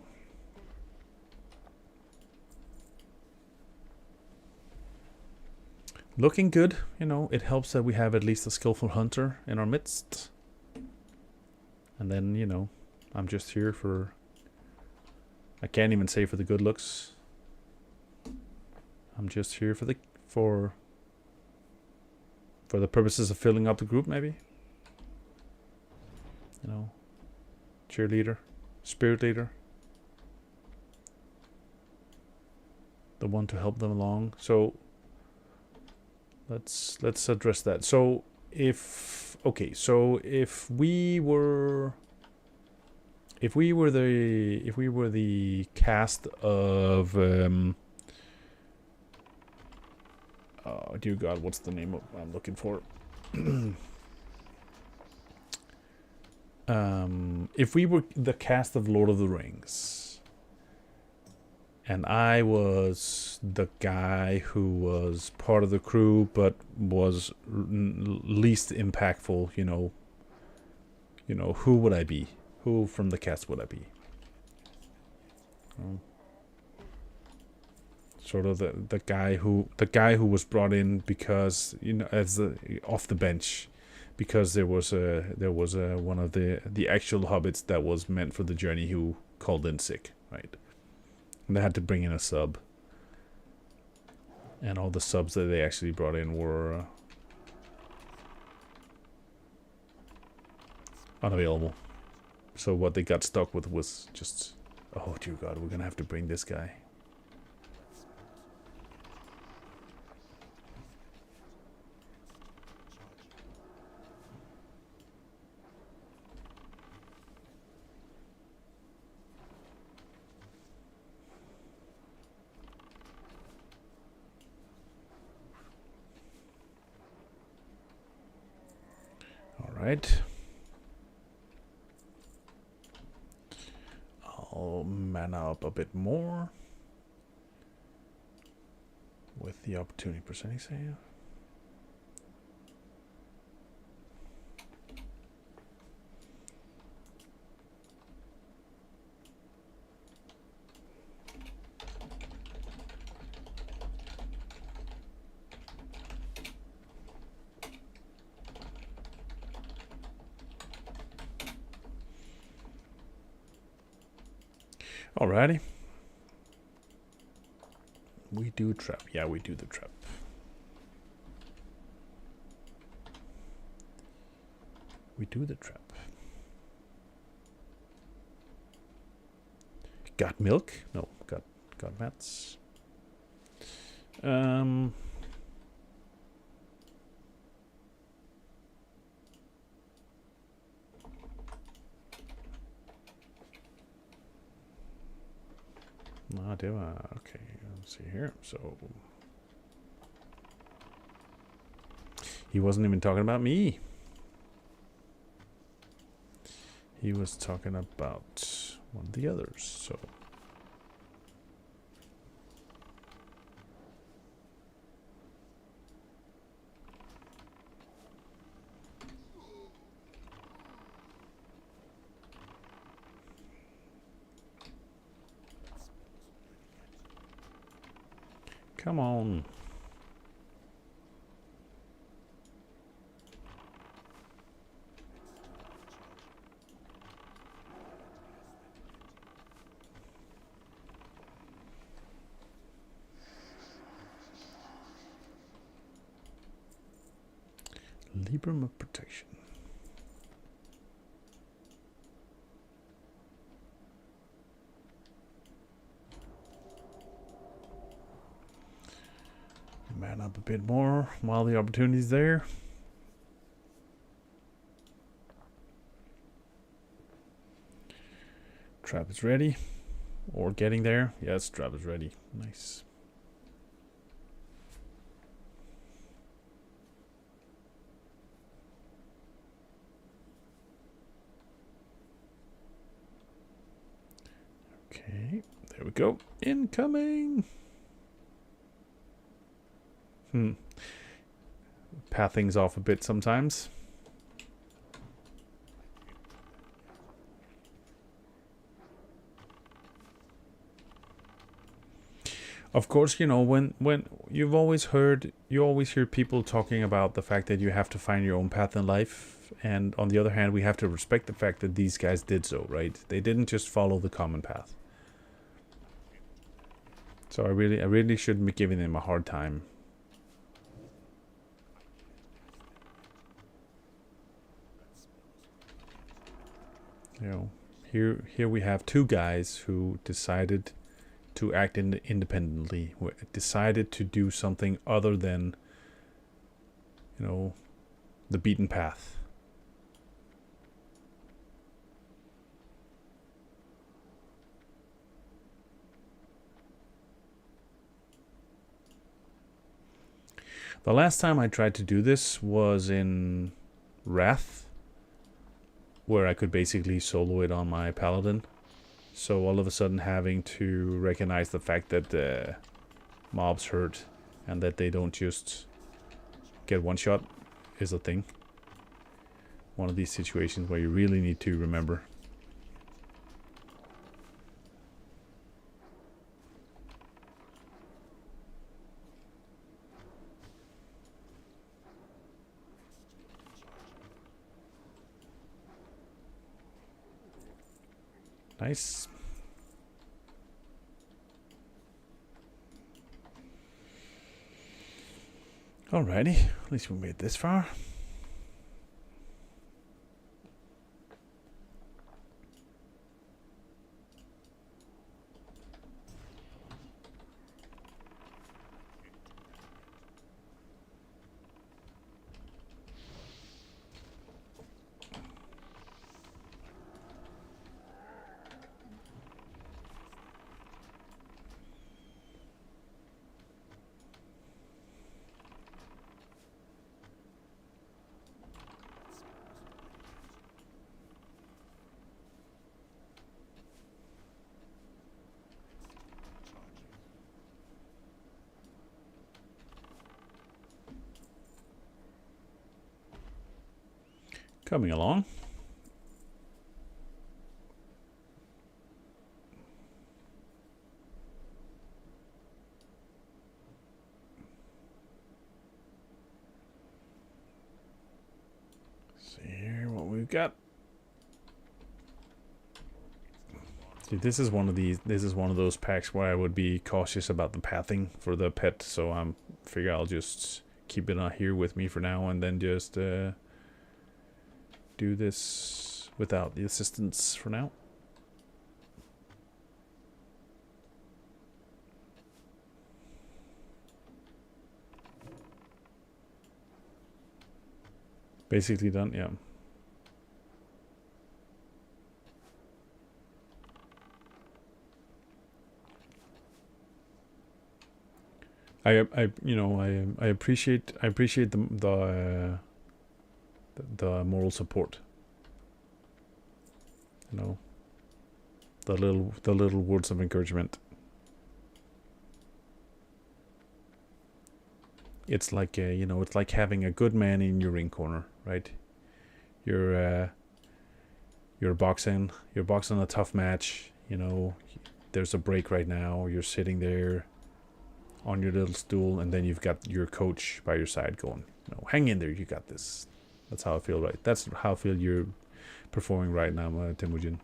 Looking good, you know, it helps that we have at least a skillful hunter in our midst. And then, you know, I'm just here for, I can't even say for the good looks. I'm just here for the purposes of filling up the group maybe. You know, cheerleader, spirit leader. The one to help them along. So let's address that. So if we were the cast of oh dear God, what's the name of I'm looking for? If we were the cast of Lord of the Rings, and I was the guy who was part of the crew but was least impactful, you know, who would I be? Who from the cast would I be? Sort of the guy who was brought in because, you know, as off the bench, because there was one of the actual hobbits that was meant for the journey who called in sick, right? And they had to bring in a sub, and all the subs that they actually brought in were unavailable. So what they got stuck with was just, oh dear God, we're gonna have to bring this guy. Right. I'll mana up a bit more with the opportunity presenting save. Alrighty. We do trap. Yeah, we do the trap. We do the trap. Got milk? No, got mats. No, do I? Okay, let's see here. So he wasn't even talking about me. He was talking about one of the others. So Come on. Librum of protection. Man up a bit more while the opportunity's there. Trap is ready. Or getting there. Yes, trap is ready. Nice. Okay, there we go. Incoming! Path things off a bit sometimes. Of course, you know, when you always hear people talking about the fact that you have to find your own path in life, and on the other hand, we have to respect the fact that these guys did so, right? They didn't just follow the common path. So I really shouldn't be giving them a hard time. You know, here we have two guys who decided to act independently, decided to do something other than, you know, the beaten path. The last time I tried to do this was in Wrath, where I could basically solo it on my paladin. So all of a sudden having to recognize the fact that the mobs hurt and that they don't just get one shot is a thing. One of these situations where you really need to remember. Nice. Alrighty, at least we made this far. Coming along. See here what we've got. See, this is one of those packs where I would be cautious about the pathing for the pet, so I'm figure I'll just keep it on here with me for now and then just do this without the assistance for now. Basically done, yeah. I appreciate the moral support. You know, the little words of encouragement. It's like it's like having a good man in your ring corner, right? You're boxing a tough match. You know, there's a break right now. You're sitting there on your little stool, and then you've got your coach by your side going, "No, hang in there, you got this." That's how I feel, right? That's how I feel you're performing right now, Temujin.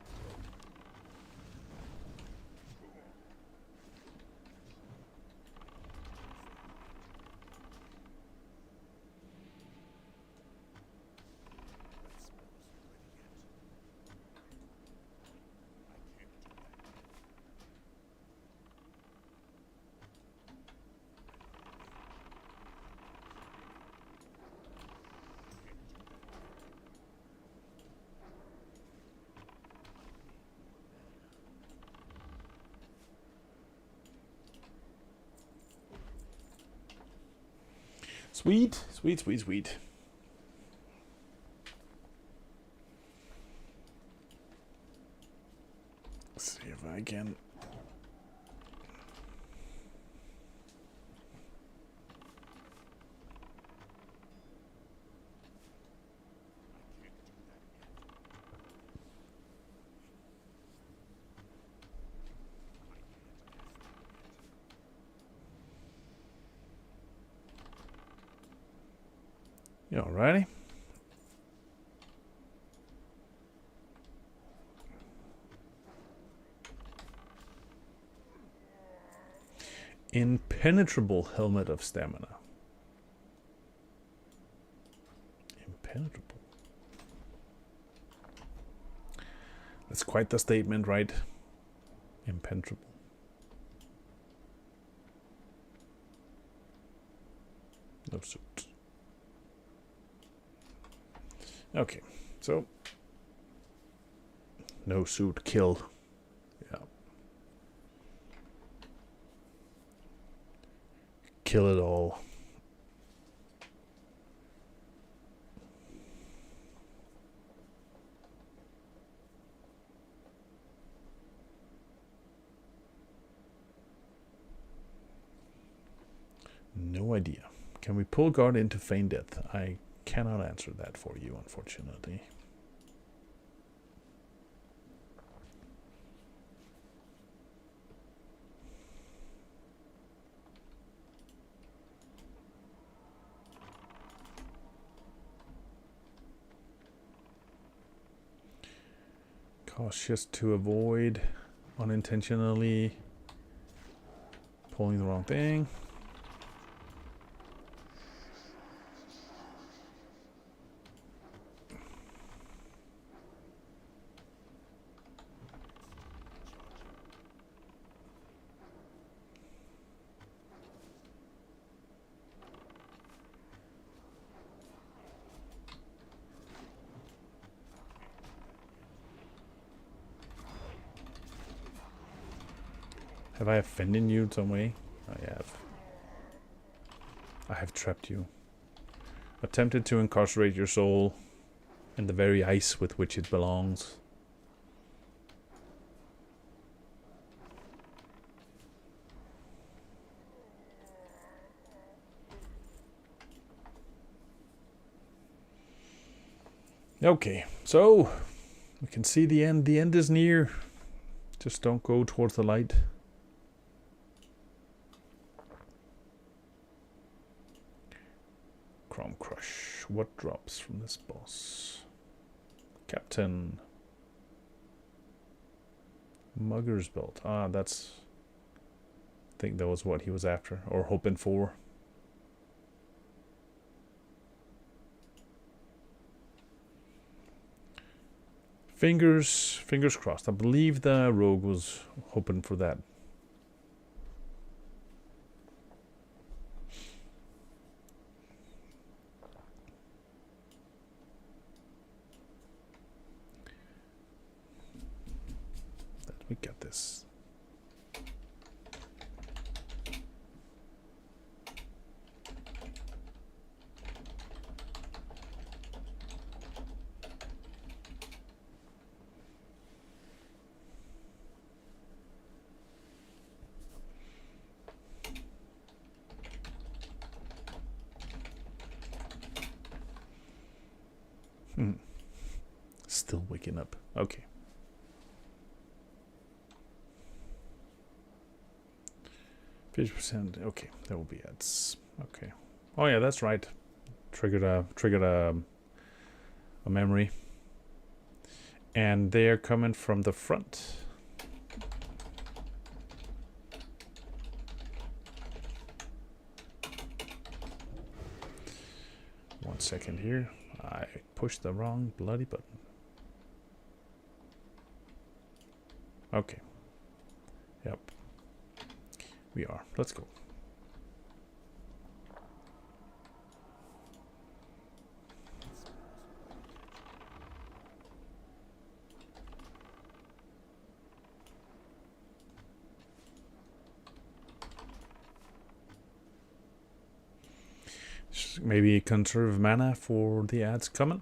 Sweet, sweet, sweet, sweet. Let's see if I can. Alrighty. Impenetrable helmet of stamina. Impenetrable. That's quite the statement, right? Impenetrable. No suit. Okay, so no suit, kill. Yeah. Kill it all. No idea. Can we pull guard into feign death? I cannot answer that for you, unfortunately. Cautious to avoid unintentionally pulling the wrong thing. Have I offended you in some way? I have. I have trapped you. Attempted to incarcerate your soul in the very ice with which it belongs. Okay, so we can see the end. The end is near. Just don't go towards the light. Chrome Crush. What drops from this boss? Captain. Mugger's Belt. Ah, that's... I think that was what he was after, or hoping for. Fingers crossed. I believe the rogue was hoping for that. Let me get this. Still waking up. Okay. 50%. Okay, that will be ads. Okay. Oh yeah, that's right. Triggered a memory, and they're coming from the front. One second here. I pushed the wrong bloody button. Okay. Yep. We are. Let's go. Maybe conserve mana for the ads coming.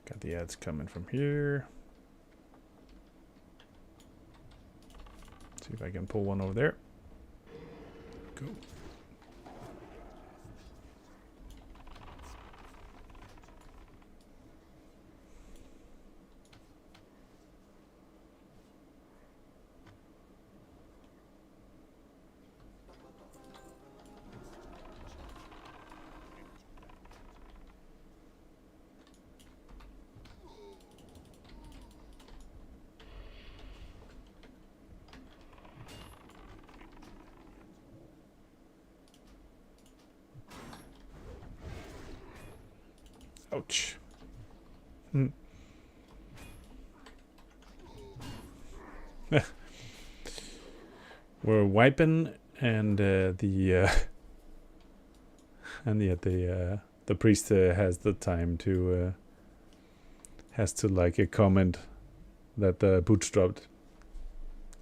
Got the ads coming from here. See if I can pull one over there. Go. Ouch. We're wiping, and the priest has the time to has to like comment that the boots dropped.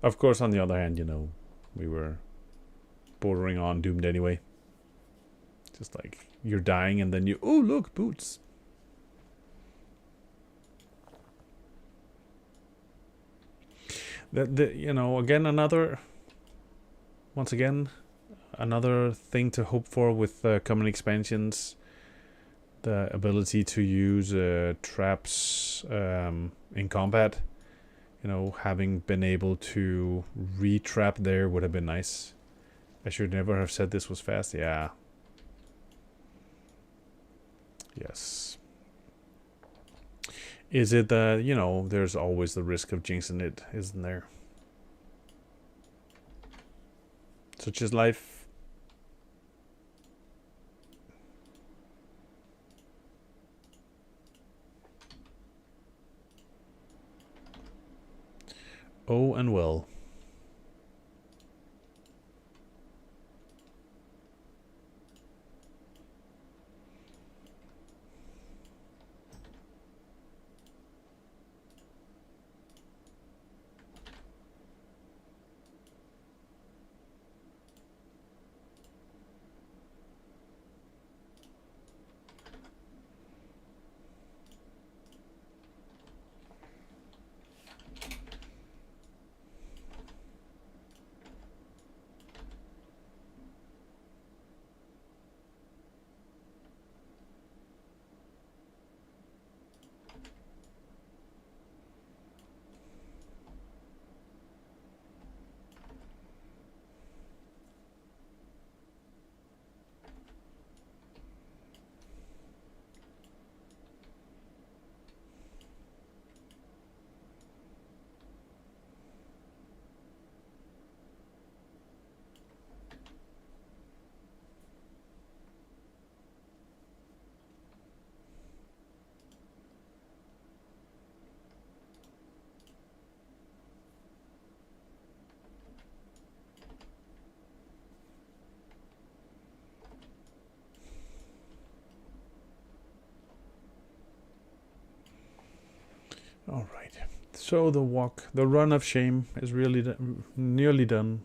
Of course, on the other hand, you know, we were bordering on doomed anyway. Just like you're dying, and then you, oh look, boots. You know, again, once again, another thing to hope for with coming expansions, the ability to use traps in combat. You know, having been able to re-trap there would have been nice. I should never have said this was fast. Yeah. Yes. Is it that, you know, there's always the risk of jinxing it, isn't there? Such is life. Oh, and well. All right. So the run of shame is really nearly done.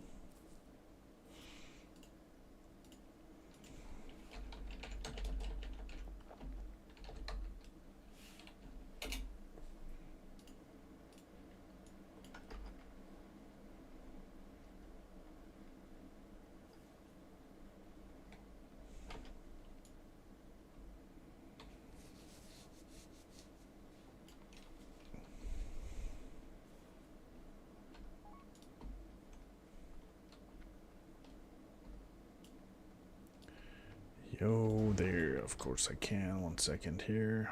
go there. Of course I can. 1 second here.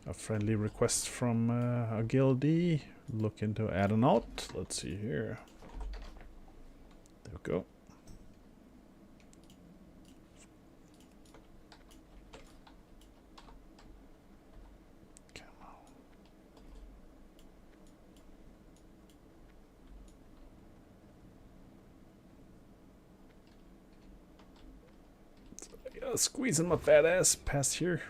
A friendly request from a guildie. Looking to add a knot. Let's see here. There we go. Come on. Squeezing my fat ass past here.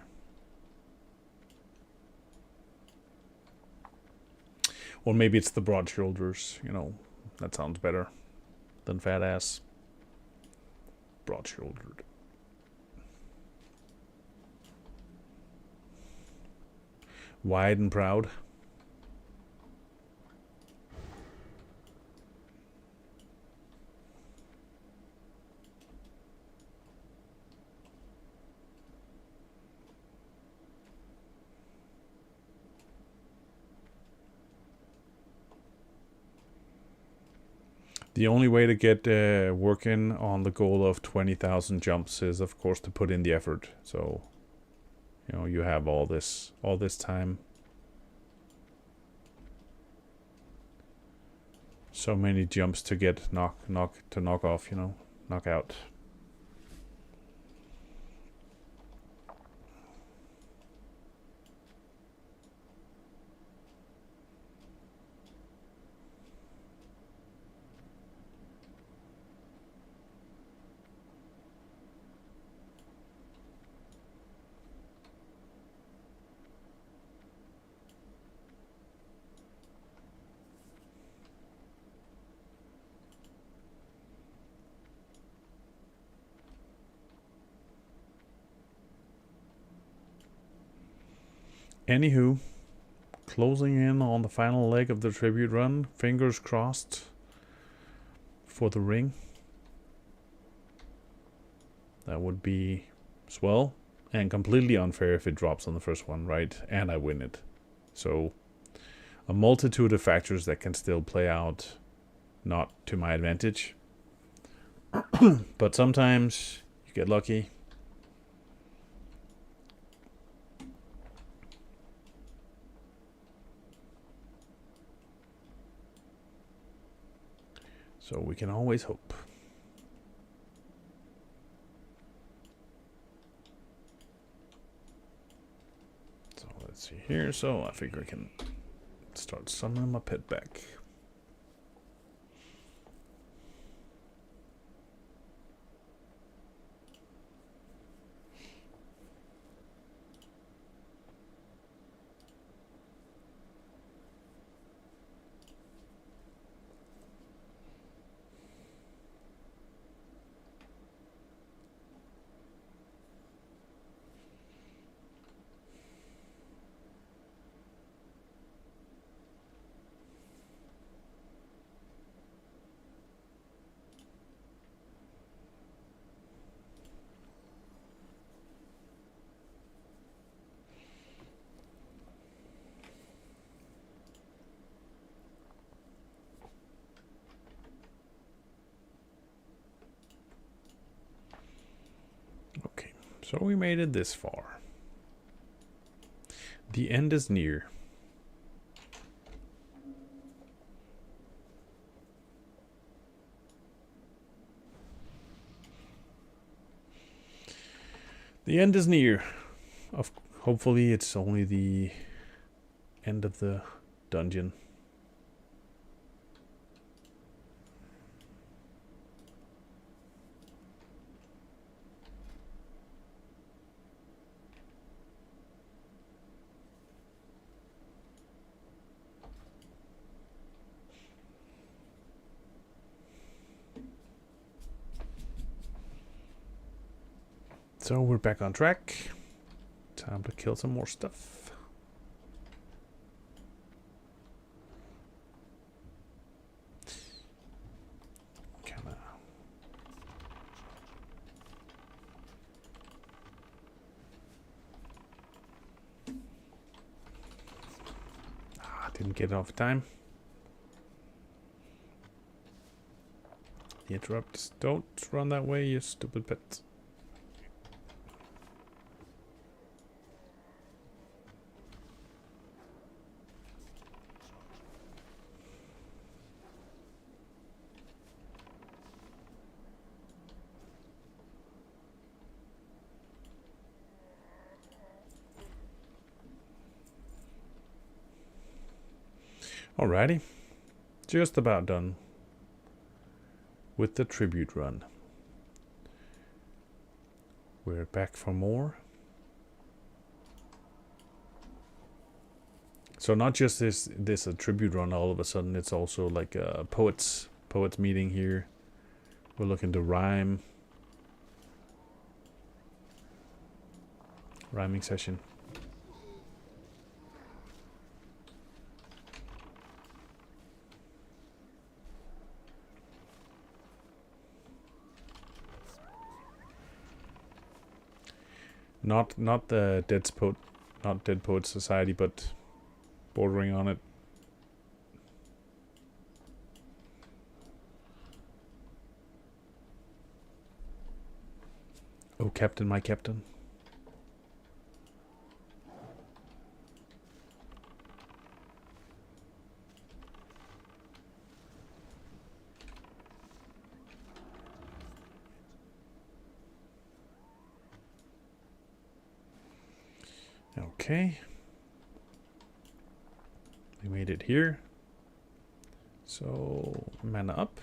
Or maybe it's the broad shoulders, you know, that sounds better than fat ass. Broad shouldered. Wide and proud. The only way to get working on the goal of 20,000 jumps is, of course, to put in the effort. So, you know, you have all this time. So many jumps to get knock off, you know, knock out. Anywho, closing in on the final leg of the tribute run. Fingers crossed for the ring. That would be swell and completely unfair if it drops on the first one, right? And I win it. So a multitude of factors that can still play out not to my advantage. But sometimes you get lucky. So we can always hope. So let's see here. So I figure I can start summoning my pet back. Okay, so we made it this far. The end is near. The end is near. Hopefully it's only the end of the dungeon. So we're back on track. Time to kill some more stuff. Kinda. Didn't get off time. He interrupts. Don't run that way, you stupid pet. Alrighty. Just about done with the tribute run. We're back for more. So not just this a tribute run all of a sudden, it's also like a poets meeting here. We're looking to rhyming session. Not the Dead Poets Society, but bordering on it. Oh, Captain, my Captain. Okay. We made it here. So, mana up.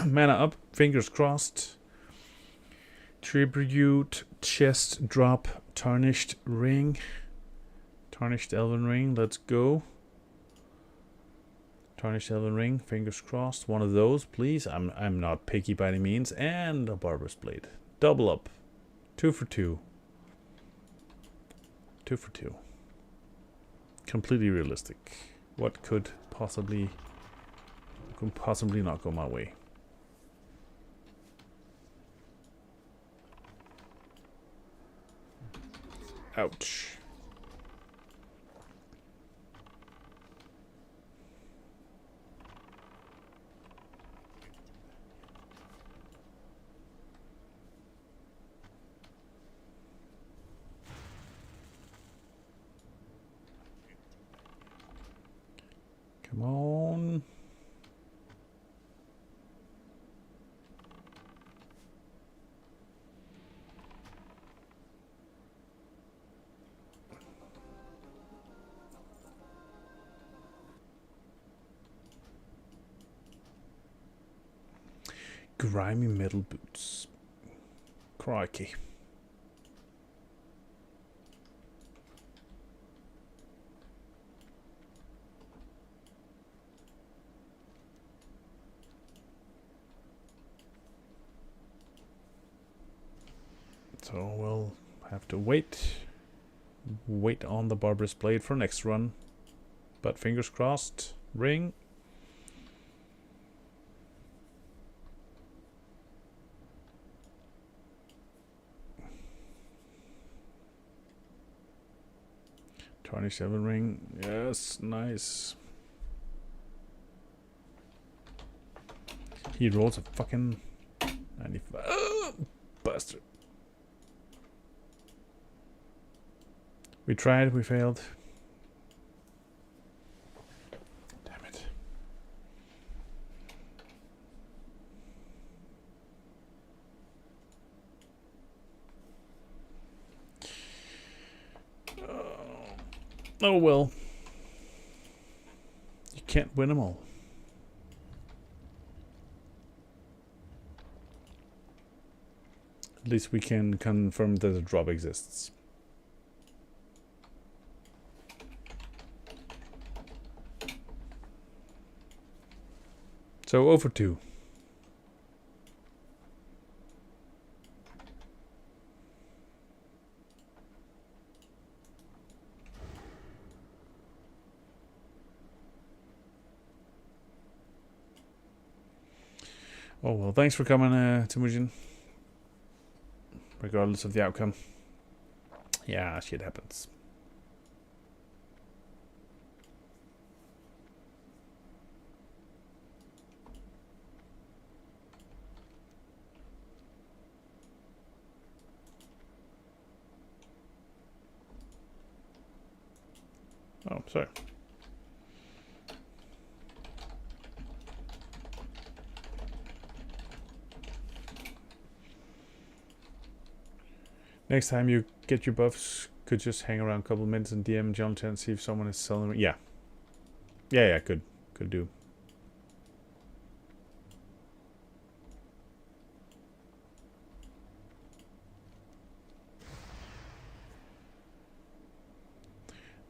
Mana up, fingers crossed. Tribute, chest drop, tarnished ring. Tarnished elven ring, let's go. Tarnished elven ring, fingers crossed. One of those, please. I'm not picky by any means. And a barber's blade. Double up. 2 for 2. 2 for 2. Completely realistic. What could possibly not go my way? Ouch. Come on. Grimy metal boots. Crikey. So we'll have to wait on the barber's blade for next run. But fingers crossed. Ring. $27 ring. Yes, nice. He rolls a fucking 95. Oh, bastard. We tried, we failed. Damn it. Oh well. You can't win them all. At least we can confirm that the drop exists. So 0 for 2. Oh well, thanks for coming, Temujin. Regardless of the outcome. Yeah, shit happens. Oh, sorry. Next time you get your buffs, could just hang around a couple of minutes and DM John Chan and see if someone is selling. Yeah. Yeah, could do.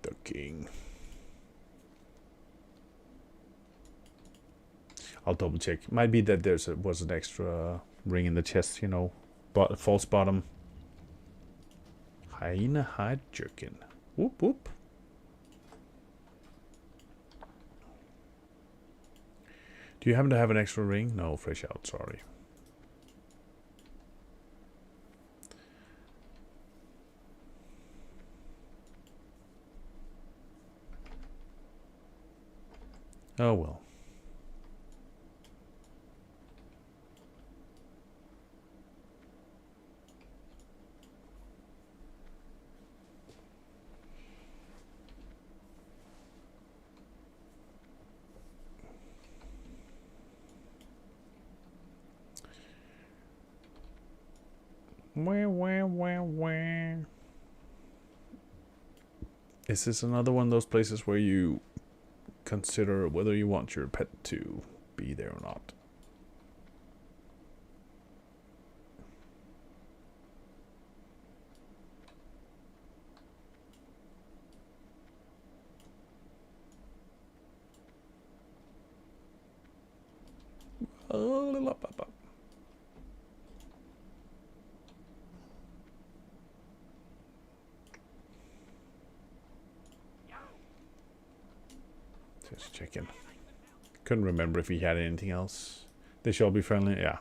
The king. I'll double check. Might be that was an extra ring in the chest, you know, but false bottom. Hyena hide jerkin. Whoop whoop. Do you happen to have an extra ring? No, fresh out. Sorry. Oh well. Wah. Is this another one of those places where you consider whether you want your pet to be there or not? Just checking. Couldn't remember if he had anything else. They shall be friendly. Yeah.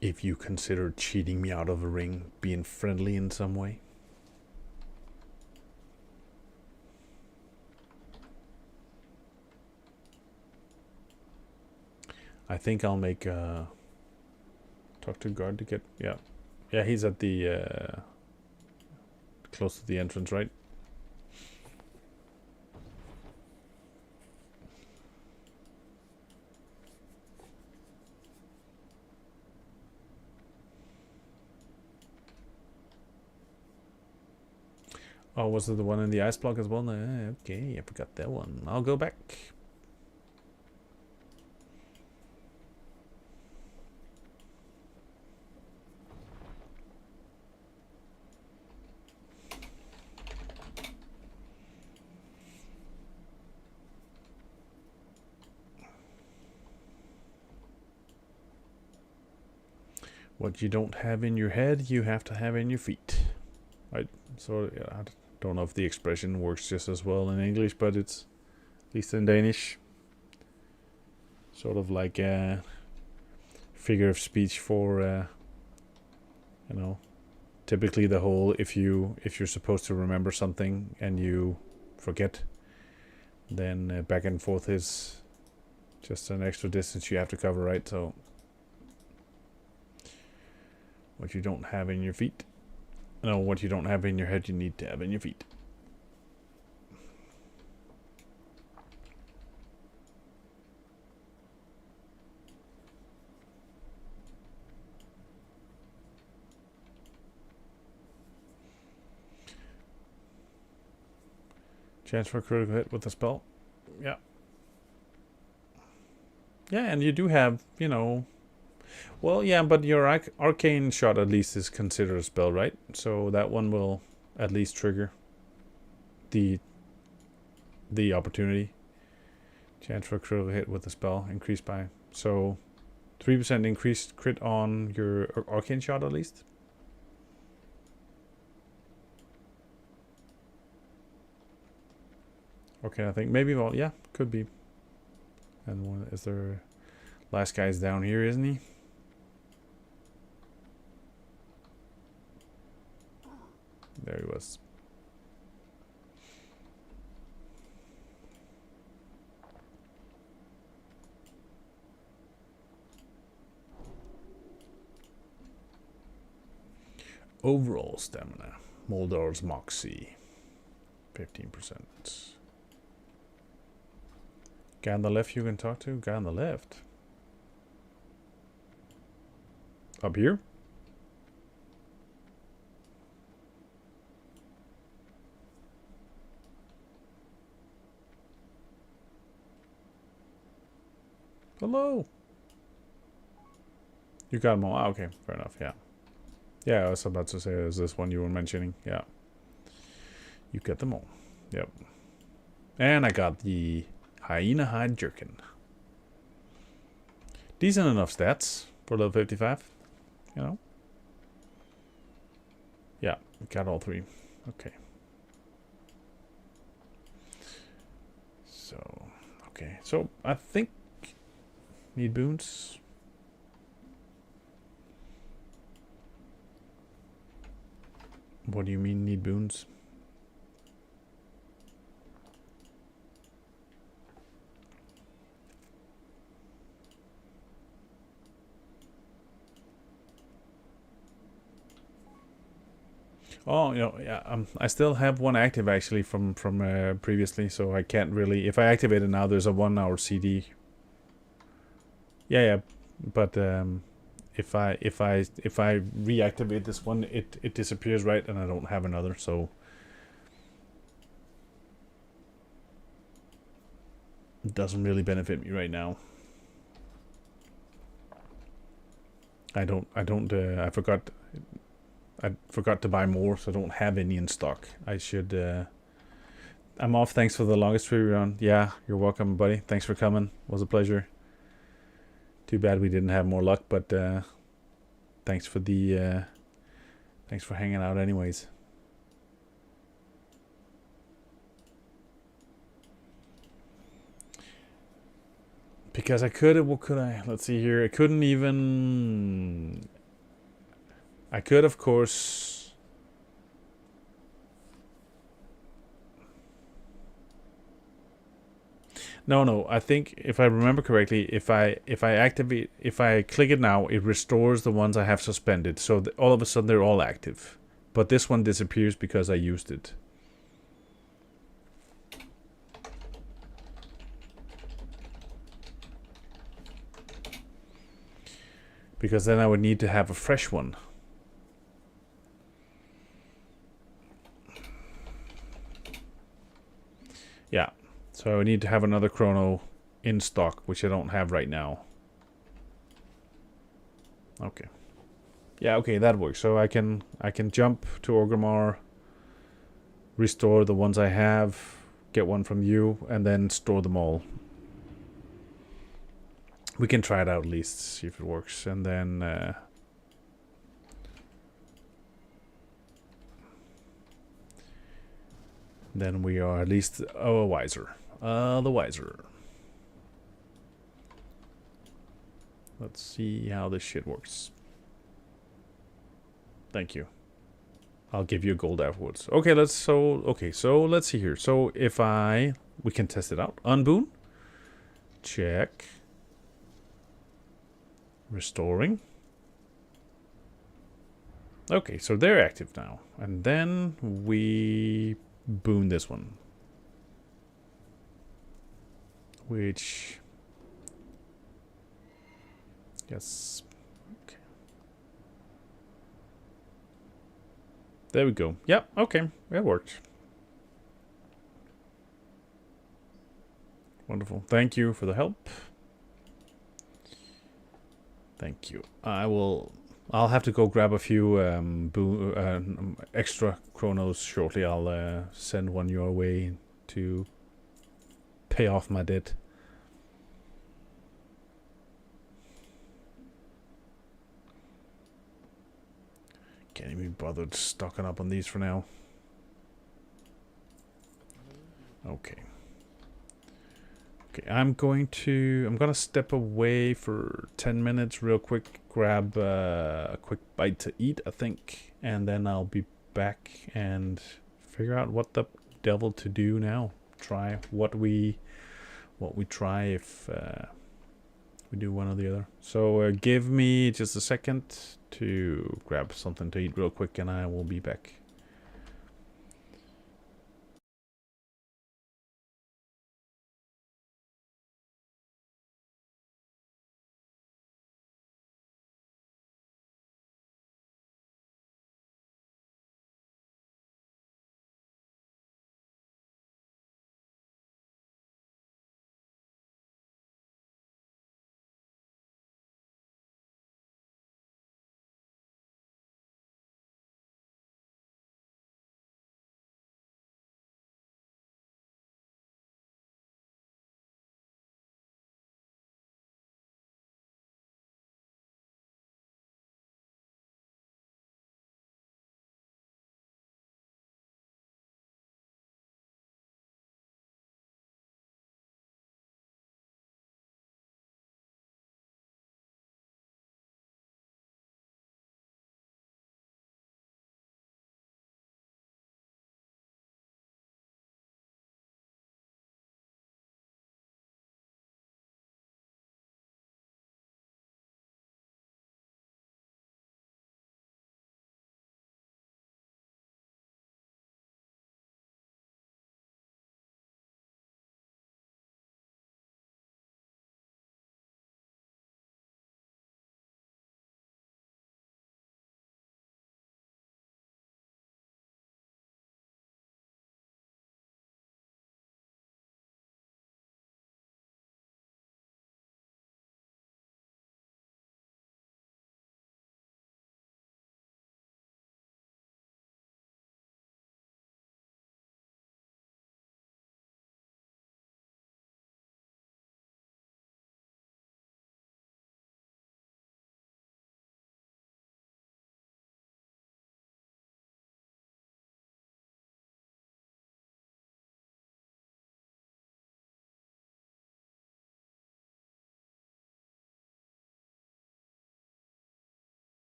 If you consider cheating me out of a ring, being friendly in some way. I think I'll make talk to guard to get yeah he's at the close to the entrance, right? Oh, was it the one in the ice block as well? Okay, I forgot that one. I'll go back. What you don't have in your head, you have to have in your feet. I don't know if the expression works just as well in English, but it's at least in Danish. Sort of like a figure of speech for, you know, typically the whole if you're supposed to remember something and you forget, then back and forth is just an extra distance you have to cover, right? So what you don't have in your feet, no, what you don't have in your head, you need to have in your feet. Chance for a critical hit with a spell. Yeah. Yeah, and you do have, you know, well, yeah, but your arcane shot at least is considered a spell, right? So that one will at least trigger the opportunity. Chance for a critical hit with a spell increased by, so 3% increased crit on your arcane shot at least. Okay, I think maybe, well, yeah, could be. And one is there. Last guy's down here, isn't he? There he was. Overall stamina. Moldor's Moxie. 15%. Guy on the left you can talk to? Guy on the left. Up here? Hello. You got them all. Ah, okay, fair enough. Yeah. Yeah, I was about to say, is this one you were mentioning? Yeah. You get them all. Yep. And I got the Hyena Hide Jerkin. Decent enough stats for level 55. You know? Yeah, got all three. Okay. So, okay. So, I think... Need boons? What do you mean, need boons? Oh, you know, yeah. I still have one active actually from previously, so I can't really. If I activate it now, there's a 1 hour CD. Yeah, but if I reactivate this one, it disappears, right? And I don't have another, so it doesn't really benefit me right now. I forgot to buy more, so I don't have any in stock. I should. I'm off. Thanks for the longest free run. Yeah, you're welcome, buddy. Thanks for coming. It was a pleasure. Too bad we didn't have more luck, but thanks for the thanks for hanging out anyways. Because I could, what could I? Let's see here. I couldn't even. I could, of course. No. I think if I remember correctly, if I click it now, it restores the ones I have suspended. So all of a sudden they're all active, but this one disappears because I used it. Because then I would need to have a fresh one. Yeah. So I need to have another chrono in stock, which I don't have right now. Okay. Yeah, okay, that works. So I can jump to Orgrimmar, restore the ones I have, get one from you, and then store them all. We can try it out at least, see if it works, and then we are at least wiser. The wiser. Let's see how this shit works. Thank you. I'll give you a gold afterwards. Okay, so let's see here. So if we can test it out. Unboon. Check. Restoring. Okay, so they're active now. And then we boon this one. Which... Yes. Okay. There we go. Yep, okay. It worked. Wonderful. Thank you for the help. Thank you. I'll have to go grab a few extra chronos shortly. I'll send one your way to pay off my debt. Can't even be bothered stocking up on these for now. Okay. Okay, I'm gonna step away for 10 minutes real quick, grab a quick bite to eat, I think, and then I'll be back and figure out what the devil to do now. Try what we try if We do one or the other. So give me just a second to grab something to eat real quick, and I will be back.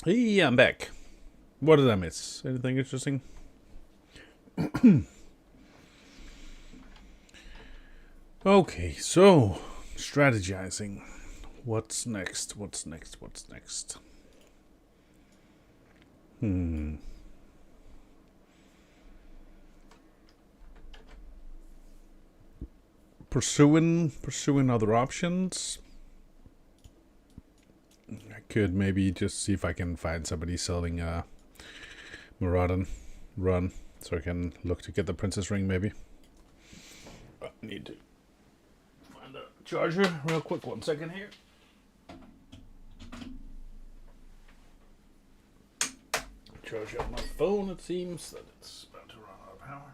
Hey, I'm back. What did I miss? Anything interesting? Okay, so strategizing. What's next? What's next? What's next? Pursuing other options. I could maybe just see if I can find somebody selling Maraudon run, so I can look to get the princess ring. Maybe. I need to find a charger real quick. 1 second here. Charge up my phone. It seems that it's about to run out of power.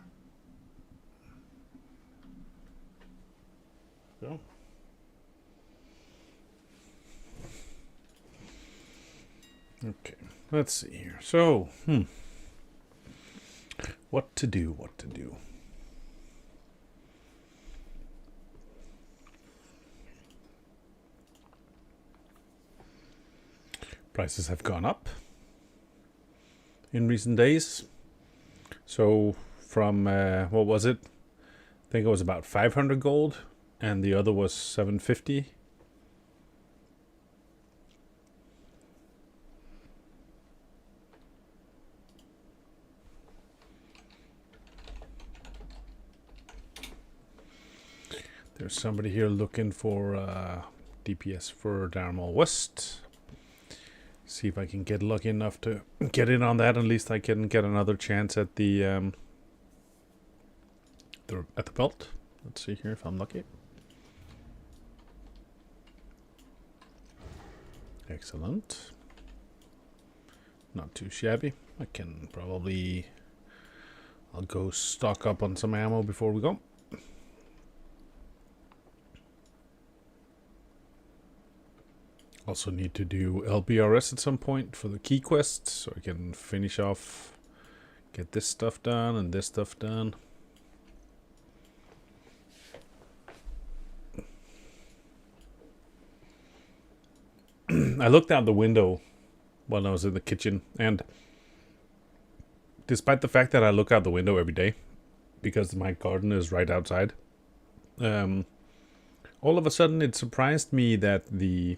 So. Okay, let's see here. So, what to do? What to do? Prices have gone up in recent days. So from what was it? I think it was about 500 gold, and the other was 750. There's somebody here looking for DPS for Darmall West. See if I can get lucky enough to get in on that. At least I can get another chance at the belt. Let's see here if I'm lucky. Excellent. Not too shabby. I can probably... I'll go stock up on some ammo before we go. Also need to do LBRS at some point for the key quest, so I can finish off, get this stuff done and this stuff done. I looked out the window while I was in the kitchen, and despite the fact that I look out the window every day, because my garden is right outside, all of a sudden it surprised me that the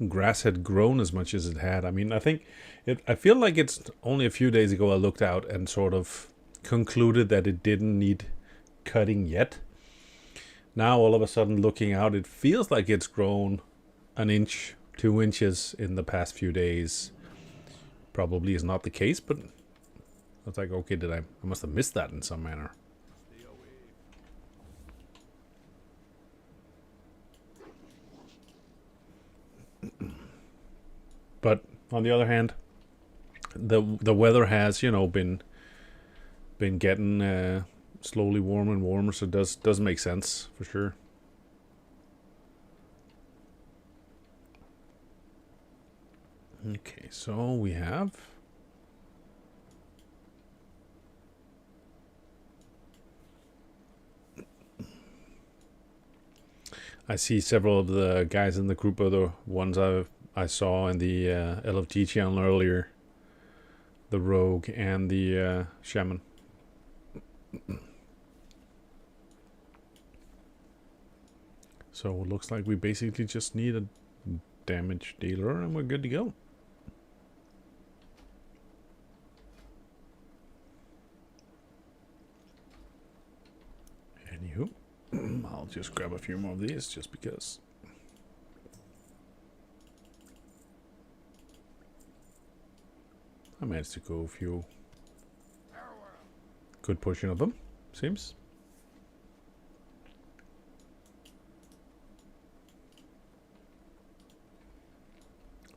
grass had grown as much as it had. I mean, I feel like it's only a few days ago I looked out and sort of concluded that it didn't need cutting yet. Now all of a sudden looking out, it feels like it's grown an inch, 2 inches in the past few days. Probably is not the case, but I was like, okay, I must have missed that in some manner. But on the other hand, the weather has, been getting slowly warmer and warmer, so it does make sense for sure. Okay, so we have I see several of the guys in the group are the ones I saw in the LFG channel earlier. The rogue and the shaman. So it looks like we basically just need a damage dealer and we're good to go. Anywho, I'll just grab a few more of these just because. I managed to go a few good portion of them, seems.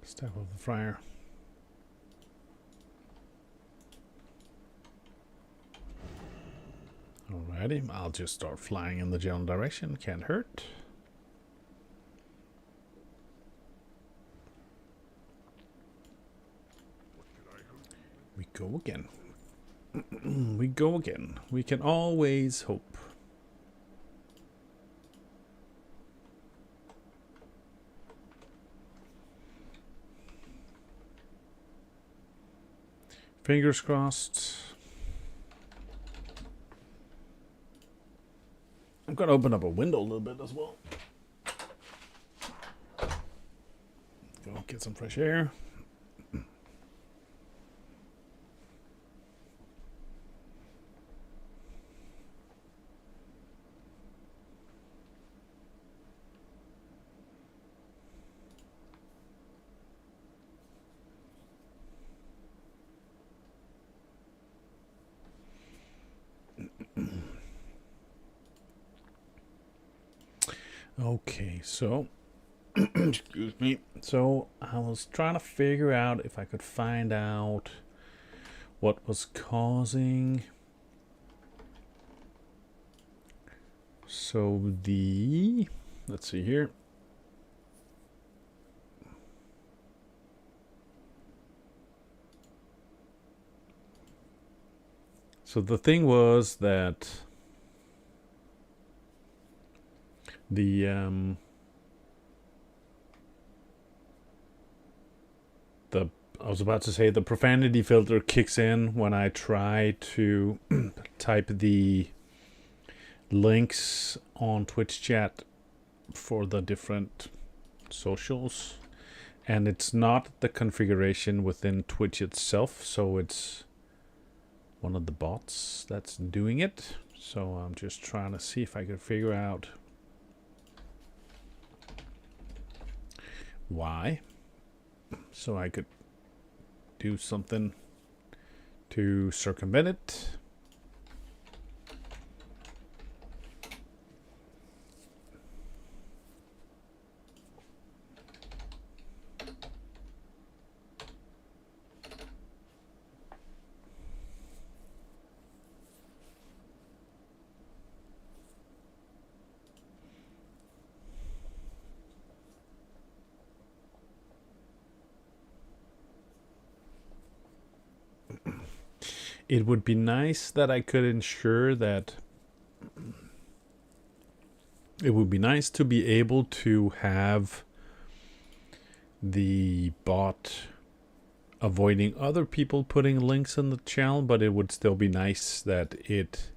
Staff of the Friar. Alrighty, I'll just start flying in the general direction, can't hurt. We go again. We go again. We can always hope. Fingers crossed. I'm gonna open up a window a little bit as well. Go get some fresh air. Okay, so excuse me. So I was trying to figure out if I could find out what was causing. So let's see here. So the thing was that I was about to say the profanity filter kicks in when I try to type the links on Twitch chat for the different socials, and it's not the configuration within Twitch itself, so it's one of the bots that's doing it. So I'm just trying to see if I can figure out why, so I could do something to circumvent it. It would be nice that I could ensure that it would be nice to be able to have the bot avoiding other people putting links in the channel, but it would still be nice that it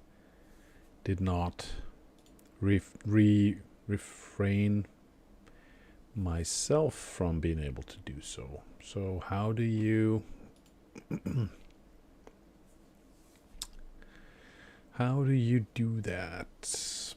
did not refrain myself from being able to do so. So how do you how do you do that?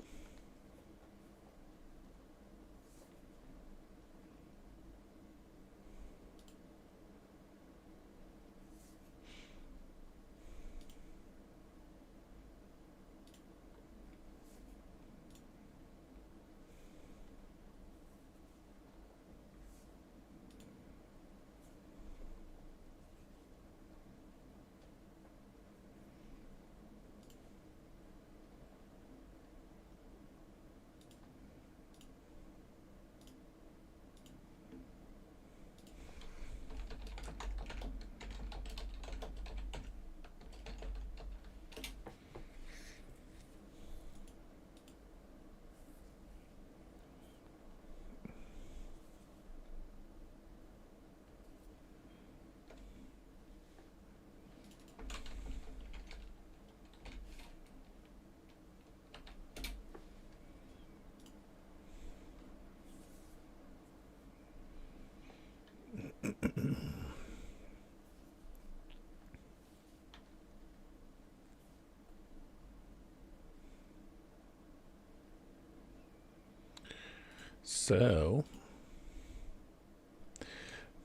So,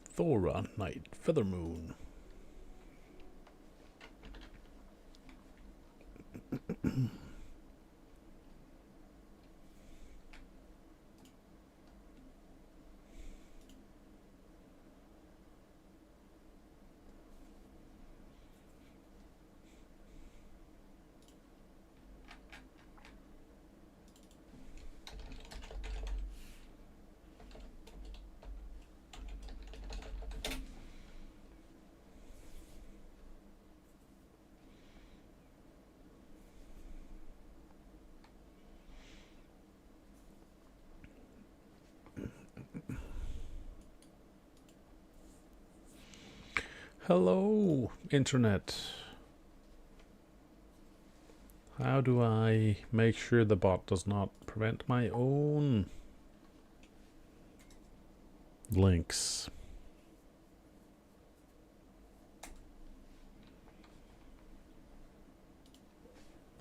Thora, Night, Feather Moon. Hello, internet. How do I make sure the bot does not prevent my own links?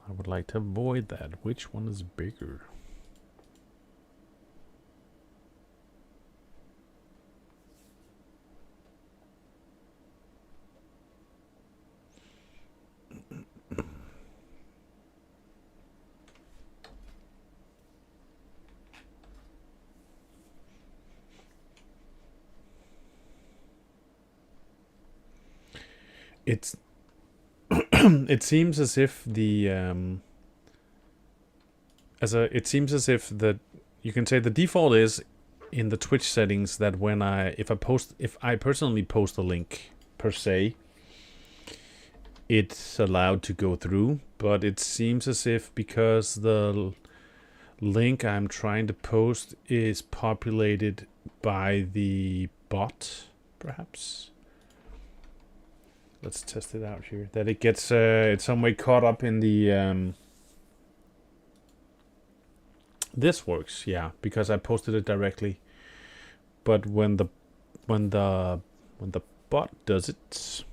I would like to avoid that. Which one is bigger? It's it seems as if the it seems as if the you can say the default is in the Twitch settings that when if I personally post a link per se, it's allowed to go through, but it seems as if because the link I'm trying to post is populated by the bot, perhaps. Let's test it out here. That it gets it's some way caught up in the this works, yeah, because I posted it directly. But when the bot does it,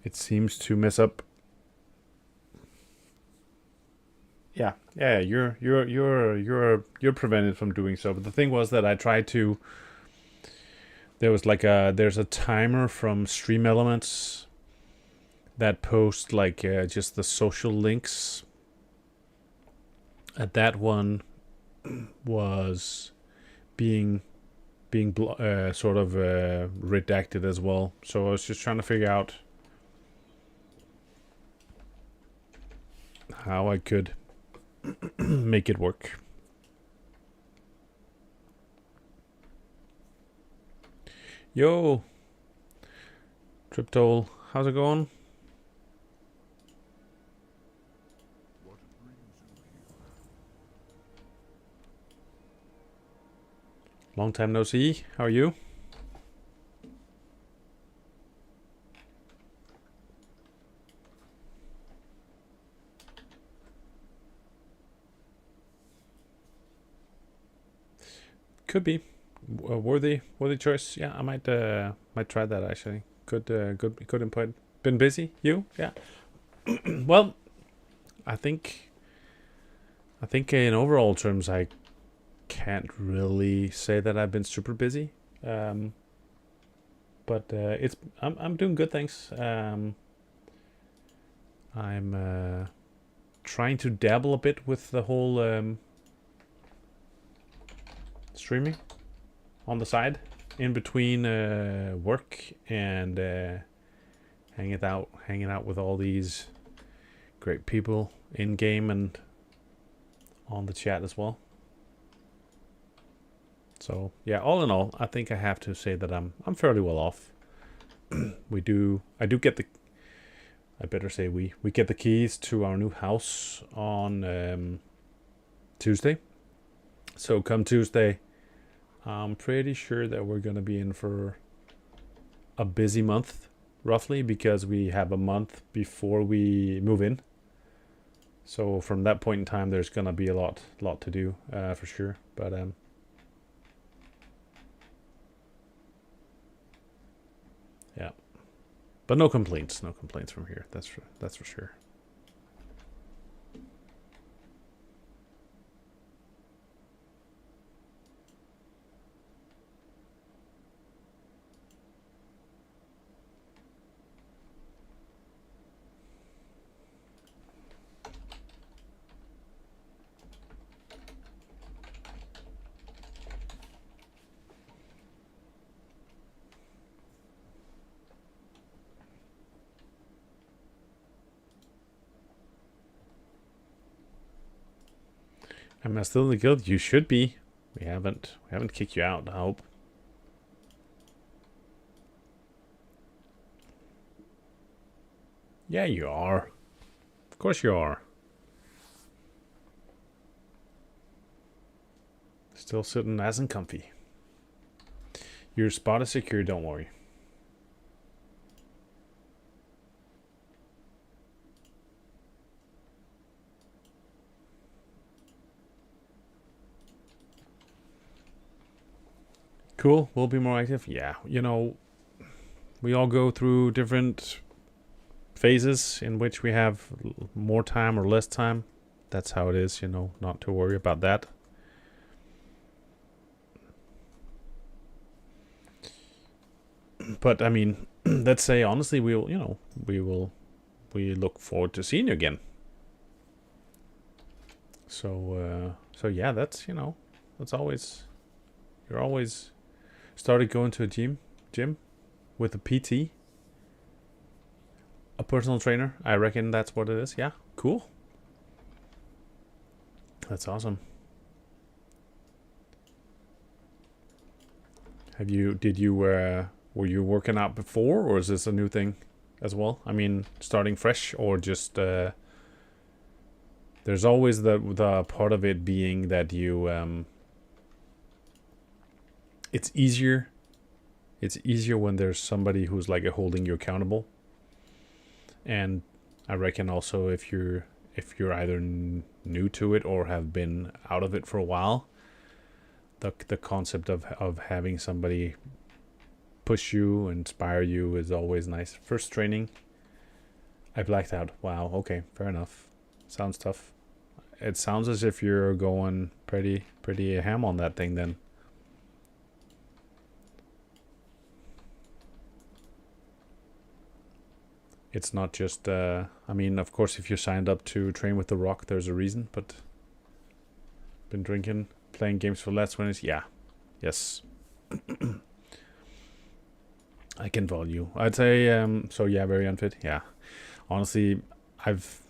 it seems to mess up. Yeah, you're prevented from doing so. But the thing was that I tried to. There's a timer from Stream Elements that posts like just the social links. That one was being sort of redacted as well. So I was just trying to figure out how I could make it work. Yo, Triptol, how's it going? Long time no see. How are you? Could be a worthy choice. Yeah, I might try that actually. Good input. Been busy? You? Yeah. Well, I think in overall terms I can't really say that I've been super busy. But I'm doing good things. I'm trying to dabble a bit with the whole streaming on the side in between work and hanging out with all these great people in game and on the chat as well. So yeah, all in all, I think I have to say that I'm fairly well off. I get the keys to our new house on Tuesday. So come Tuesday, I'm pretty sure that we're gonna be in for a busy month, roughly, because we have a month before we move in. So from that point in time, there's gonna be a lot to do for sure. But yeah, but no complaints from here. That's for sure. Am I still in the guild? You should be. We haven't kicked you out, I hope. Yeah, you are. Of course you are. Still sitting nice and comfy. Your spot is secure, don't worry. Cool, we'll be more active. Yeah, you know, we all go through different phases in which we have more time or less time. That's how it is, you know, not to worry about that. But I mean, let's say honestly, we'll, you know, we look forward to seeing you again. So yeah, that's, you know, that's always, you're always started going to a gym with a PT, a personal trainer. I reckon that's what it is. Yeah, cool. That's awesome. Did you were you working out before, or is this a new thing as well? I mean, starting fresh, or just there's always the part of it being that you it's easier when there's somebody who's like holding you accountable. And I reckon also if you're either new to it or have been out of it for a while, the concept of having somebody push you, inspire you is always nice. First training, I blacked out. Wow, okay, fair enough. Sounds tough. It sounds as if you're going pretty ham on that thing then. It's not just, I mean, of course, if you signed up to train with The Rock, there's a reason, but been drinking, playing games for less when it's, yeah, yes. I can follow you. I'd say, so yeah, very unfit, yeah. Honestly, I've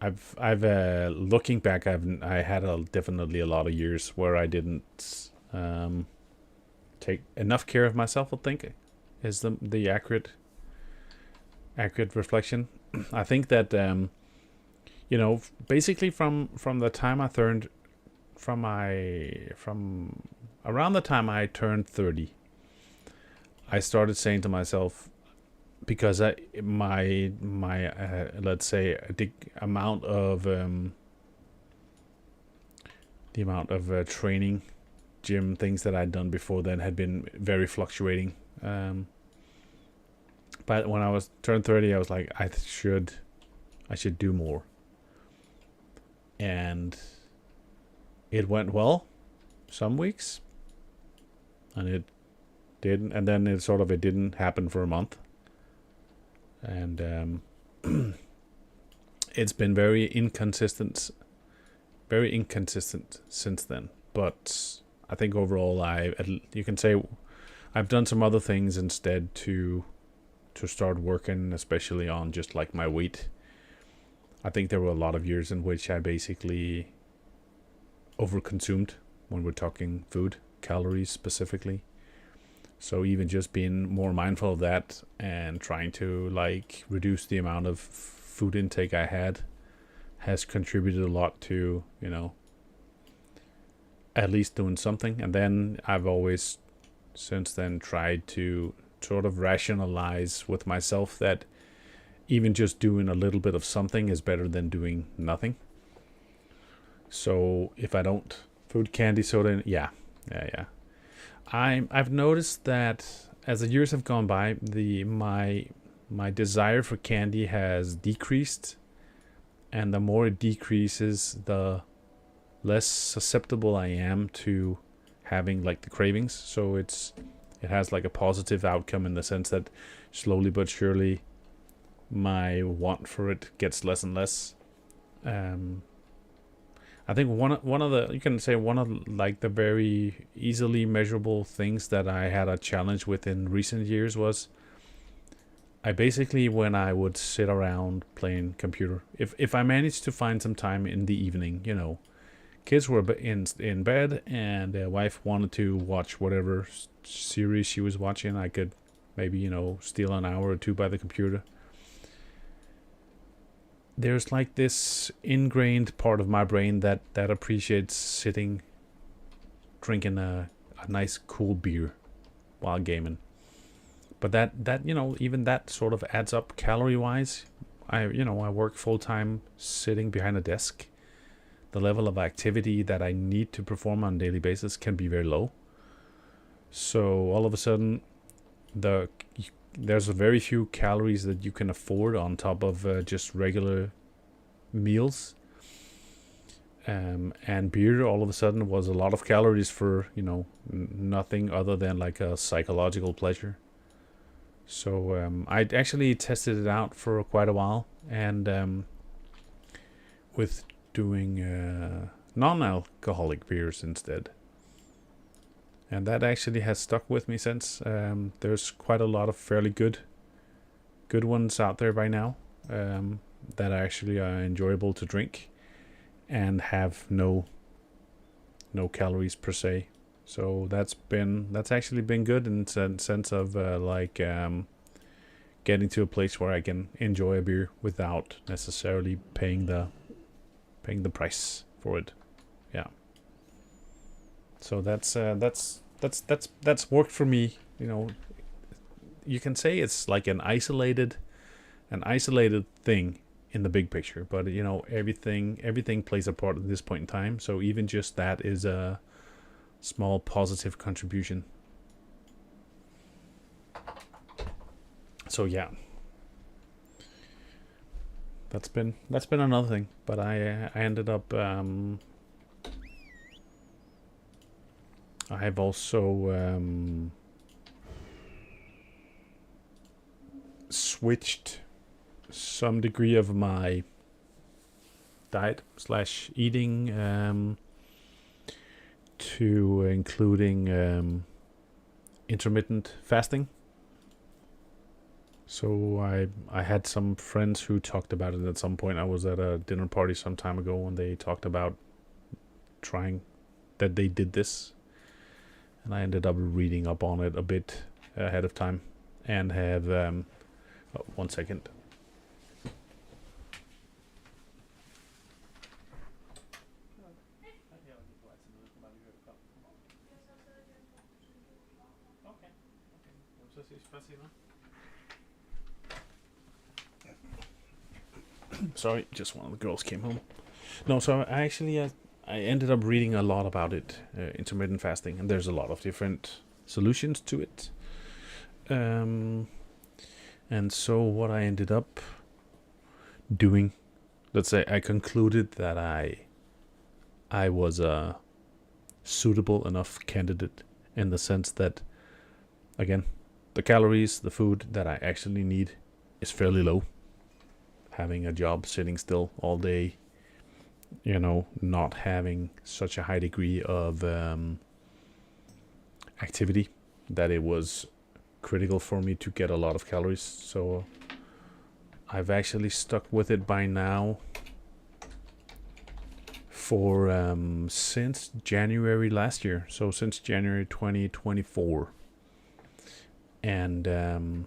looking back, I had definitely a lot of years where I didn't take enough care of myself, I think, is the accurate reflection. I think that you know, basically from the time I turned from around the time I turned 30, I started saying to myself, because my let's say the amount of training, gym things that I'd done before then had been very fluctuating. But when I was turned 30, I was like, I should do more. And it went well some weeks, and it didn't, and then it didn't happen for a month. And it's been very inconsistent since then. But I think overall, you can say I've done some other things instead to start working, especially on just like my weight. I think there were a lot of years in which I basically overconsumed when we're talking food, calories specifically. So even just being more mindful of that and trying to like reduce the amount of food intake I had has contributed a lot to, you know, at least doing something. And then I've always since then tried to sort of rationalize with myself that even just doing a little bit of something is better than doing nothing. So if I don't food, candy, soda, yeah. I've noticed that as the years have gone by, my desire for candy has decreased, and the more it decreases, the less susceptible I am to having like the cravings. So it has like a positive outcome in the sense that slowly but surely my want for it gets less and less. I think one of the very easily measurable things that I had a challenge with in recent years was I basically, when I would sit around playing computer, if I managed to find some time in the evening, you know, kids were in bed and their wife wanted to watch whatever series she was watching, I could maybe, you know, steal an hour or two by the computer. There's like this ingrained part of my brain that appreciates sitting, drinking a nice cool beer while gaming. But that even that sort of adds up calorie wise. I work full time sitting behind a desk. The level of activity that I need to perform on a daily basis can be very low. So all of a sudden, there's a very few calories that you can afford on top of just regular meals. And beer all of a sudden was a lot of calories for nothing other than like a psychological pleasure. So I actually tested it out for quite a while, and with doing non-alcoholic beers instead. And that actually has stuck with me since. There's quite a lot of fairly good ones out there by now that actually are enjoyable to drink and have no calories per se. So that's actually been good in the sense of getting to a place where I can enjoy a beer without necessarily paying the price for it. Yeah. So that's worked for me. You can say it's like an isolated thing in the big picture, but everything plays a part at this point in time. So even just that is a small positive contribution. So yeah, that's been another thing. But I ended up I have also switched some degree of my diet / eating to including intermittent fasting. So I had some friends who talked about it at some point. I was at a dinner party some time ago and they talked about trying that they did this, and I ended up reading up on it a bit ahead of time and have 1 second. Sorry, just one of the girls came home. No, so I actually I ended up reading a lot about it, intermittent fasting, and there's a lot of different solutions to it. And so what I ended up doing, let's say I concluded that I was a suitable enough candidate in the sense that, again, the calories, the food that I actually need is fairly low. Having a job sitting still all day, not having such a high degree of activity, that it was critical for me to get a lot of calories. So I've actually stuck with it by now for since January last year. So since January 2024. And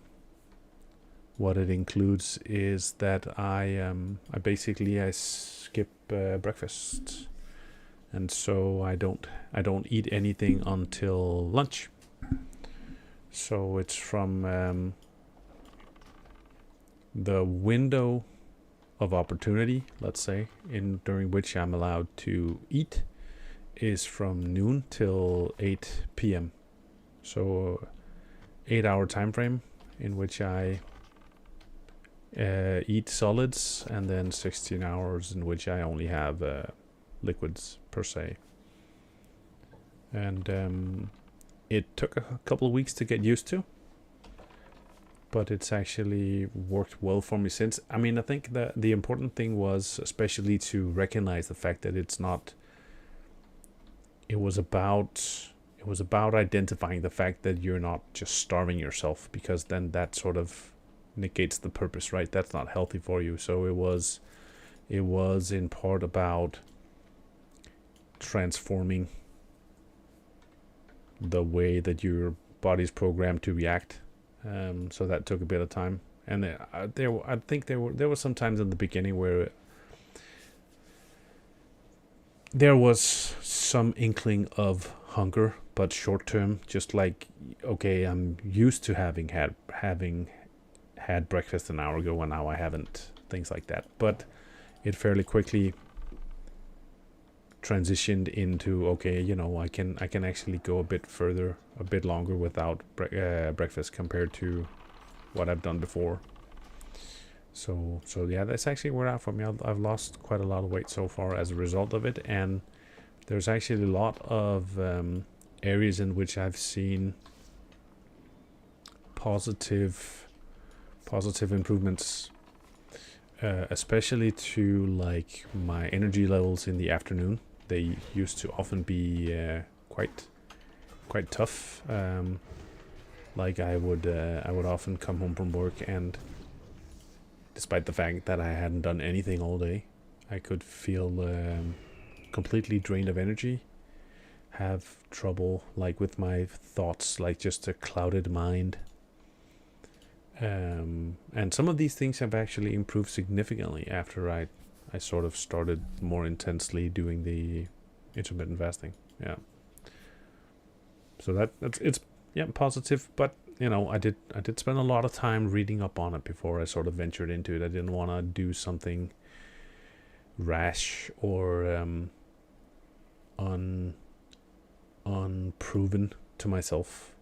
what it includes is that I basically skip breakfast, and so I don't eat anything until lunch. So it's from the window of opportunity, let's say, during which I'm allowed to eat, is from noon till 8 p.m. So 8-hour time frame in which I eat solids, and then 16 hours in which I only have liquids per se. And it took a couple of weeks to get used to, but it's actually worked well for me since. I mean, I think that the important thing was especially to recognize the fact that it was about identifying the fact that you're not just starving yourself, because then that sort of negates the purpose, right? That's not healthy for you. So it was in part about transforming the way that your body's programmed to react. So that took a bit of time, and I think there were some times in the beginning where there was some inkling of hunger, but short term, just like, okay, I'm used to having had breakfast an hour ago and now I haven't, things like that. But it fairly quickly transitioned into, okay, you know, I can actually go a bit further, a bit longer without breakfast compared to what I've done before. So yeah, that's actually worked out for me. I've lost quite a lot of weight so far as a result of it, and there's actually a lot of areas in which I've seen positive improvements, especially to like my energy levels in the afternoon. They used to often be quite tough. Like I would often come home from work, and despite the fact that I hadn't done anything all day, I could feel completely drained of energy, have trouble like with my thoughts, like just a clouded mind. And some of these things have actually improved significantly after I sort of started more intensely doing the intermittent fasting. Yeah. So it's positive, but you know, I did spend a lot of time reading up on it before I sort of ventured into it. I didn't want to do something rash or unproven to myself,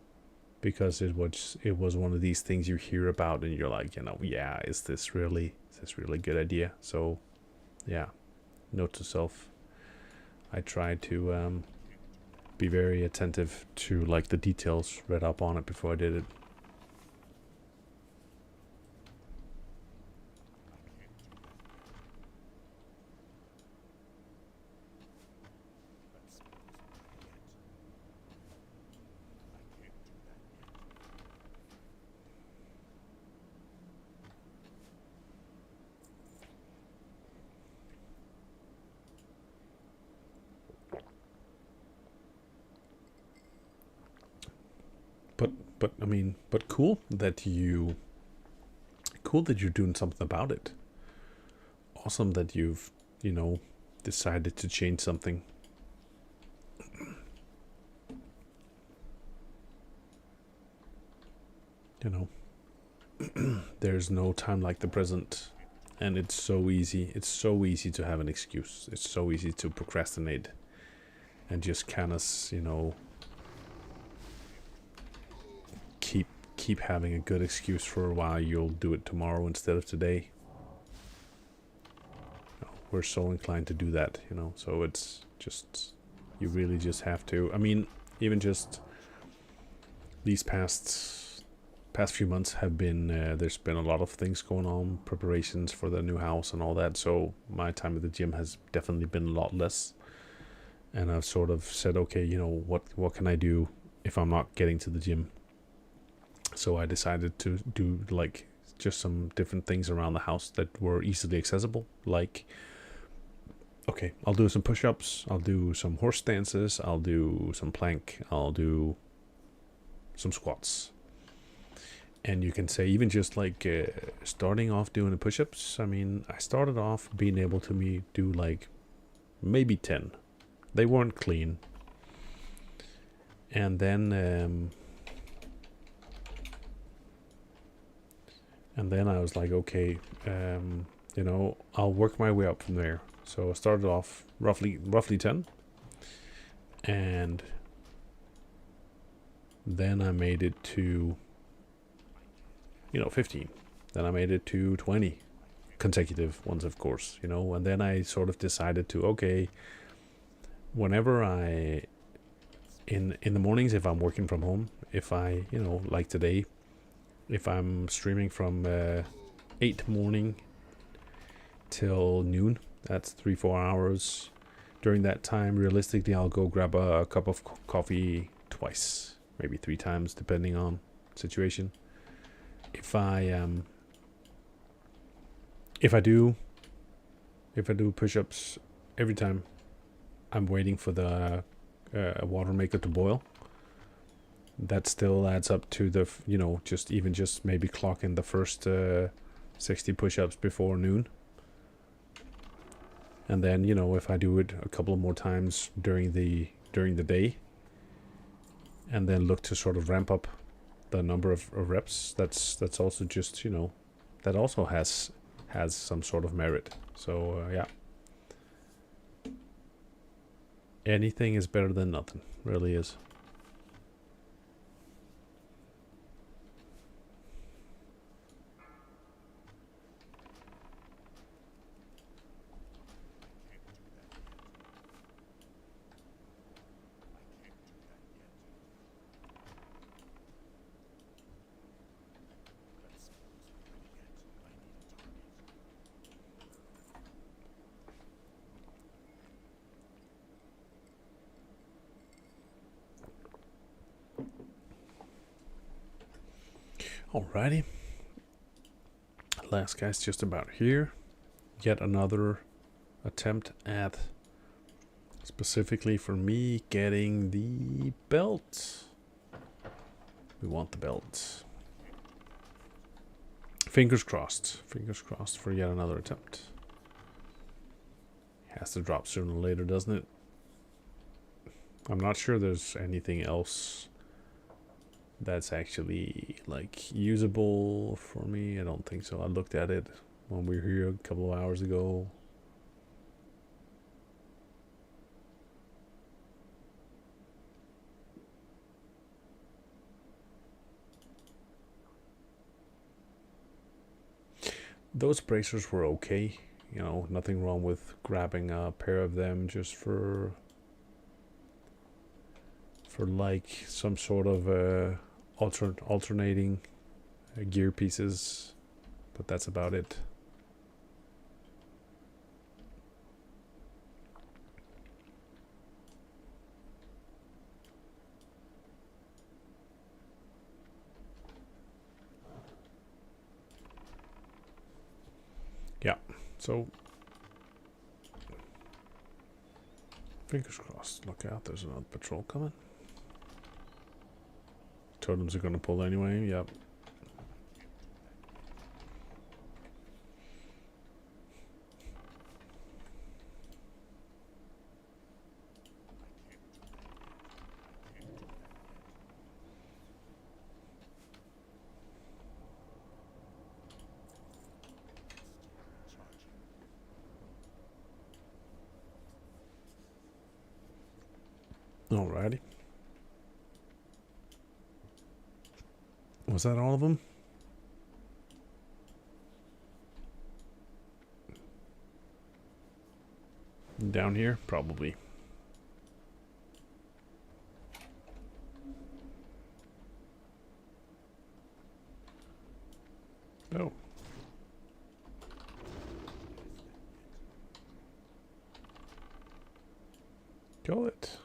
because it was one of these things you hear about and you're like, you know, yeah, is this really a good idea? So yeah, note to self, I try to be very attentive to like the details, read up on it before I did it. But I mean, but cool that you're doing something about it. Awesome that you've, you know, decided to change something. You know, there's no time like the present, and it's so easy to have an excuse. It's so easy to procrastinate and just kind of, you know, keep having a good excuse for a while. You'll do it tomorrow instead of today. We're so inclined to do that, you know. So it's just, you really just have to. I mean, even just these past few months have been there's been a lot of things going on, preparations for the new house and all that. So my time at the gym has definitely been a lot less. And I've sort of said, okay, you know, what can I do if I'm not getting to the gym? So I decided to do like just some different things around the house that were easily accessible. Like, okay, I'll do some push-ups, I'll do some horse stances, I'll do some plank, I'll do some squats. And you can say even just like starting off doing the push-ups. I mean, I started off being able to do like maybe 10. They weren't clean. And then I was like, okay, you know, I'll work my way up from there. So I started off roughly 10, and then I made it to, you know, 15. Then I made it to 20 consecutive ones, of course, you know. And then I sort of decided to, okay, whenever in the mornings, if I'm working from home, if I, you know, like today, if I'm streaming from 8 morning till noon, that's 3-4 hours. During that time, realistically, I'll go grab a cup of coffee twice, maybe 3 times, depending on situation. If I do push-ups every time I'm waiting for the water maker to boil, that still adds up to the, you know, just maybe clock in the first 60 push-ups before noon. And then, you know, if I do it a couple of more times during the day, and then look to sort of ramp up the number of reps. That's also just, you know, that also has some sort of merit. So yeah, anything is better than nothing, really is. Alrighty. Last guy's just about here. Yet another attempt at, specifically for me, getting the belt. We want the belt. Fingers crossed. Fingers crossed for yet another attempt. Has to drop sooner or later, doesn't it? I'm not sure there's anything else that's actually like usable for me. I don't think so. I looked at it when we were here a couple of hours ago. Those bracers were okay. You know, nothing wrong with grabbing a pair of them just for like some sort of alternating gear pieces, but that's about it. Yeah, so fingers crossed. Look out, there's another patrol coming. Totems are gonna pull anyway. Yep. Alrighty. Was that all of them? Down here? Probably. Oh. Kill it.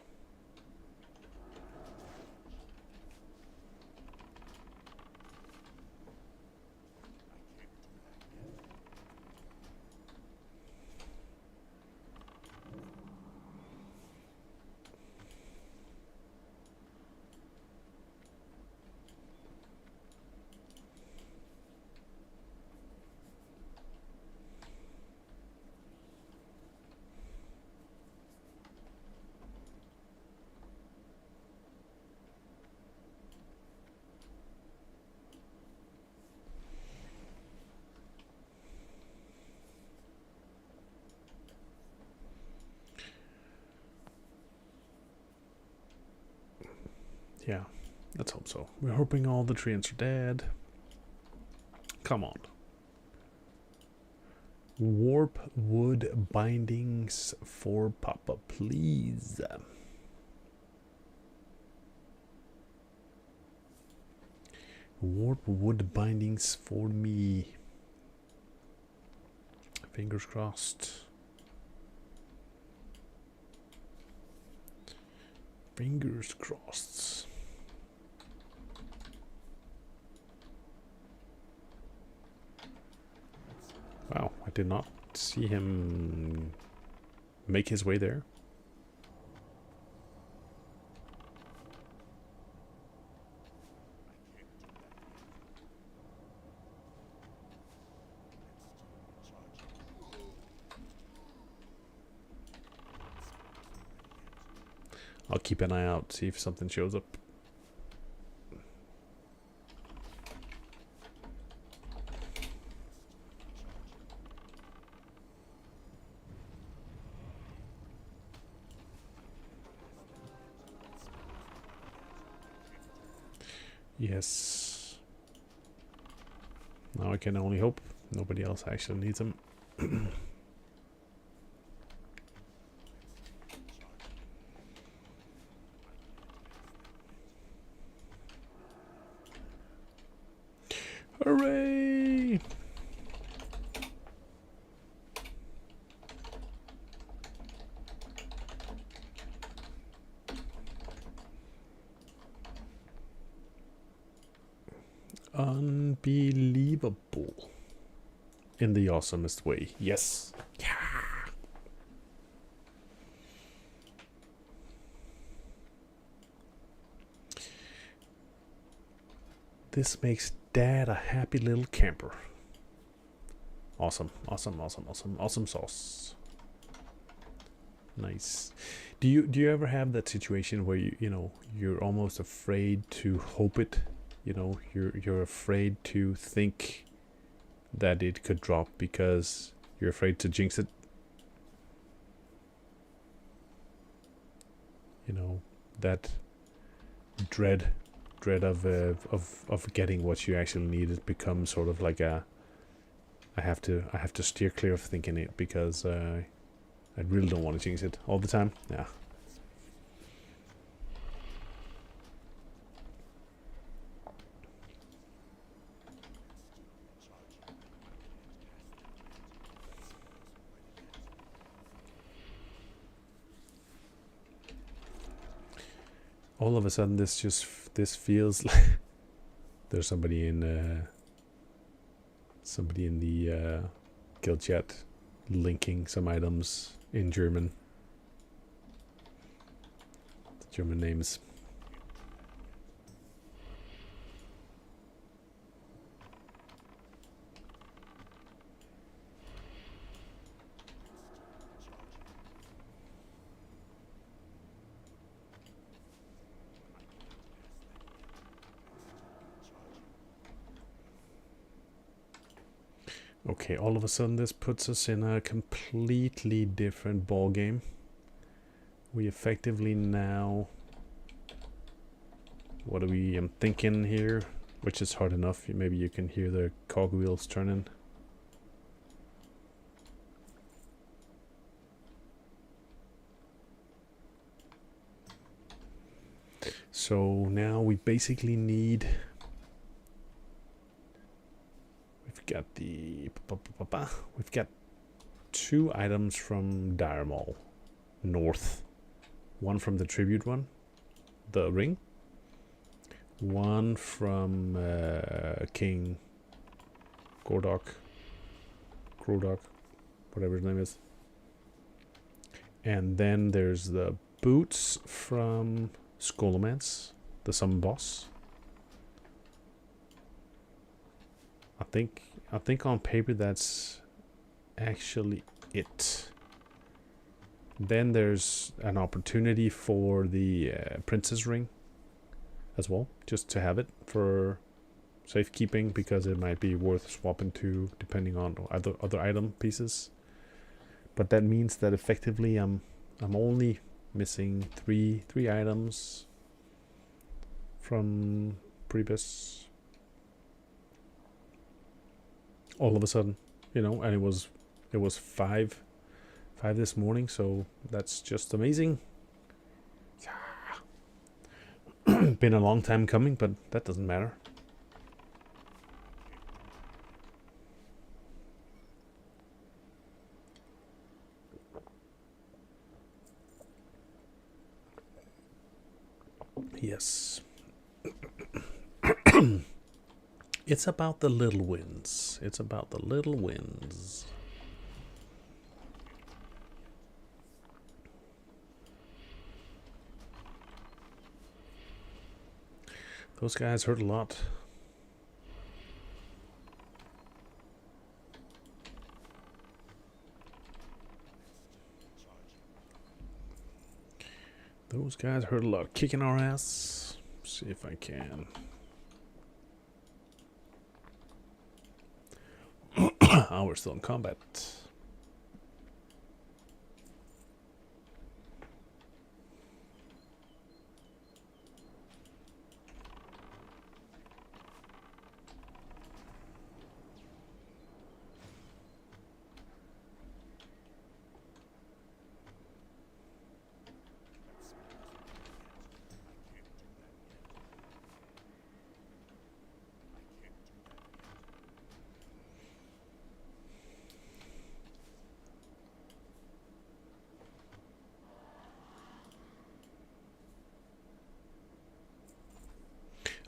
Yeah, let's hope so. We're hoping all the treants are dead. Come on. Warp wood bindings for Papa, please. Warp wood bindings for me. Fingers crossed. Fingers crossed. Wow, I did not see him make his way there. I'll keep an eye out, see if something shows up. Yes. Now I can only hope nobody else actually needs them. Hooray! Unbelievable. In the awesomest way. Yes. Yeah. This makes Dad a happy little camper. Awesome, awesome, awesome, awesome, awesome sauce. Nice. Do you ever have that situation where you're almost afraid to hope it? You're afraid to think that it could drop because you're afraid to jinx it. That dread of getting what you actually need. It becomes sort of like I have to steer clear of thinking it because I really don't want to jinx it all the time. Yeah. All of a sudden, this feels like there's somebody in the guild chat linking some items in German. German names. Okay, all of a sudden this puts us in a completely different ball game. We effectively now, what are we? I'm thinking here, which is hard enough. Maybe you can hear the cogwheels turning. So now we basically need. We've got 2 items from Dire Mall North. One from the tribute one, the ring. One from King Gordok, whatever his name is. And then there's the boots from Skolomance, the summon boss. I think on paper that's actually it. Then there's an opportunity for the princess ring as well, just to have it for safekeeping, because it might be worth swapping to depending on other item pieces. But that means that effectively I'm only missing three items from pre-bis. All of a sudden, and it was 5 this morning, so that's just amazing. Been a long time coming, but that doesn't matter. Yes. It's about the little wins. It's about the little wins. Those guys hurt a lot. Those guys hurt a lot. Kicking our ass. See if I can. Oh, we're still in combat.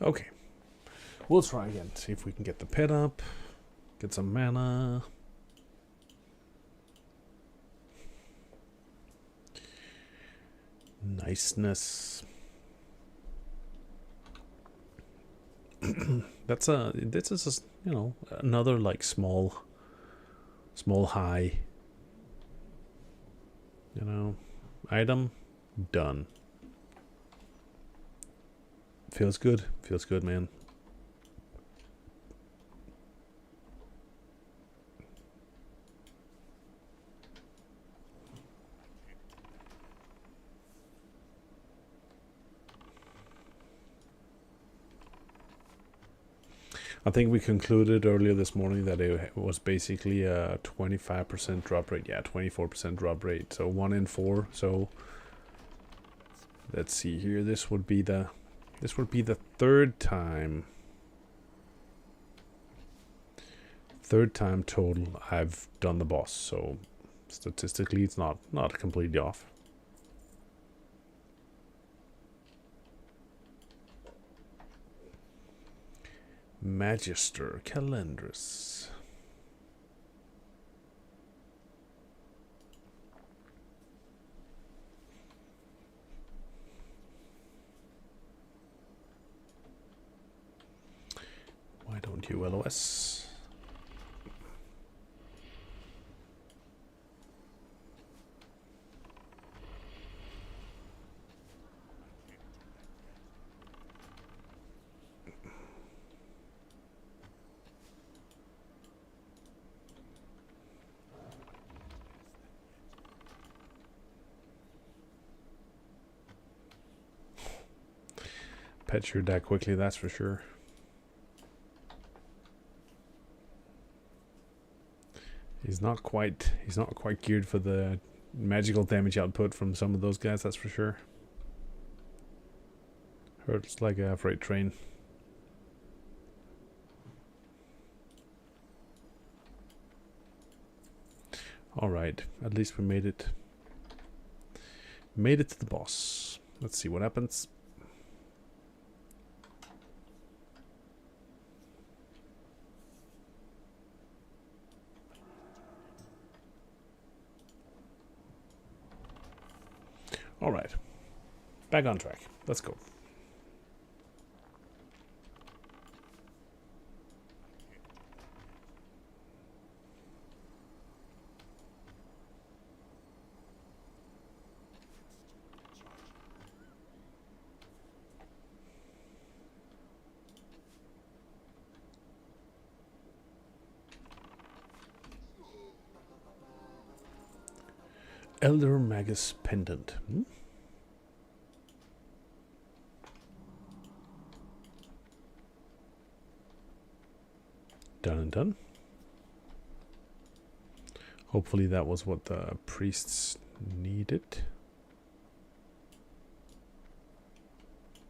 Okay. We'll try again. See if we can get the pit up. Get some mana. Niceness. This is you know, another like small high, you know, item done. Feels good, man. I think we concluded earlier this morning that it was basically a 25% drop rate. Yeah, 24% drop rate. So 1 in 4. So let's see here. This would be the third time. Third time total I've done the boss. So statistically, it's not completely off. Magister Calendris. Why don't you LOS? Patch your deck quickly, that's for sure. He's not quite geared for the magical damage output from some of those guys, that's for sure. Hurts like a freight train. Alright, at least we made it. Made it to the boss. Let's see what happens. Alright. Back on track. Let's go. Elder Magus Pendant. Done and done. Hopefully that was what the priests needed.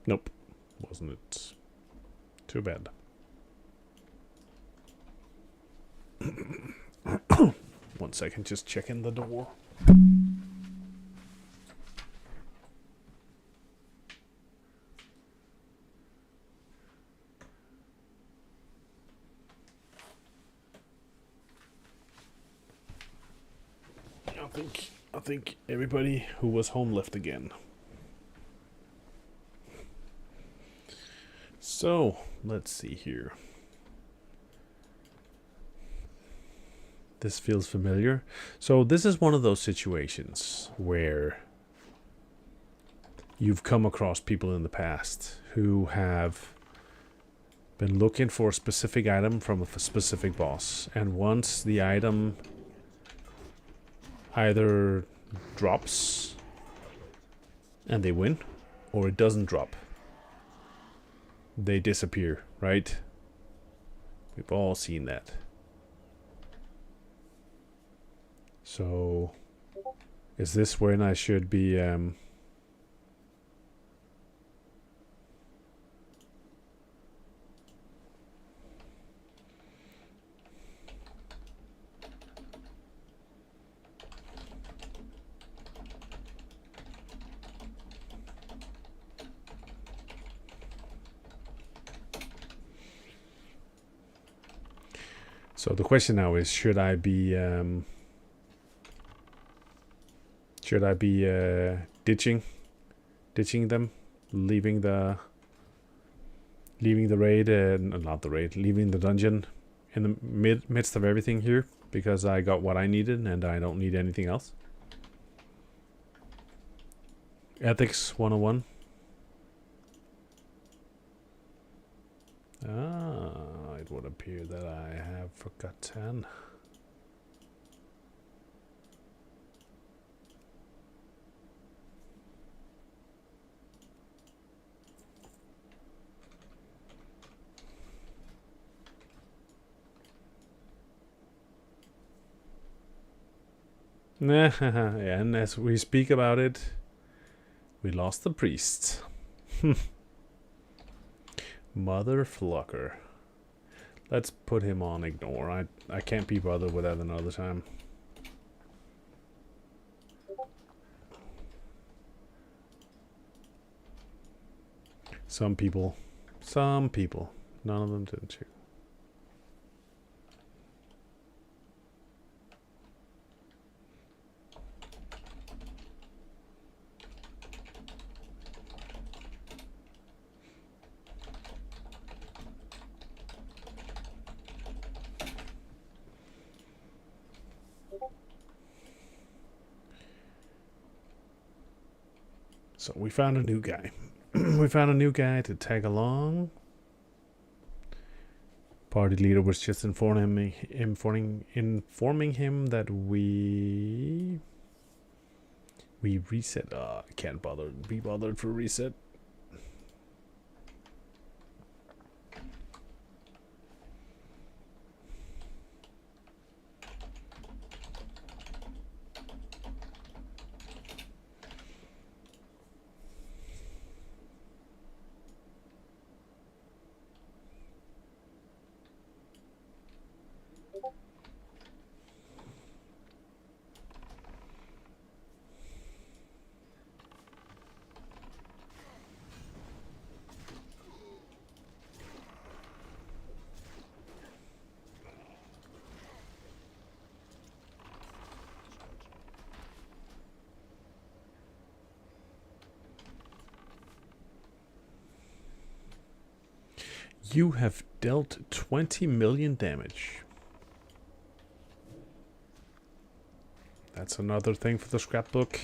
Nope. Wasn't it? Too bad. 1 second, just checking the door. I think everybody who was home left again. So, let's see here. This feels familiar. So this is one of those situations where you've come across people in the past who have been looking for a specific item from a specific boss, and once the item either drops and they win, or it doesn't drop, they disappear, right? We've all seen that. So, is this when I should be So the question now is, should I be ditching them, leaving the raid, not the raid, leaving the dungeon in the midst of everything here because I got what I needed and I don't need anything else? Ethics 101. It would appear that I have forgotten. And as we speak about it, we lost the priest. Mother flucker. Let's put him on ignore. I can't be bothered with that another time. Some people. None of them didn't check. So we found a new guy. We found a new guy to tag along. Party leader was just informing him that we reset. I can't be bothered for reset. You have dealt 20 million damage. That's another thing for the scrapbook.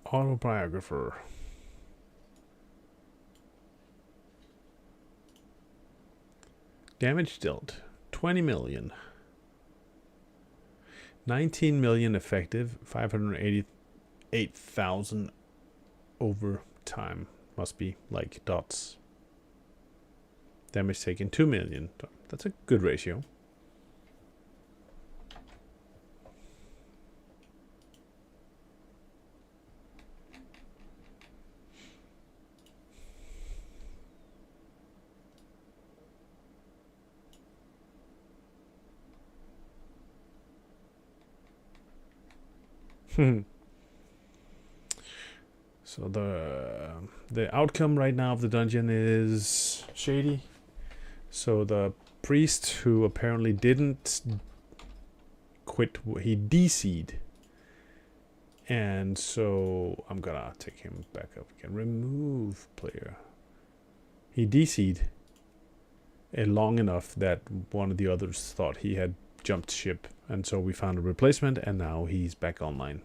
Autobiographer. Damage dealt 20 million. 19 million effective, 588,000 over time. Must be like dots. Damage taken 2 million. That's a good ratio. So the outcome right now of the dungeon is shady. So the priest, who apparently didn't quit, he DC'd. And so I'm gonna take him back up again. Remove player. He DC'd long enough that one of the others thought he had jumped ship. And so we found a replacement, and now he's back online.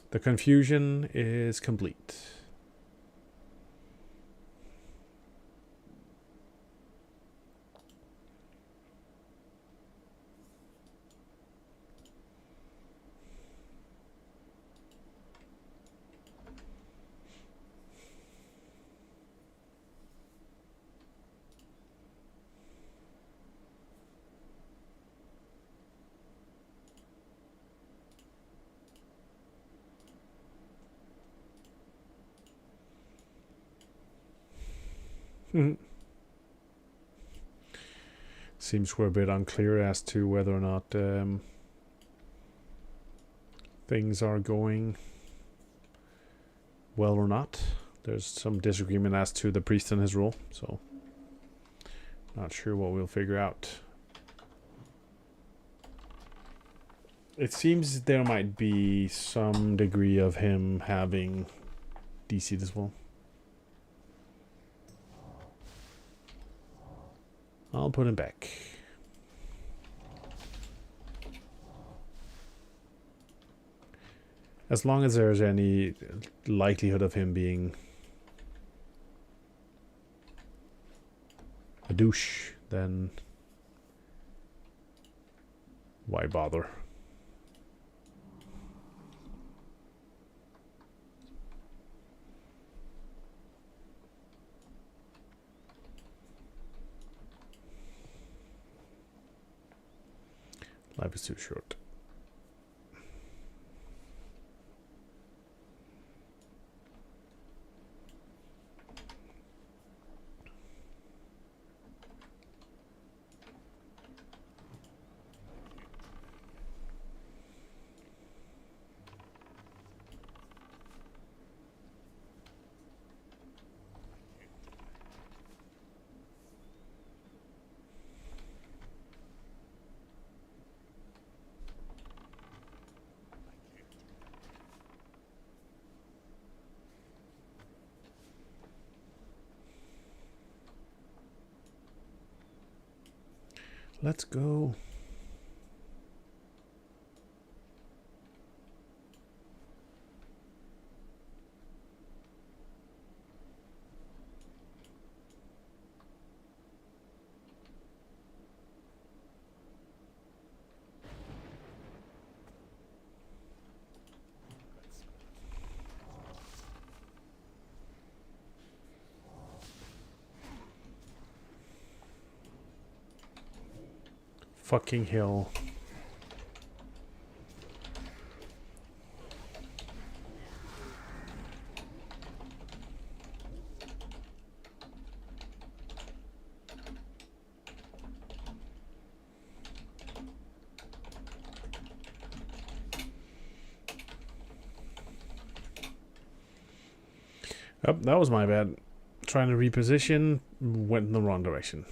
The confusion is complete. Seems we're a bit unclear as to whether or not things are going well or not. There's some disagreement as to the priest and his role, so not sure what we'll figure out. It seems there might be some degree of him having DC'd as well. I'll put him back. As long as there's any likelihood of him being a douche, then why bother? Life is too short. Let's go. Fucking hell. Oh, that was my bad. Trying to reposition, went in the wrong direction.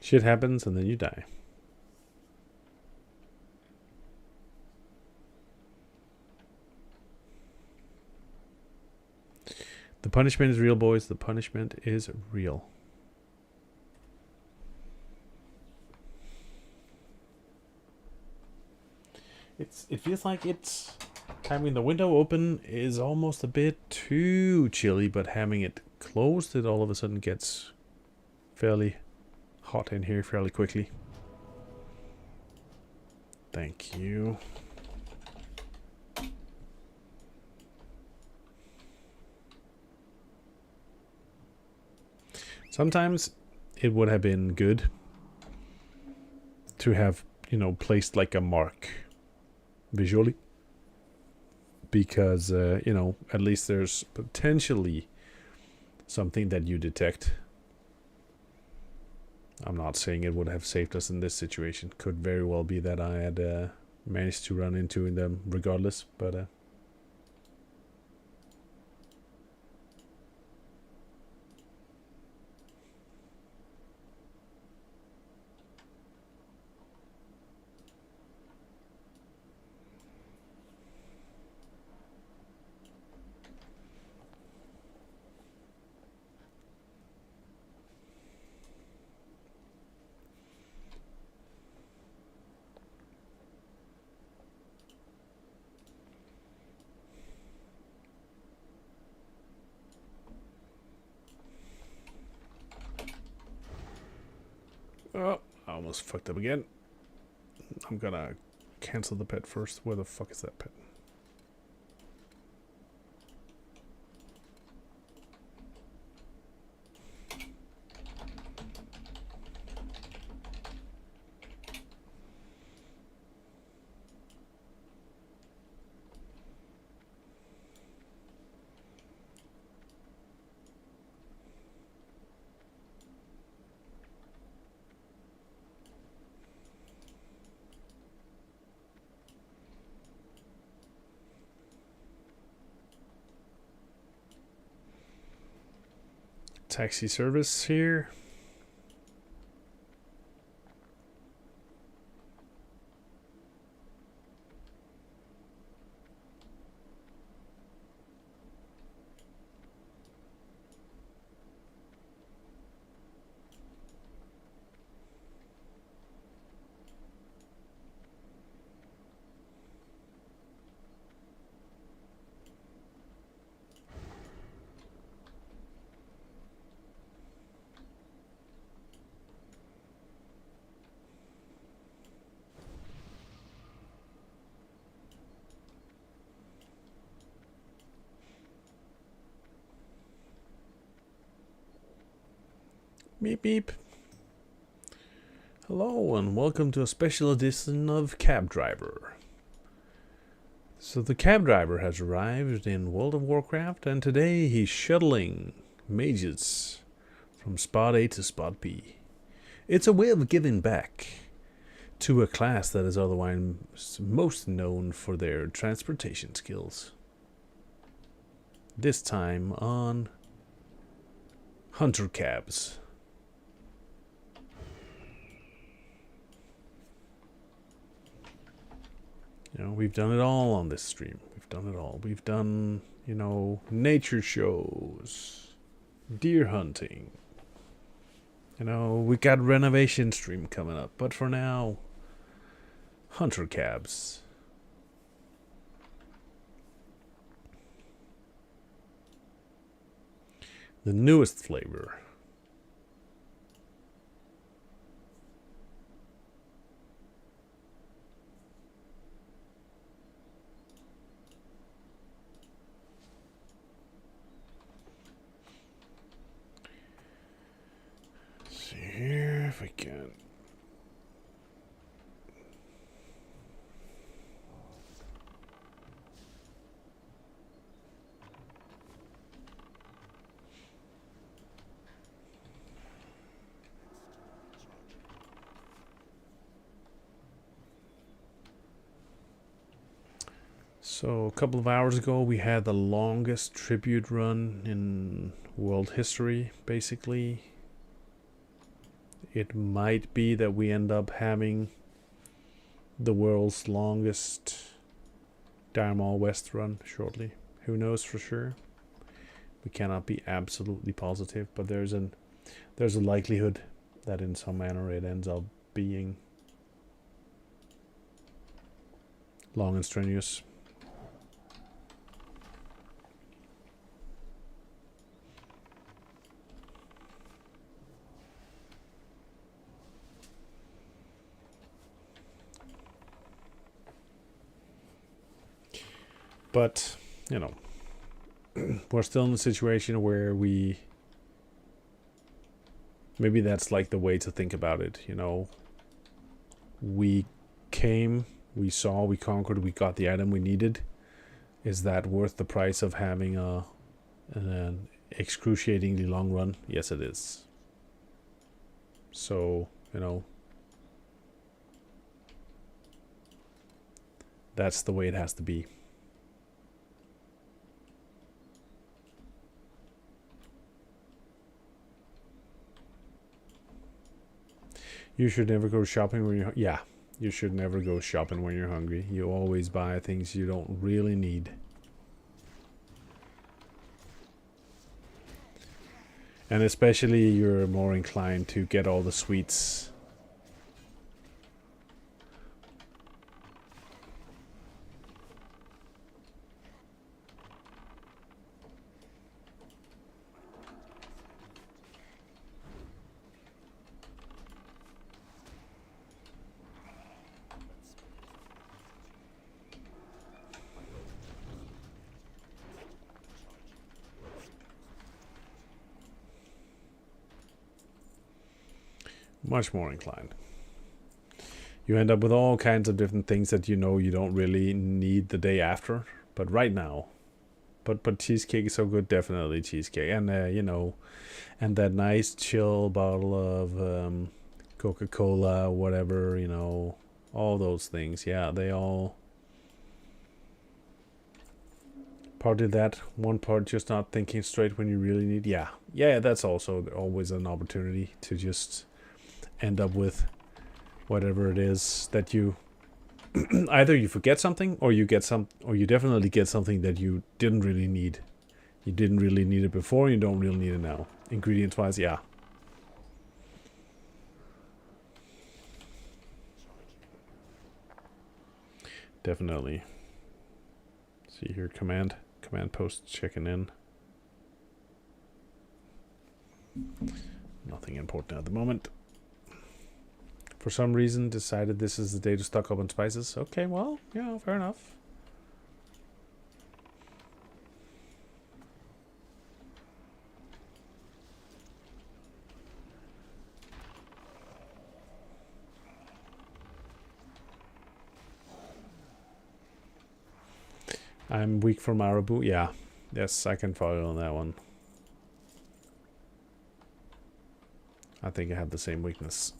Shit happens and then you die. The punishment is real, boys. The punishment is real. It feels like it's having the window open is almost a bit too chilly, but having it closed, it all of a sudden gets fairly hot in here fairly quickly. Thank you. Sometimes it would have been good to have, you know, placed like a mark visually, because you know, at least there's potentially something that you detect. I'm not saying it would have saved us in this situation. Could very well be that I had managed to run into them regardless, but oh, I almost fucked up again. I'm gonna cancel the pet first. Where the fuck is that pet? taxi service here. Beep beep. Hello and welcome to a special edition of Cab Driver. So the cab driver has arrived in World of Warcraft, and today he's shuttling mages from spot A to spot B. It's a way of giving back to a class that is otherwise most known for their transportation skills. This time on Hunter Cabs. You know, we've done it all on this stream. We've done it all. We've done, you know, nature shows, deer hunting. You know, we got renovation stream coming up. But for now, Hunter Cabs. The newest flavor. Here, if I can. So a couple of hours ago we had the longest tribute run in world history, basically. It might be that we end up having the world's longest Dire Maul West run shortly. Who knows for sure? We cannot be absolutely positive, but there's a likelihood that in some manner it ends up being long and strenuous. But, you know, we're still in a situation where maybe that's like the way to think about it, you know. We came, we saw, we conquered, we got the item we needed. Is that worth the price of having an excruciatingly long run? Yes, it is. So, you know, that's the way it has to be. You should never go shopping when you're... Yeah, you should never go shopping when you're hungry. You always buy things you don't really need. And especially you're more inclined to get all the sweets. Much more inclined. You end up with all kinds of different things that you know you don't really need the day after. But right now, but cheesecake is so good, definitely cheesecake. And you know, and that nice chill bottle of Coca-Cola, whatever, you know, all those things. Yeah, they all Partly that, one part just not thinking straight when you really need. Yeah, that's also always an opportunity to just end up with whatever it is that you either you forget something or you get some, or you definitely get something that you didn't really need. You didn't really need it before, you don't really need it now. Ingredients wise, yeah. Definitely. See here, command post checking in. Nothing important at the moment. For some reason decided this is the day to stock up on spices. Okay, well, yeah, fair enough. I'm weak for marabou. Yeah. Yes, I can follow on that one. I think I have the same weakness.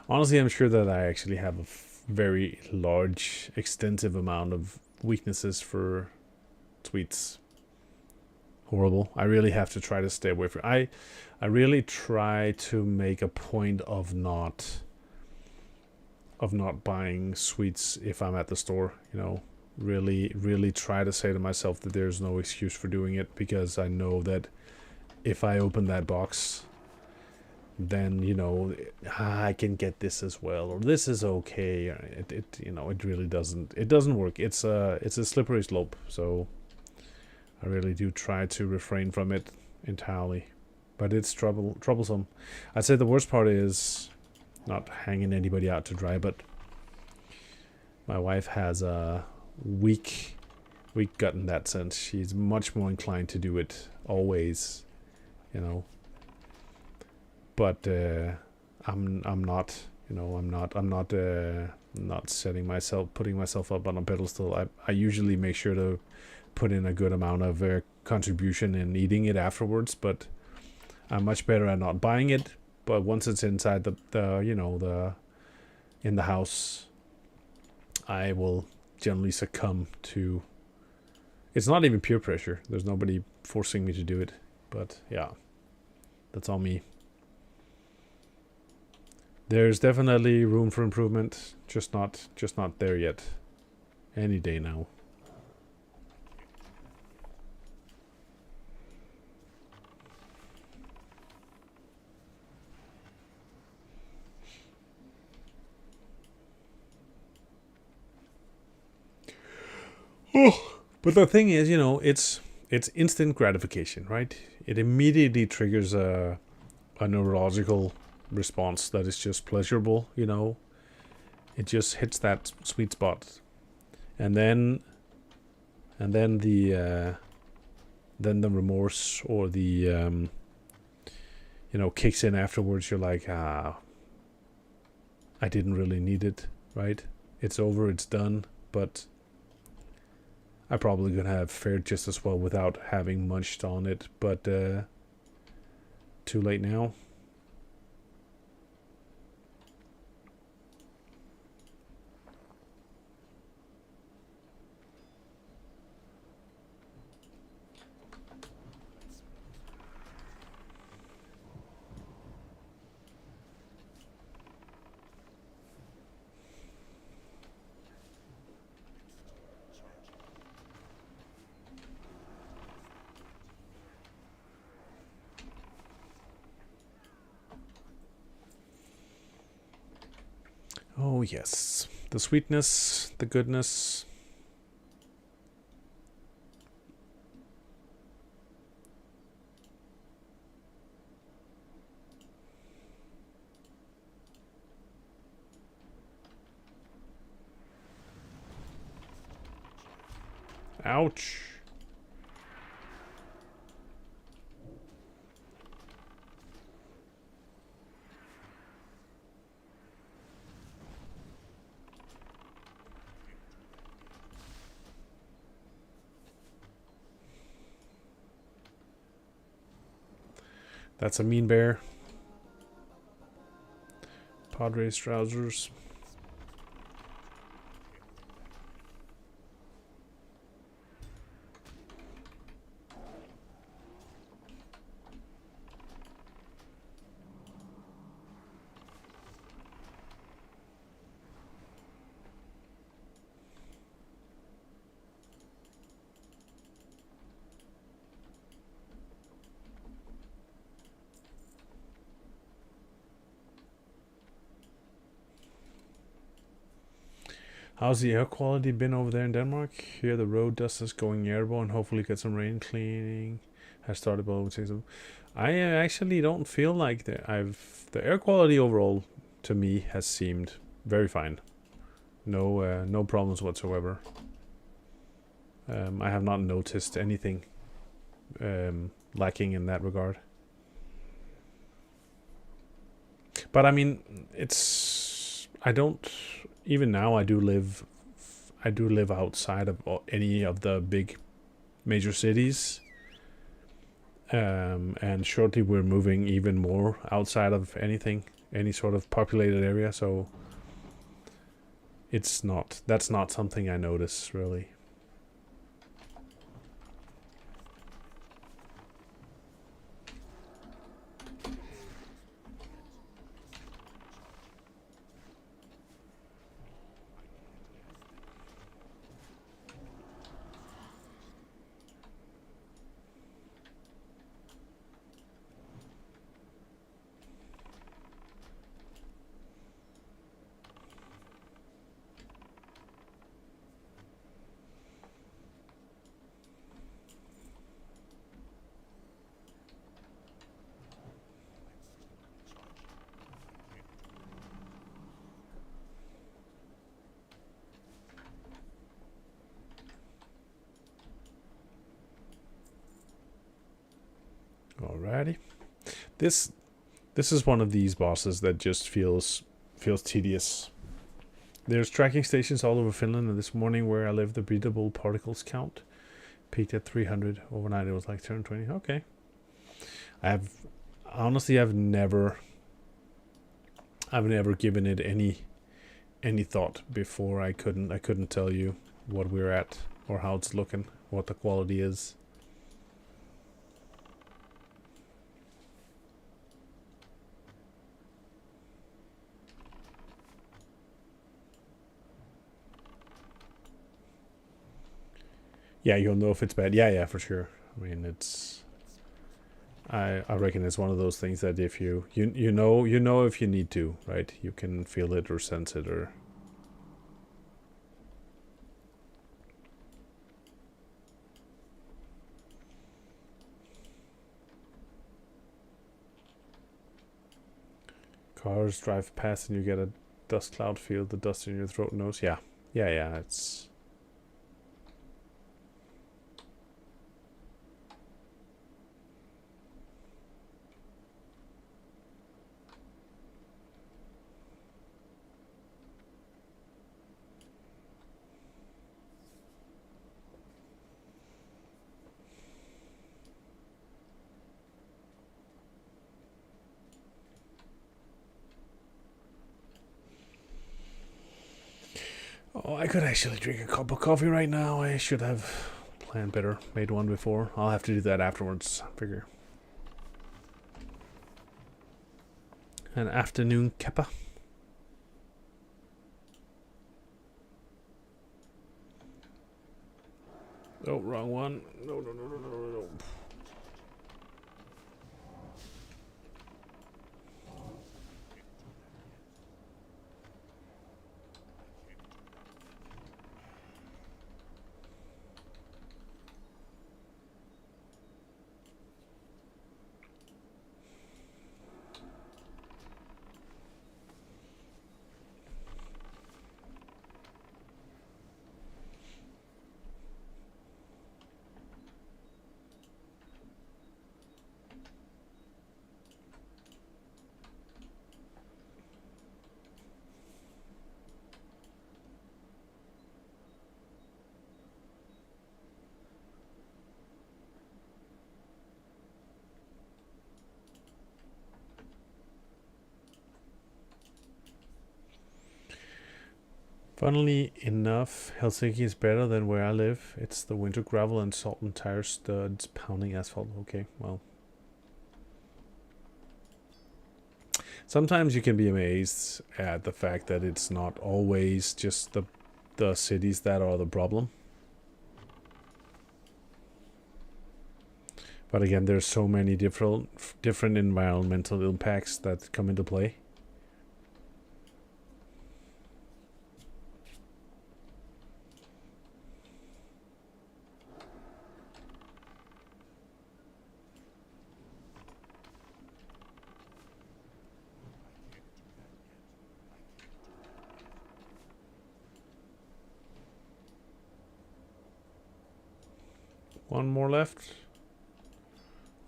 Honestly, I'm sure that I actually have a very large, extensive amount of weaknesses for sweets. Horrible. I really have to try to stay away from. I really try to make a point of not buying sweets if I'm at the store. You know, really try to say to myself that there's no excuse for doing it, because I know that if I open that box, then you know I can get this as well, or this is okay. It you know, it really doesn't work. It's a slippery slope. So I really do try to refrain from it entirely, but it's troublesome. I'd say the worst part is not hanging anybody out to dry, but my wife has a weak gut in that sense. She's much more inclined to do it always, you know. But I'm not, you know, I'm not putting myself up on a pedestal. I usually make sure to put in a good amount of contribution in eating it afterwards, but I'm much better at not buying it. But once it's inside the you know, the in the house, I will generally succumb to. It's not even peer pressure. There's nobody forcing me to do it. But yeah, that's all me. There's definitely room for improvement. Just not there yet. Any day now. Oh, but the thing is, you know, it's instant gratification, right? It immediately triggers a neurological response that is just pleasurable, you know. It just hits that sweet spot, and then the remorse or the you know, kicks in afterwards. You're like, I didn't really need it, right? It's over, it's done, but I probably could have fared just as well without having munched on it, but too late now. Oh yes, the sweetness, the goodness. Ouch. That's a mean bear. Padres trousers. How's the air quality been over there in Denmark? Here the road dust is going airborne. Hopefully get some rain cleaning. Has started, but would say so. I actually don't feel like the air quality overall to me has seemed very fine. No problems whatsoever. I have not noticed anything lacking in that regard. But I mean, I don't. Even now, I do live outside of any of the big major cities, and shortly we're moving even more outside of any sort of populated area. So that's not something I notice really. Alrighty. This is one of these bosses that just feels tedious. There's tracking stations all over Finland, and this morning where I live, the breathable particles count peaked at 300. Overnight it was like 220. Okay. I've never given it any thought before. I couldn't tell you what we're at or how it's looking, what the quality is. Yeah, you'll know if it's bad. Yeah, for sure. I mean, I reckon it's one of those things that if you know if you need to, right? You can feel it or sense it or. Cars drive past and you get a dust cloud, feel the dust in your throat, nose. Yeah, it's. Oh, I could actually drink a cup of coffee right now. I should have planned better. Made one before. I'll have to do that afterwards, I figure. An afternoon kappa. Oh, wrong one. No. Funnily enough, Helsinki is better than where I live. It's the winter gravel and salt and tire studs pounding asphalt. Okay, well. Sometimes you can be amazed at the fact that it's not always just the cities that are the problem. But again, there's so many different environmental impacts that come into play. One more left.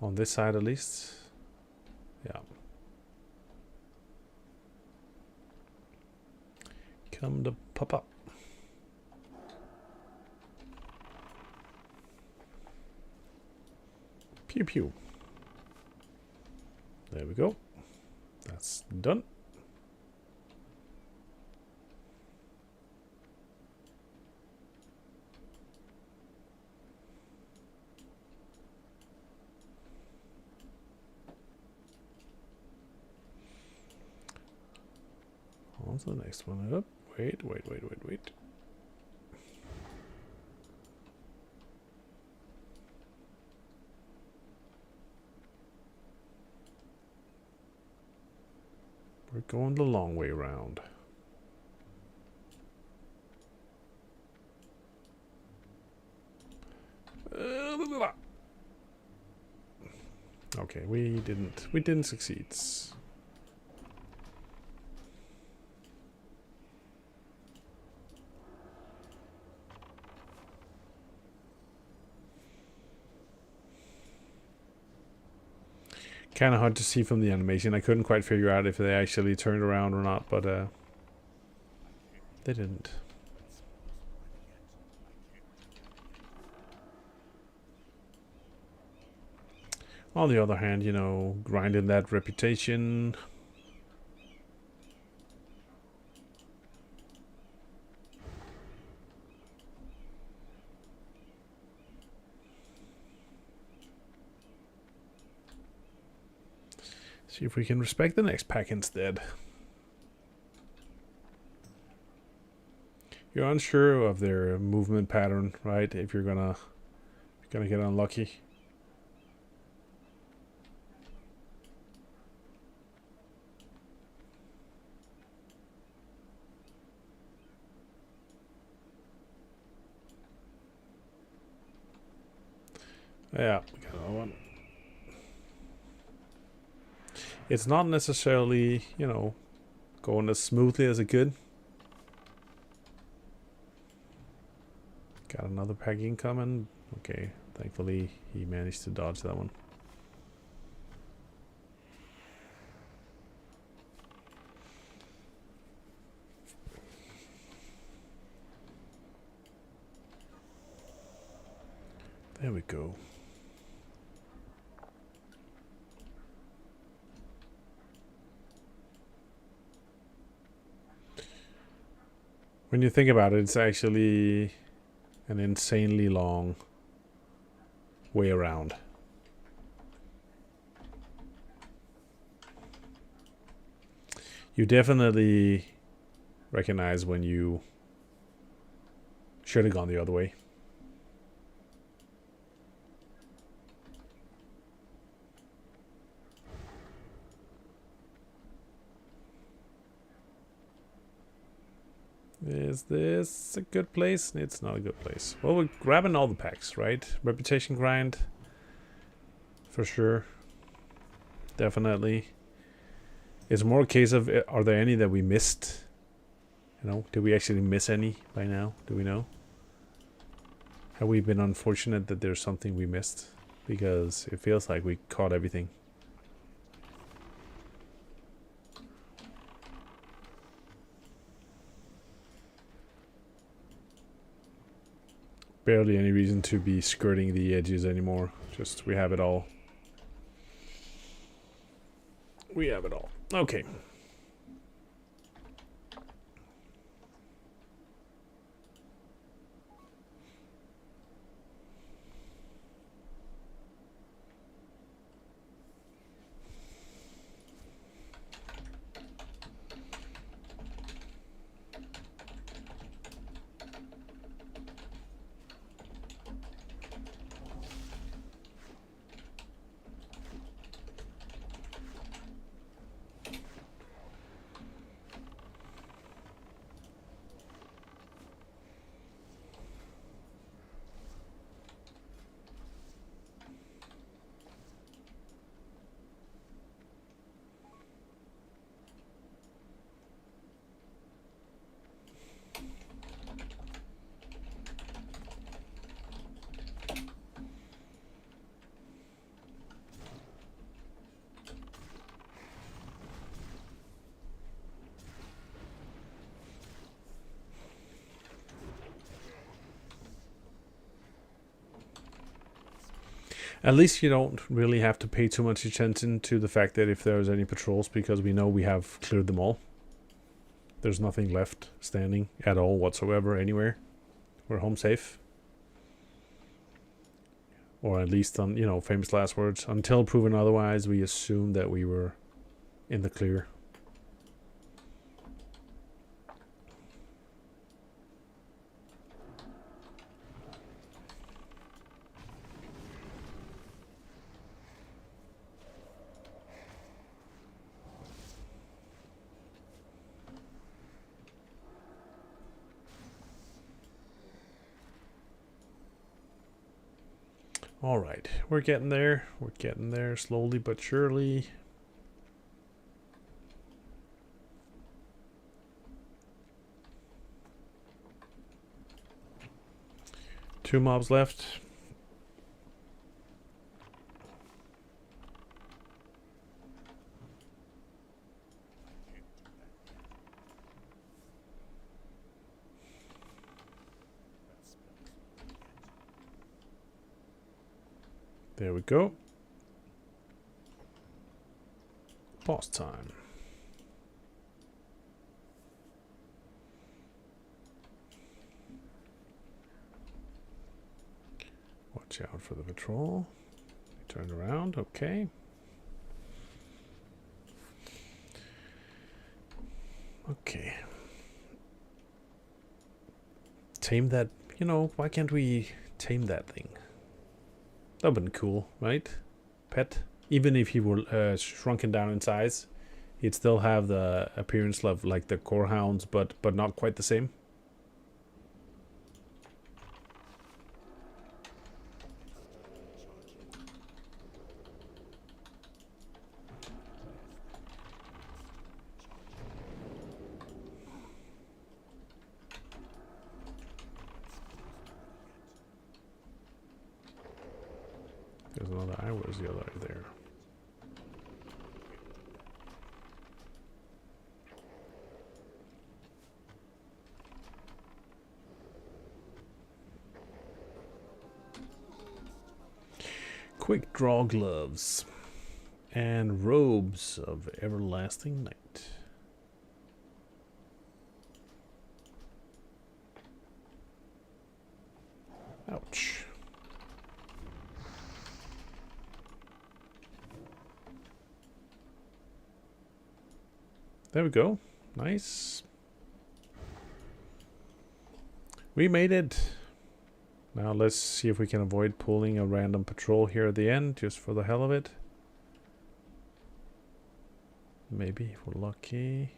On this side at least. Yeah. Come to pop up. Pew pew. There we go. That's done. On to the next one up. Wait. We're going the long way around. Okay, we didn't succeed. Kind of hard to see from the animation. I couldn't quite figure out if they actually turned around or not, but they didn't. On the other hand, you know, grinding that reputation. See if we can respect the next pack instead. You're unsure of their movement pattern, right? If you're gonna get unlucky. Yeah, we got another one. It's not necessarily, you know, going as smoothly as it could. Got another packing coming. Okay, thankfully he managed to dodge that one. There we go. When you think about it, it's actually an insanely long way around. You definitely recognize when you should have gone the other way. Is this a good place? It's not a good place. Well, we're grabbing all the packs, right? Reputation grind. For sure. Definitely. It's more a case of, are there any that we missed? You know, did we actually miss any by now? Do we know? Have we been unfortunate that there's something we missed? Because it feels like we caught everything. Barely any reason to be skirting the edges anymore. Just, we have it all. We have it all. Okay. At least you don't really have to pay too much attention to the fact that if there's any patrols, because we know we have cleared them all. There's nothing left standing at all whatsoever anywhere. We're home safe. Or at least on, you know, famous last words. Until proven otherwise, we assume that we were in the clear. All right, we're getting there. We're getting there slowly but surely. Two mobs left. There we go. Boss time. Watch out for the patrol. Turn around, okay. Okay. Tame that, you know, why can't we tame that thing? That would be cool, right? Pet. Even if he were shrunken down in size, he'd still have the appearance of like the core hounds, but not quite the same. There's another eye. Where's the other eye? There. Quick draw gloves and robes of everlasting night. Ouch. There we go. Nice. We made it. Now let's see if we can avoid pulling a random patrol here at the end, just for the hell of it. Maybe if we're lucky.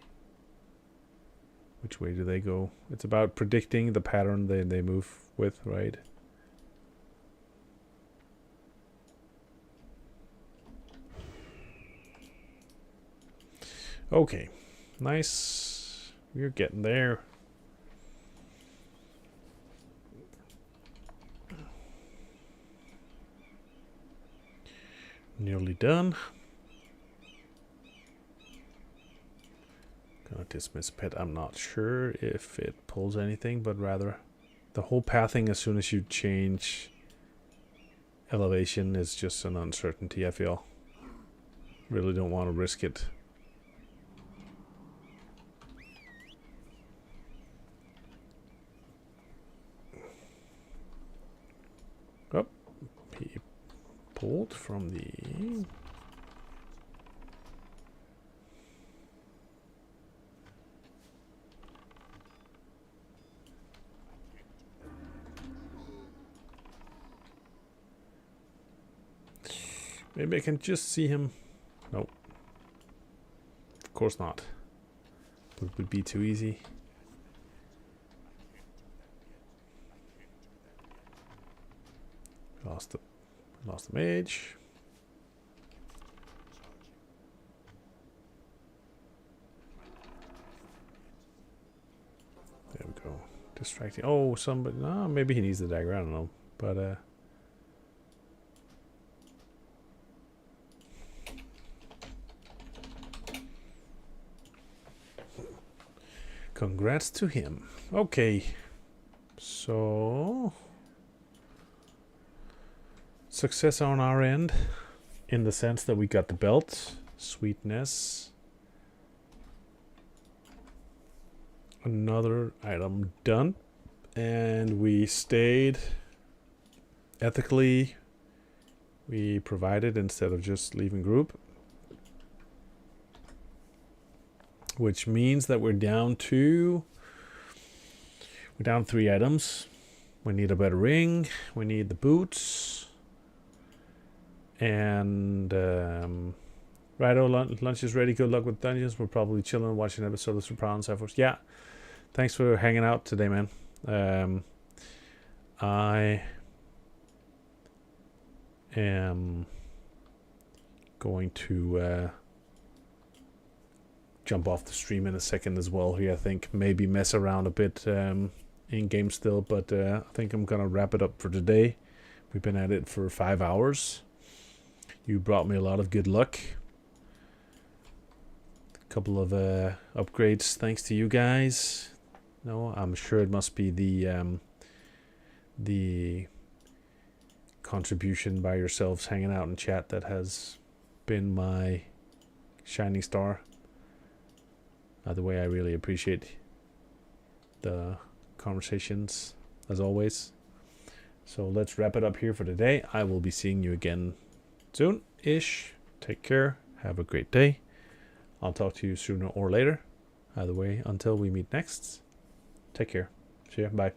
Which way do they go? It's about predicting the pattern they move with, right? Okay. Nice. We're getting there. Nearly done. Gonna dismiss pet. I'm not sure if it pulls anything, but rather the whole pathing as soon as you change elevation is just an uncertainty, I feel. Really don't want to risk it. Oh, he pulled from the... Maybe I can just see him. Nope. Of course not. It would be too easy. Lost the mage. There we go. Distracting. Oh, somebody. No, maybe he needs the dagger. I don't know. But congrats to him. Okay. So success on our end, in the sense that we got the belt. Sweetness. Another item done. And we stayed ethically. We provided instead of just leaving group. Which means that we're down 3 items. We need a better ring. We need the boots. And righto, lunch is ready. Good luck with dungeons. We're probably chilling, watching an episode of Sopranos. Yeah, thanks for hanging out today, man. I am going to jump off the stream in a second as well here. I think maybe mess around a bit in game still, but I think I'm gonna wrap it up for today. We've been at it for 5 hours. You brought me a lot of good luck. A couple of upgrades thanks to you guys. No, I'm sure it must be the contribution by yourselves hanging out in chat that has been my shining star. Either way, I really appreciate the conversations as always. So let's wrap it up here for today. I will be seeing you again soon-ish. Take care. Have a great day. I'll talk to you sooner or later. Either way, until we meet next, take care. See ya. Bye.